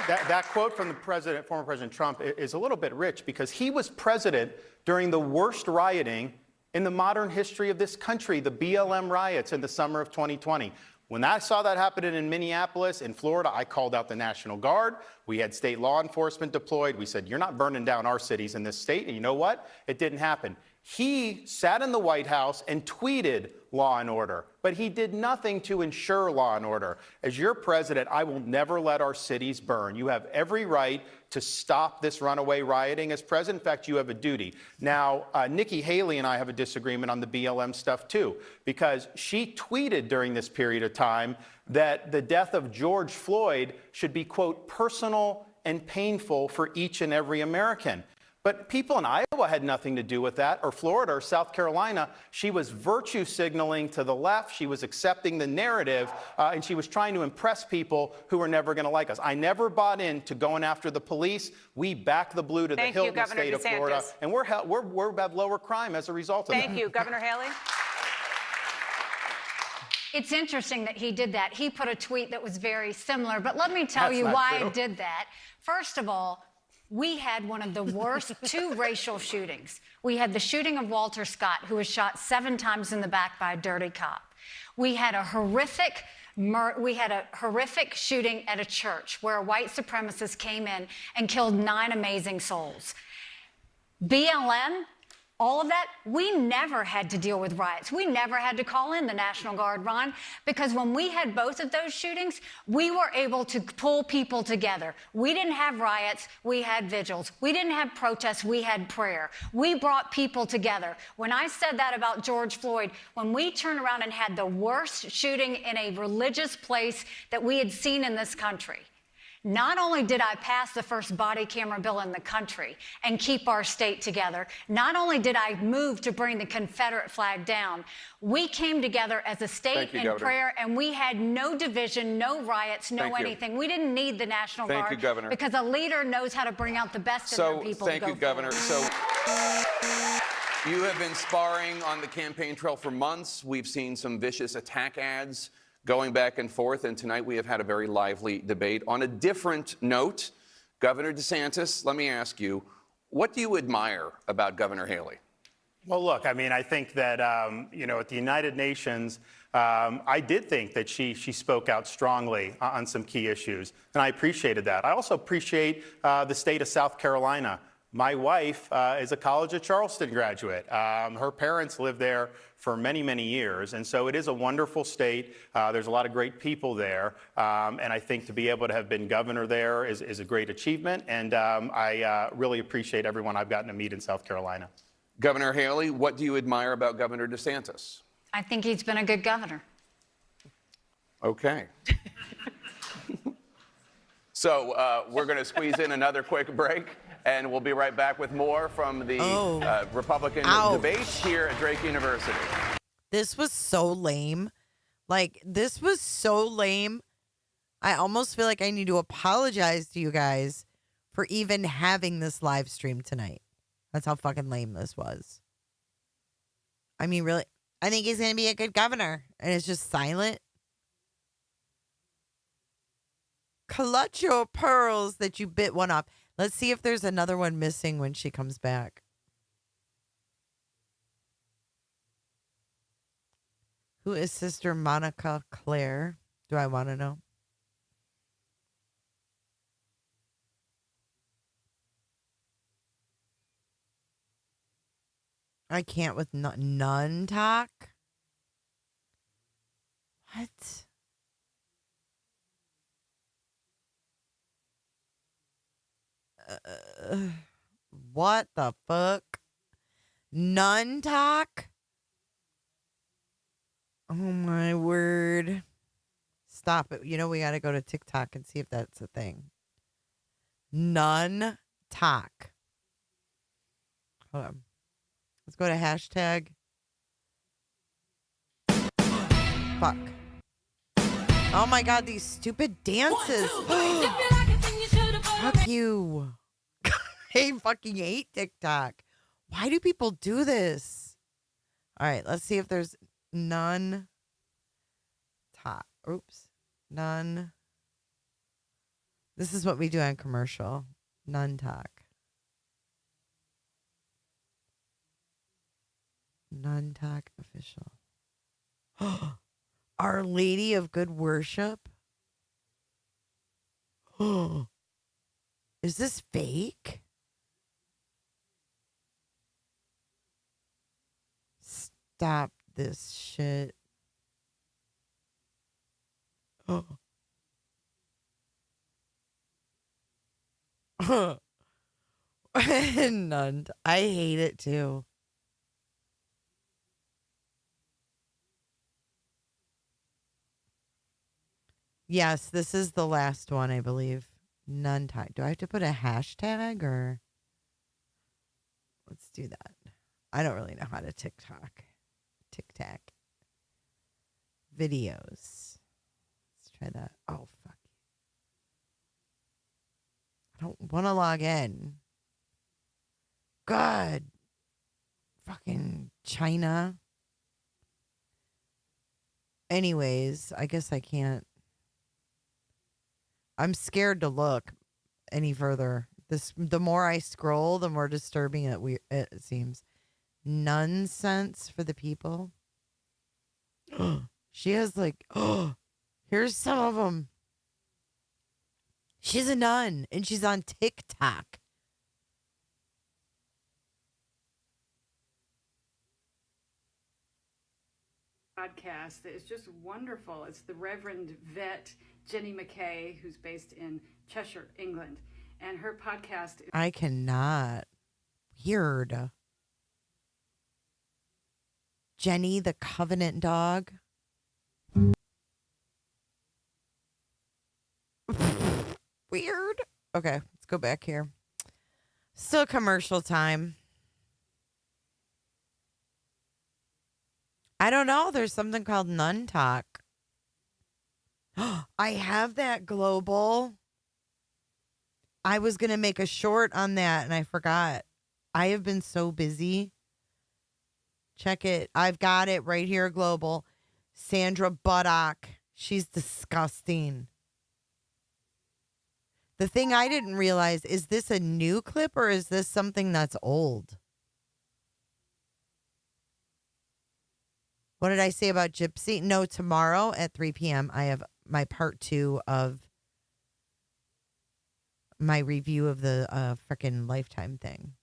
that quote from the former President Trump is a little bit rich because he was president during the worst rioting in the modern history of this country, the BLM riots in the summer of 2020. When I saw that happening in Minneapolis, in Florida, I called out the National Guard. We had state law enforcement deployed. We said, you're not burning down our cities in this state. And you know what? It didn't happen. He sat in the White House and tweeted law and order, but he did nothing to ensure law and order. As your president, I will never let our cities burn. You have every right to stop this runaway rioting as president. In fact, you have a duty. Now, Nikki Haley and I have a disagreement on the BLM stuff too, because she tweeted during this period of time that the death of George Floyd should be, quote, personal and painful for each and every American. But people in Iowa had nothing to do with that, or Florida or South Carolina. She was virtue signaling to the left. She was accepting the narrative, and she was trying to impress people who were never going to like us. I never bought into going after the police. We back the blue to the hilt in the state of Florida, and we're have lower crime as a result of that. Thank you. Governor Haley? It's interesting that he did that. He put a tweet that was very similar, but let me tell you why I did that. First of all, we had one of the worst two racial shootings. We had the shooting of Walter Scott, who was shot 7 times in the back by a dirty cop. We had a horrific shooting at a church where a white supremacist came in and killed 9 amazing souls. BLM, all of that, we never had to deal with riots. We never had to call in the National Guard, Ron, because when we had both of those shootings, we were able to pull people together. We didn't have riots, we had vigils. We didn't have protests, we had prayer. We brought people together. When I said that about George Floyd, when we turned around and had the worst shooting in a religious place that we had seen in this country, not only did I pass the first body camera bill in the country and keep our state together, not only did I move to bring the Confederate flag down, we came together as a state in prayer, and we had no division, no riots, no anything. We didn't need the National Guard. Thank you, Governor. Because a leader knows how to bring out the best in their people. Thank you, Governor. So you have been sparring on the campaign trail for months. We've seen some vicious attack ads going back and forth, and tonight we have had a very lively debate. On a different note, Governor DeSantis, let me ask you, what do you admire about Governor Haley? Well, look, I mean, I think that, at the United Nations, I did think that she spoke out strongly on some key issues, and I appreciated that. I also appreciate the state of South Carolina. My wife is a College of Charleston graduate. Her parents lived there for many, many years. And so it is a wonderful state. There's a lot of great people there. And I think to be able to have been governor there is a great achievement. And I really appreciate everyone I've gotten to meet in South Carolina. Governor Haley, what do you admire about Governor DeSantis? I think he's been a good governor. Okay. So we're going to squeeze in another quick break. And we'll be right back with more from the Republican debate here at Drake University. This was so lame. This was so lame. I almost feel like I need to apologize to you guys for even having this live stream tonight. That's how fucking lame this was. I mean, really, I think he's going to be a good governor. And it's just silent. Clutch your pearls that you bit one off. Let's see if there's another one missing when she comes back. Who is Sister Monica Claire? Do I want to know? I can't with nun talk. What? What the fuck? Nun talk? Oh my word. Stop it. You know, we got to go to TikTok and see if that's a thing. Nun talk. Hold on. Let's go to hashtag. Fuck. Oh my God, these stupid dances. Fuck you. I fucking hate TikTok. Why do people do this? All right, let's see if there's none. Talk. Oops. None. This is what we do on commercial. None talk. None talk official. Our Lady of Good Worship. Is this fake? Stop this shit. None. I hate it too. Yes, this is the last one, I believe. None type. Do I have to put a hashtag or? Let's do that. I don't really know how to TikTok videos. Let's try that. Oh, fuck. I don't want to log in. God. Fucking China. Anyways, I guess I can't. I'm scared to look any further. The more I scroll, the more disturbing it seems. Nonsense for the people. She has like, here's some of them. She's a nun and she's on TikTok. Podcast that is just wonderful. It's the Reverend Vet Jenny McKay, who's based in Cheshire, England, and her podcast. I cannot. Weird. Jenny the Covenant Dog. Weird. Okay, let's go back here. Still commercial time. I don't know. There's something called Nun Talk. I have that global. I was going to make a short on that and I forgot. I have been so busy. Check it. I've got it right here, global. Sandra Bullock. She's disgusting. The thing I didn't realize, is this a new clip or is this something that's old? What did I say about Gypsy? No, tomorrow at 3 p.m. I have my part 2 of my review of the frickin' Lifetime thing.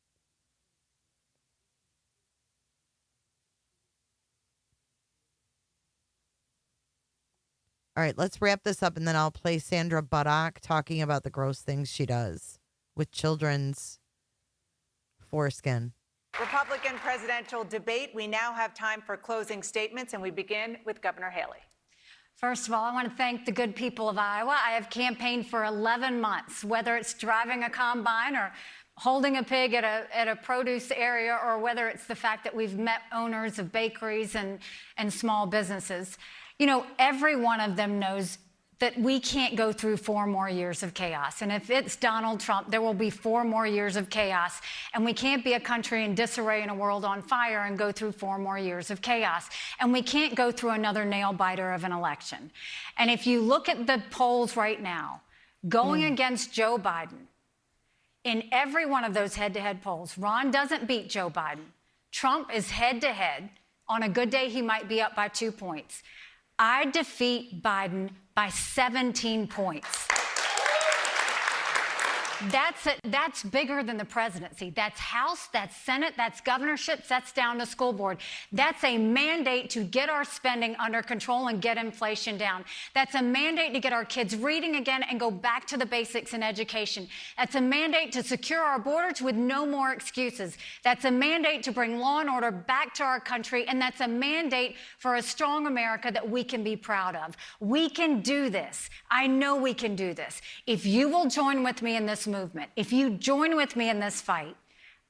All right, let's wrap this up and then I'll play Sandra Bullock talking about the gross things she does with children's foreskin. Republican presidential debate. We now have time for closing statements, and we begin with Governor Haley. First of all, I want to thank the good people of Iowa. I have campaigned for 11 months, whether it's driving a combine or holding a pig at a produce area, or whether it's the fact that we've met owners of bakeries and small businesses. You know, every one of them knows that we can't go through 4 more years of chaos. And if it's Donald Trump, there will be 4 more years of chaos. And we can't be a country in disarray and a world on fire and go through 4 more years of chaos. And we can't go through another nail biter of an election. And if you look at the polls right now, going against Joe Biden, in every one of those head-to-head polls, Ron doesn't beat Joe Biden. Trump is head-to-head. On a good day, he might be up by 2 points. I defeat Biden by 17 points. That's bigger than the presidency. That's House, that's Senate, that's governorships, that's down to school board. That's a mandate to get our spending under control and get inflation down. That's a mandate to get our kids reading again and go back to the basics in education. That's a mandate to secure our borders with no more excuses. That's a mandate to bring law and order back to our country, and that's a mandate for a strong America that we can be proud of. We can do this. I know we can do this. If you will join with me in this movement, if you join with me in this fight,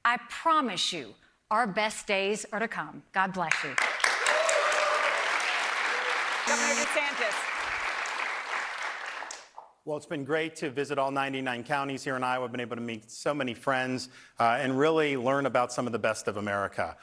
I promise you our best days are to come. God bless you. Governor DeSantis. Well, it's been great to visit all 99 counties here in Iowa. I've been able to meet so many friends and really learn about some of the best of America.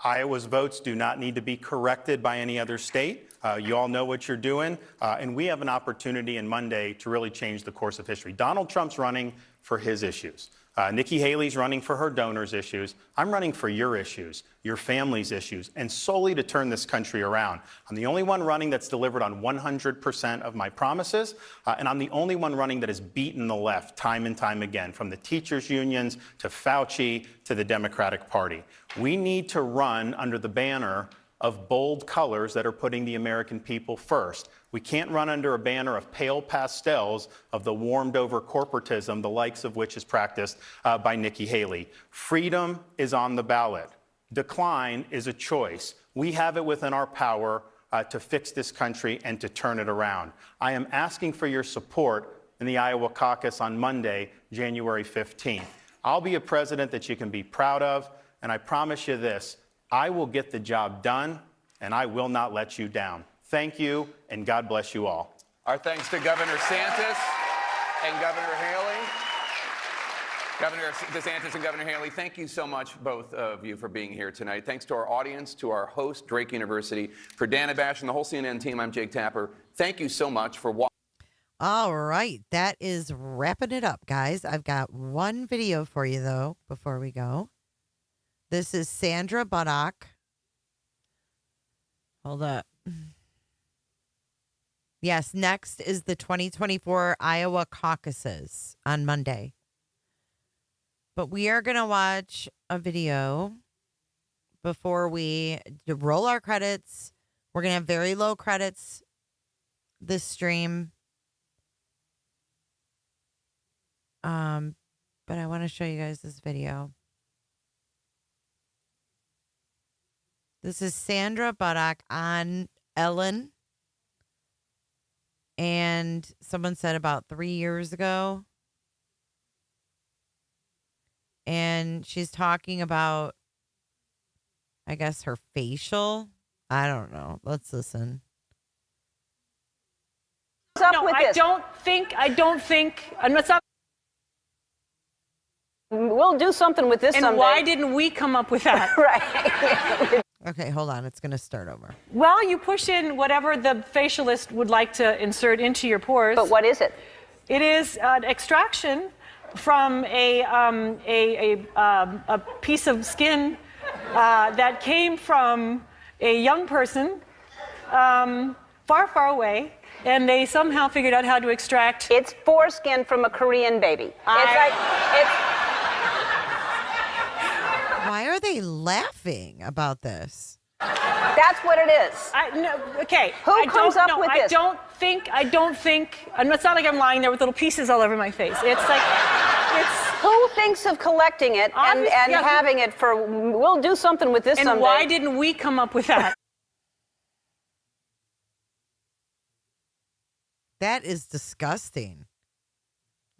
Iowa's votes do not need to be corrected by any other state. You all know what you're doing, and we have an opportunity on Monday to really change the course of history. Donald Trump's running for his issues. Nikki Haley's running for her donors' issues. I'm running for your issues, your family's issues, and solely to turn this country around. I'm the only one running that's delivered on 100% of my promises, and I'm the only one running that has beaten the left time and time again, from the teachers' unions to Fauci to the Democratic Party. We need to run under the banner of bold colors that are putting the American people first. We can't run under a banner of pale pastels of the warmed-over corporatism, the likes of which is practiced by Nikki Haley. Freedom is on the ballot. Decline is a choice. We have it within our power to fix this country and to turn it around. I am asking for your support in the Iowa caucus on Monday, January 15th. I'll be a president that you can be proud of, And I promise you this, I will get the job done, and I will not let you down. Thank you, and God bless you all. Our thanks to Governor Santos and Governor Haley. Governor DeSantis and Governor Haley, thank you so much, both of you, for being here tonight. Thanks to our audience, to our host, Drake University. For Dana Bash and the whole CNN team, I'm Jake Tapper. Thank you so much for watching. All right. That is wrapping it up, guys. I've got one video for you, though, before we go. This is Sandra Bullock. Hold up. Yes, next is the 2024 Iowa caucuses on Monday. But we are going to watch a video before we roll our credits. We're going to have very low credits this stream. But I want to show you guys this video. This is Sandra Bullock on Ellen. And someone said about 3 years ago. And she's talking about, I guess, her facial. I don't know. Let's listen. No, I don't think, I'm not. We'll do something with this someday. And why didn't we come up with that? Right. Okay, hold on. It's going to start over. Well, you push in whatever the facialist would like to insert into your pores. But what is it? It is an extraction from a piece of skin that came from a young person far, far away, and they somehow figured out how to extract. It's foreskin from a Korean baby. Why are they laughing about this? That's what it is. Okay. Who comes up with this? I don't think, and it's not like I'm lying there with little pieces all over my face. It's like, Who thinks of collecting it and having it for, we'll do something with this someday. And why didn't we come up with that? That is disgusting.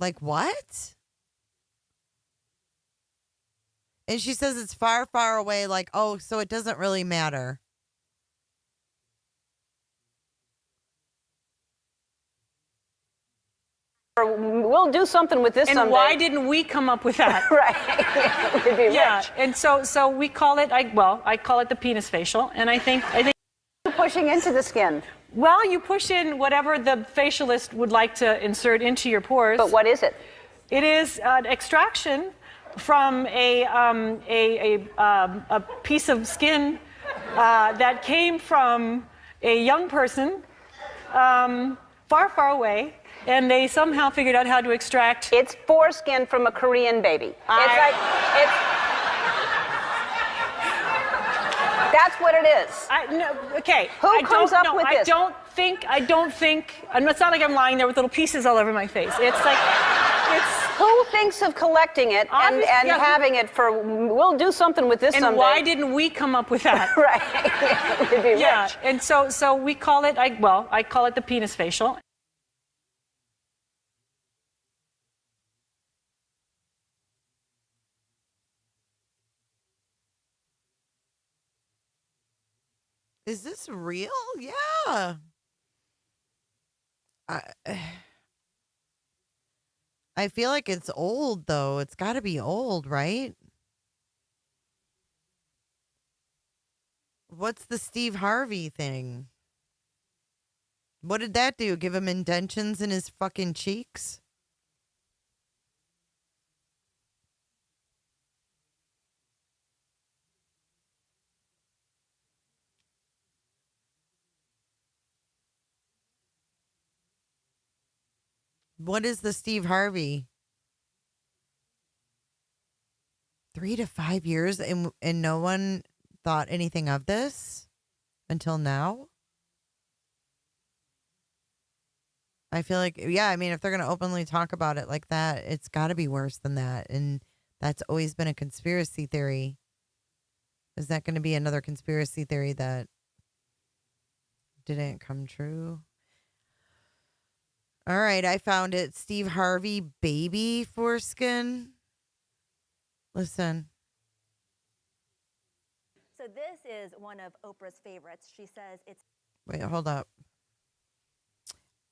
Like, what? And she says it's far, far away, like, oh, so it doesn't really matter. We'll do something with this someday. And why didn't we come up with that? Right. We'd be rich. And so we call it, I call it the penis facial, and I think You're pushing into the skin. Well, you push in whatever the facialist would like to insert into your pores. But what is it? It is an extraction from a piece of skin that came from a young person far, far away, and they somehow figured out how to extract. It's foreskin from a Korean baby. That's what it is. Okay. Who comes up with this? I don't think, and it's not like I'm lying there with little pieces all over my face. It's like, Who thinks of collecting it and having it for, we'll do something with this someday. And why didn't we come up with that? Right. We'd be rich. And so we call it, I call it the penis facial. Is this real? Yeah. I feel like it's old, though. It's got to be old, right? What's the Steve Harvey thing? What did that do? Give him indentions in his fucking cheeks? What is the Steve Harvey? 3 to 5 years and no one thought anything of this until now? I feel like, yeah, I mean, if they're going to openly talk about it like that, it's got to be worse than that. And that's always been a conspiracy theory. Is that going to be another conspiracy theory that didn't come true? All right, I found it. Steve Harvey baby foreskin. Listen. So this is one of Oprah's favorites. She says it's... Wait, hold up.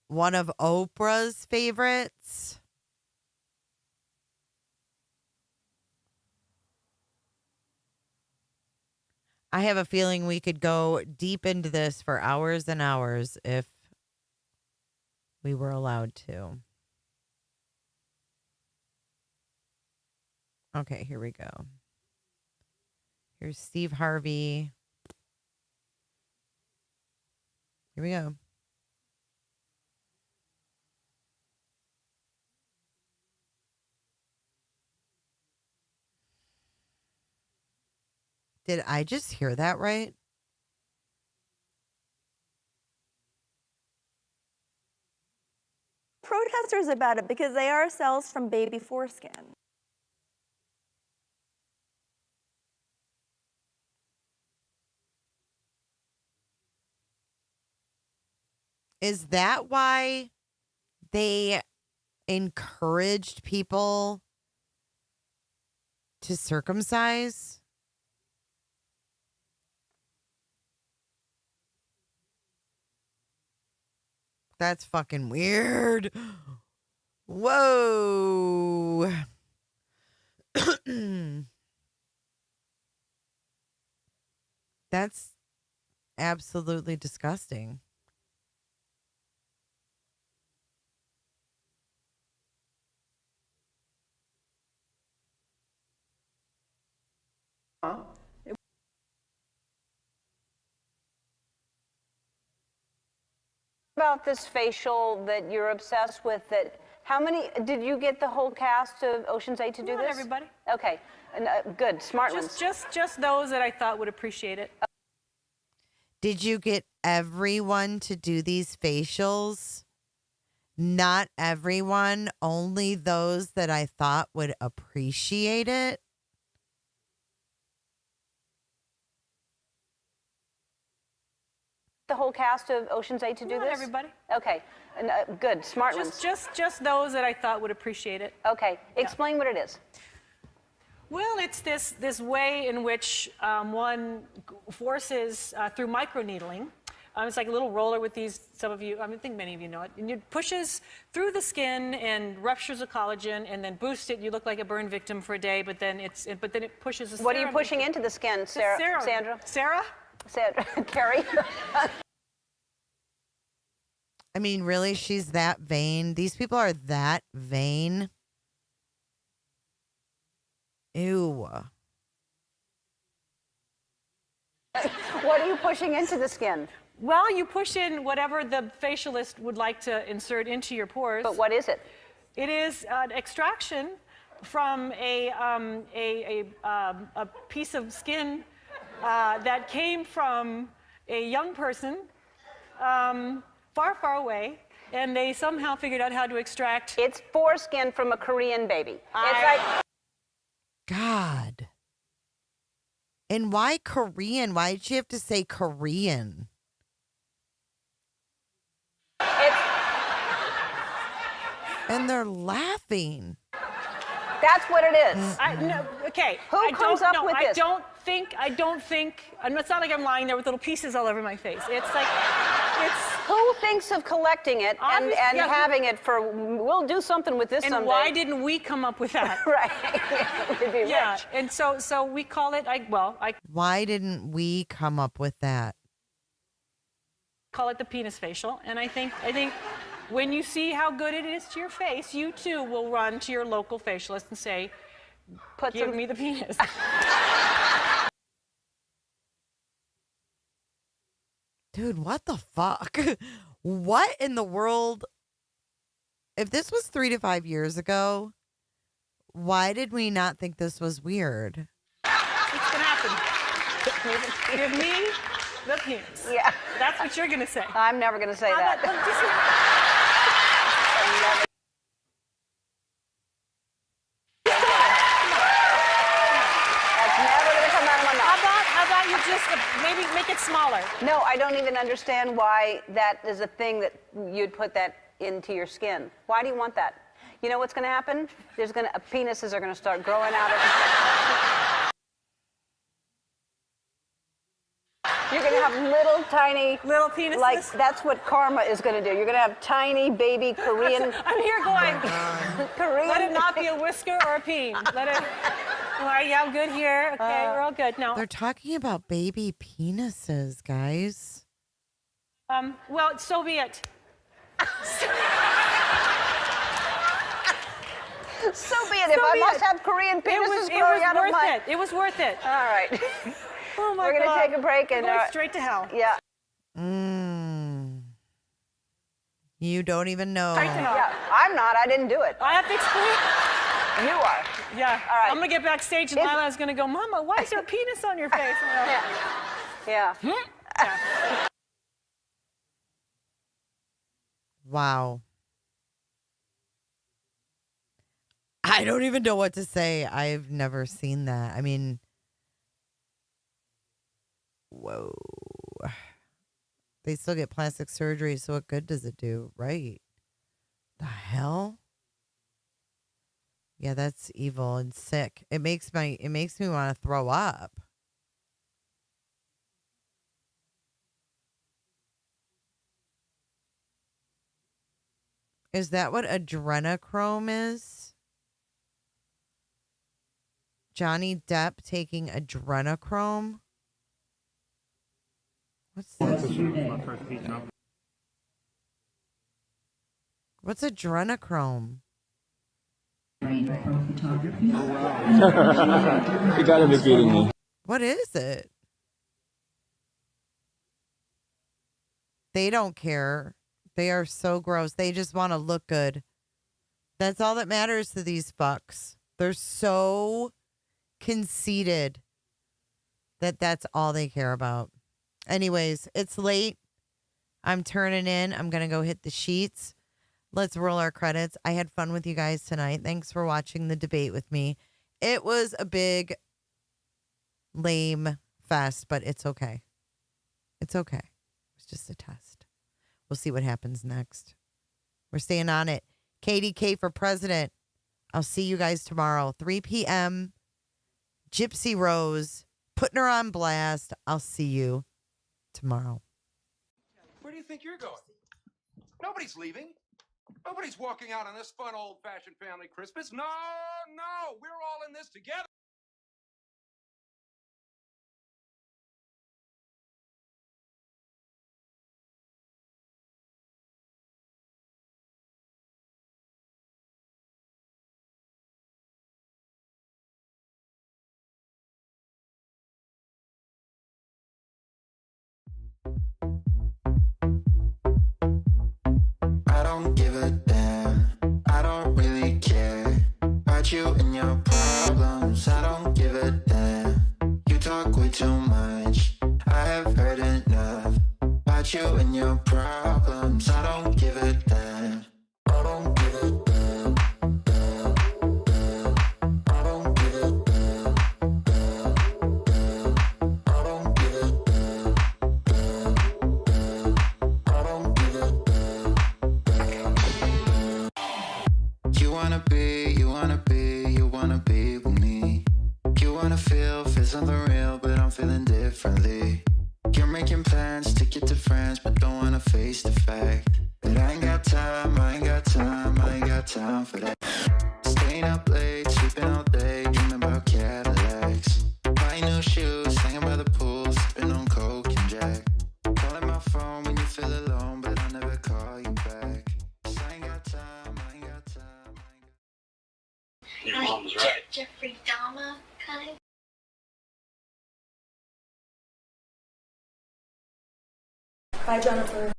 One of Oprah's favorites? I have a feeling we could go deep into this for hours and hours if we were allowed to. Okay, here we go. Here's Steve Harvey. Here we go. Did I just hear that right? protesters about it because they are cells from baby foreskin. Is that why they encouraged people to circumcise? That's fucking weird. Whoa. That's absolutely disgusting. About this facial that you're obsessed with, that how many did you get the whole cast of Ocean's 8 to do Not this? everybody. Okay, and, good, smart ones. Just those that I thought would appreciate it. Did you get everyone to do these facials? Not everyone, only those that I thought would appreciate it. The whole cast of Ocean's 8 to do Not this? everybody. Okay, and, good, smart ones. Just those that I thought would appreciate it. Okay, explain what it is. Well, it's this way in which one forces through microneedling. It's like a little roller with these. Some of you, I think many of you know it. And it pushes through the skin and ruptures the collagen, and then boosts it. You look like a burn victim for a day, but then it pushes the. What are you pushing into the skin, Sarah? Sandra? Sarah? Carrie? I mean, really, she's that vain. These people are that vain. Ew. What are you pushing into the skin? Well, you push in whatever the facialist would like to insert into your pores. But what is it? It is an extraction from a piece of skin that came from a young person far, far away, and they somehow figured out how to extract. It's foreskin from a Korean baby. It's like. God. And why Korean? Why did you have to say Korean? And they're laughing. That's what it is. Okay. Who comes up with this? I don't think, it's not like I'm lying there with little pieces all over my face. It's like, Who thinks of collecting it and having it for, we'll do something with this someday. And why didn't we come up with that? Right. We'd be rich. And so we call it, Why didn't we come up with that? Call it the penis facial. And I think when you see how good it is to your face, you too will run to your local facialist and say, give me the penis. Dude, what the fuck? What in the world? If this was 3 to 5 years ago, why did we not think this was weird? What's going to happen? Give me the penis. Yeah. That's what you're going to say. I'm never going to say that. How about you just maybe make it smaller? No, I don't even understand why that is a thing that you'd put that into your skin. Why do you want that? You know what's going to happen? Penises are going to start growing out of You're going to have little tiny... Little penises? Like, that's what karma is going to do. You're going to have tiny baby Korean... I'm here going, Korean... let it not be a whisker or a peen. Let it... All right, yeah, I'm good here. Okay, we're all good. No. They're talking about baby penises, guys. Well, so be it. So be it. If I must have Korean penises growing out of my... It was worth it. All right. Oh, my We're going God. to take a break and... We're going straight to hell. Yeah. You don't even know. Straight to hell. Yeah, I'm not. I didn't do it. I have to explain. You are. Yeah. All right. I'm going to get backstage and Lila's going to go, Mama, why is there a penis on your face? Yeah. Wow. I don't even know what to say. I've never seen that. I mean, whoa. They still get plastic surgery, so what good does it do? Right. The hell? Yeah, that's evil and sick. It makes me want to throw up. Is that what adrenochrome is? Johnny Depp taking adrenochrome? What's this? What's adrenochrome? You gotta be kidding me. What is it? They don't care. They are so gross. They just want to look good. That's all that matters to these fucks. They're so conceited that that's all they care about. Anyways, it's late. I'm turning in. I'm going to go hit the sheets. Let's roll our credits. I had fun with you guys tonight. Thanks for watching the debate with me. It was a big, lame fest, but it's okay. It's okay. It was just a test. We'll see what happens next. We're staying on it. KDK for president. I'll see you guys tomorrow, 3 p.m. Gypsy Rose, putting her on blast. I'll see you tomorrow. Where do you think you're going? Nobody's leaving. Nobody's walking out on this fun, old-fashioned family Christmas. No, we're all in this together. I don't give a damn. I don't really care about you and your problems. I don't give a damn. You talk way too much. I have heard enough about you and your problems. I don't give a damn. I don't give a damn. I don't give a damn. I don't give a damn. I don't give a damn. You wanna be with me. You wanna feel something real, but I'm feeling differently. You're making plans to get to France, but don't wanna face the fact that I ain't got time for that. Staying up late, sleeping all day, dreaming about Cadillacs. Buying new shoes, hanging by the pool, sipping on Coke and Jack. Calling my phone when you feel alone, but I'll never call you back. 'Cause I ain't got time. Your mom's right. Jeffrey Dahmer kind. Bye, Jennifer.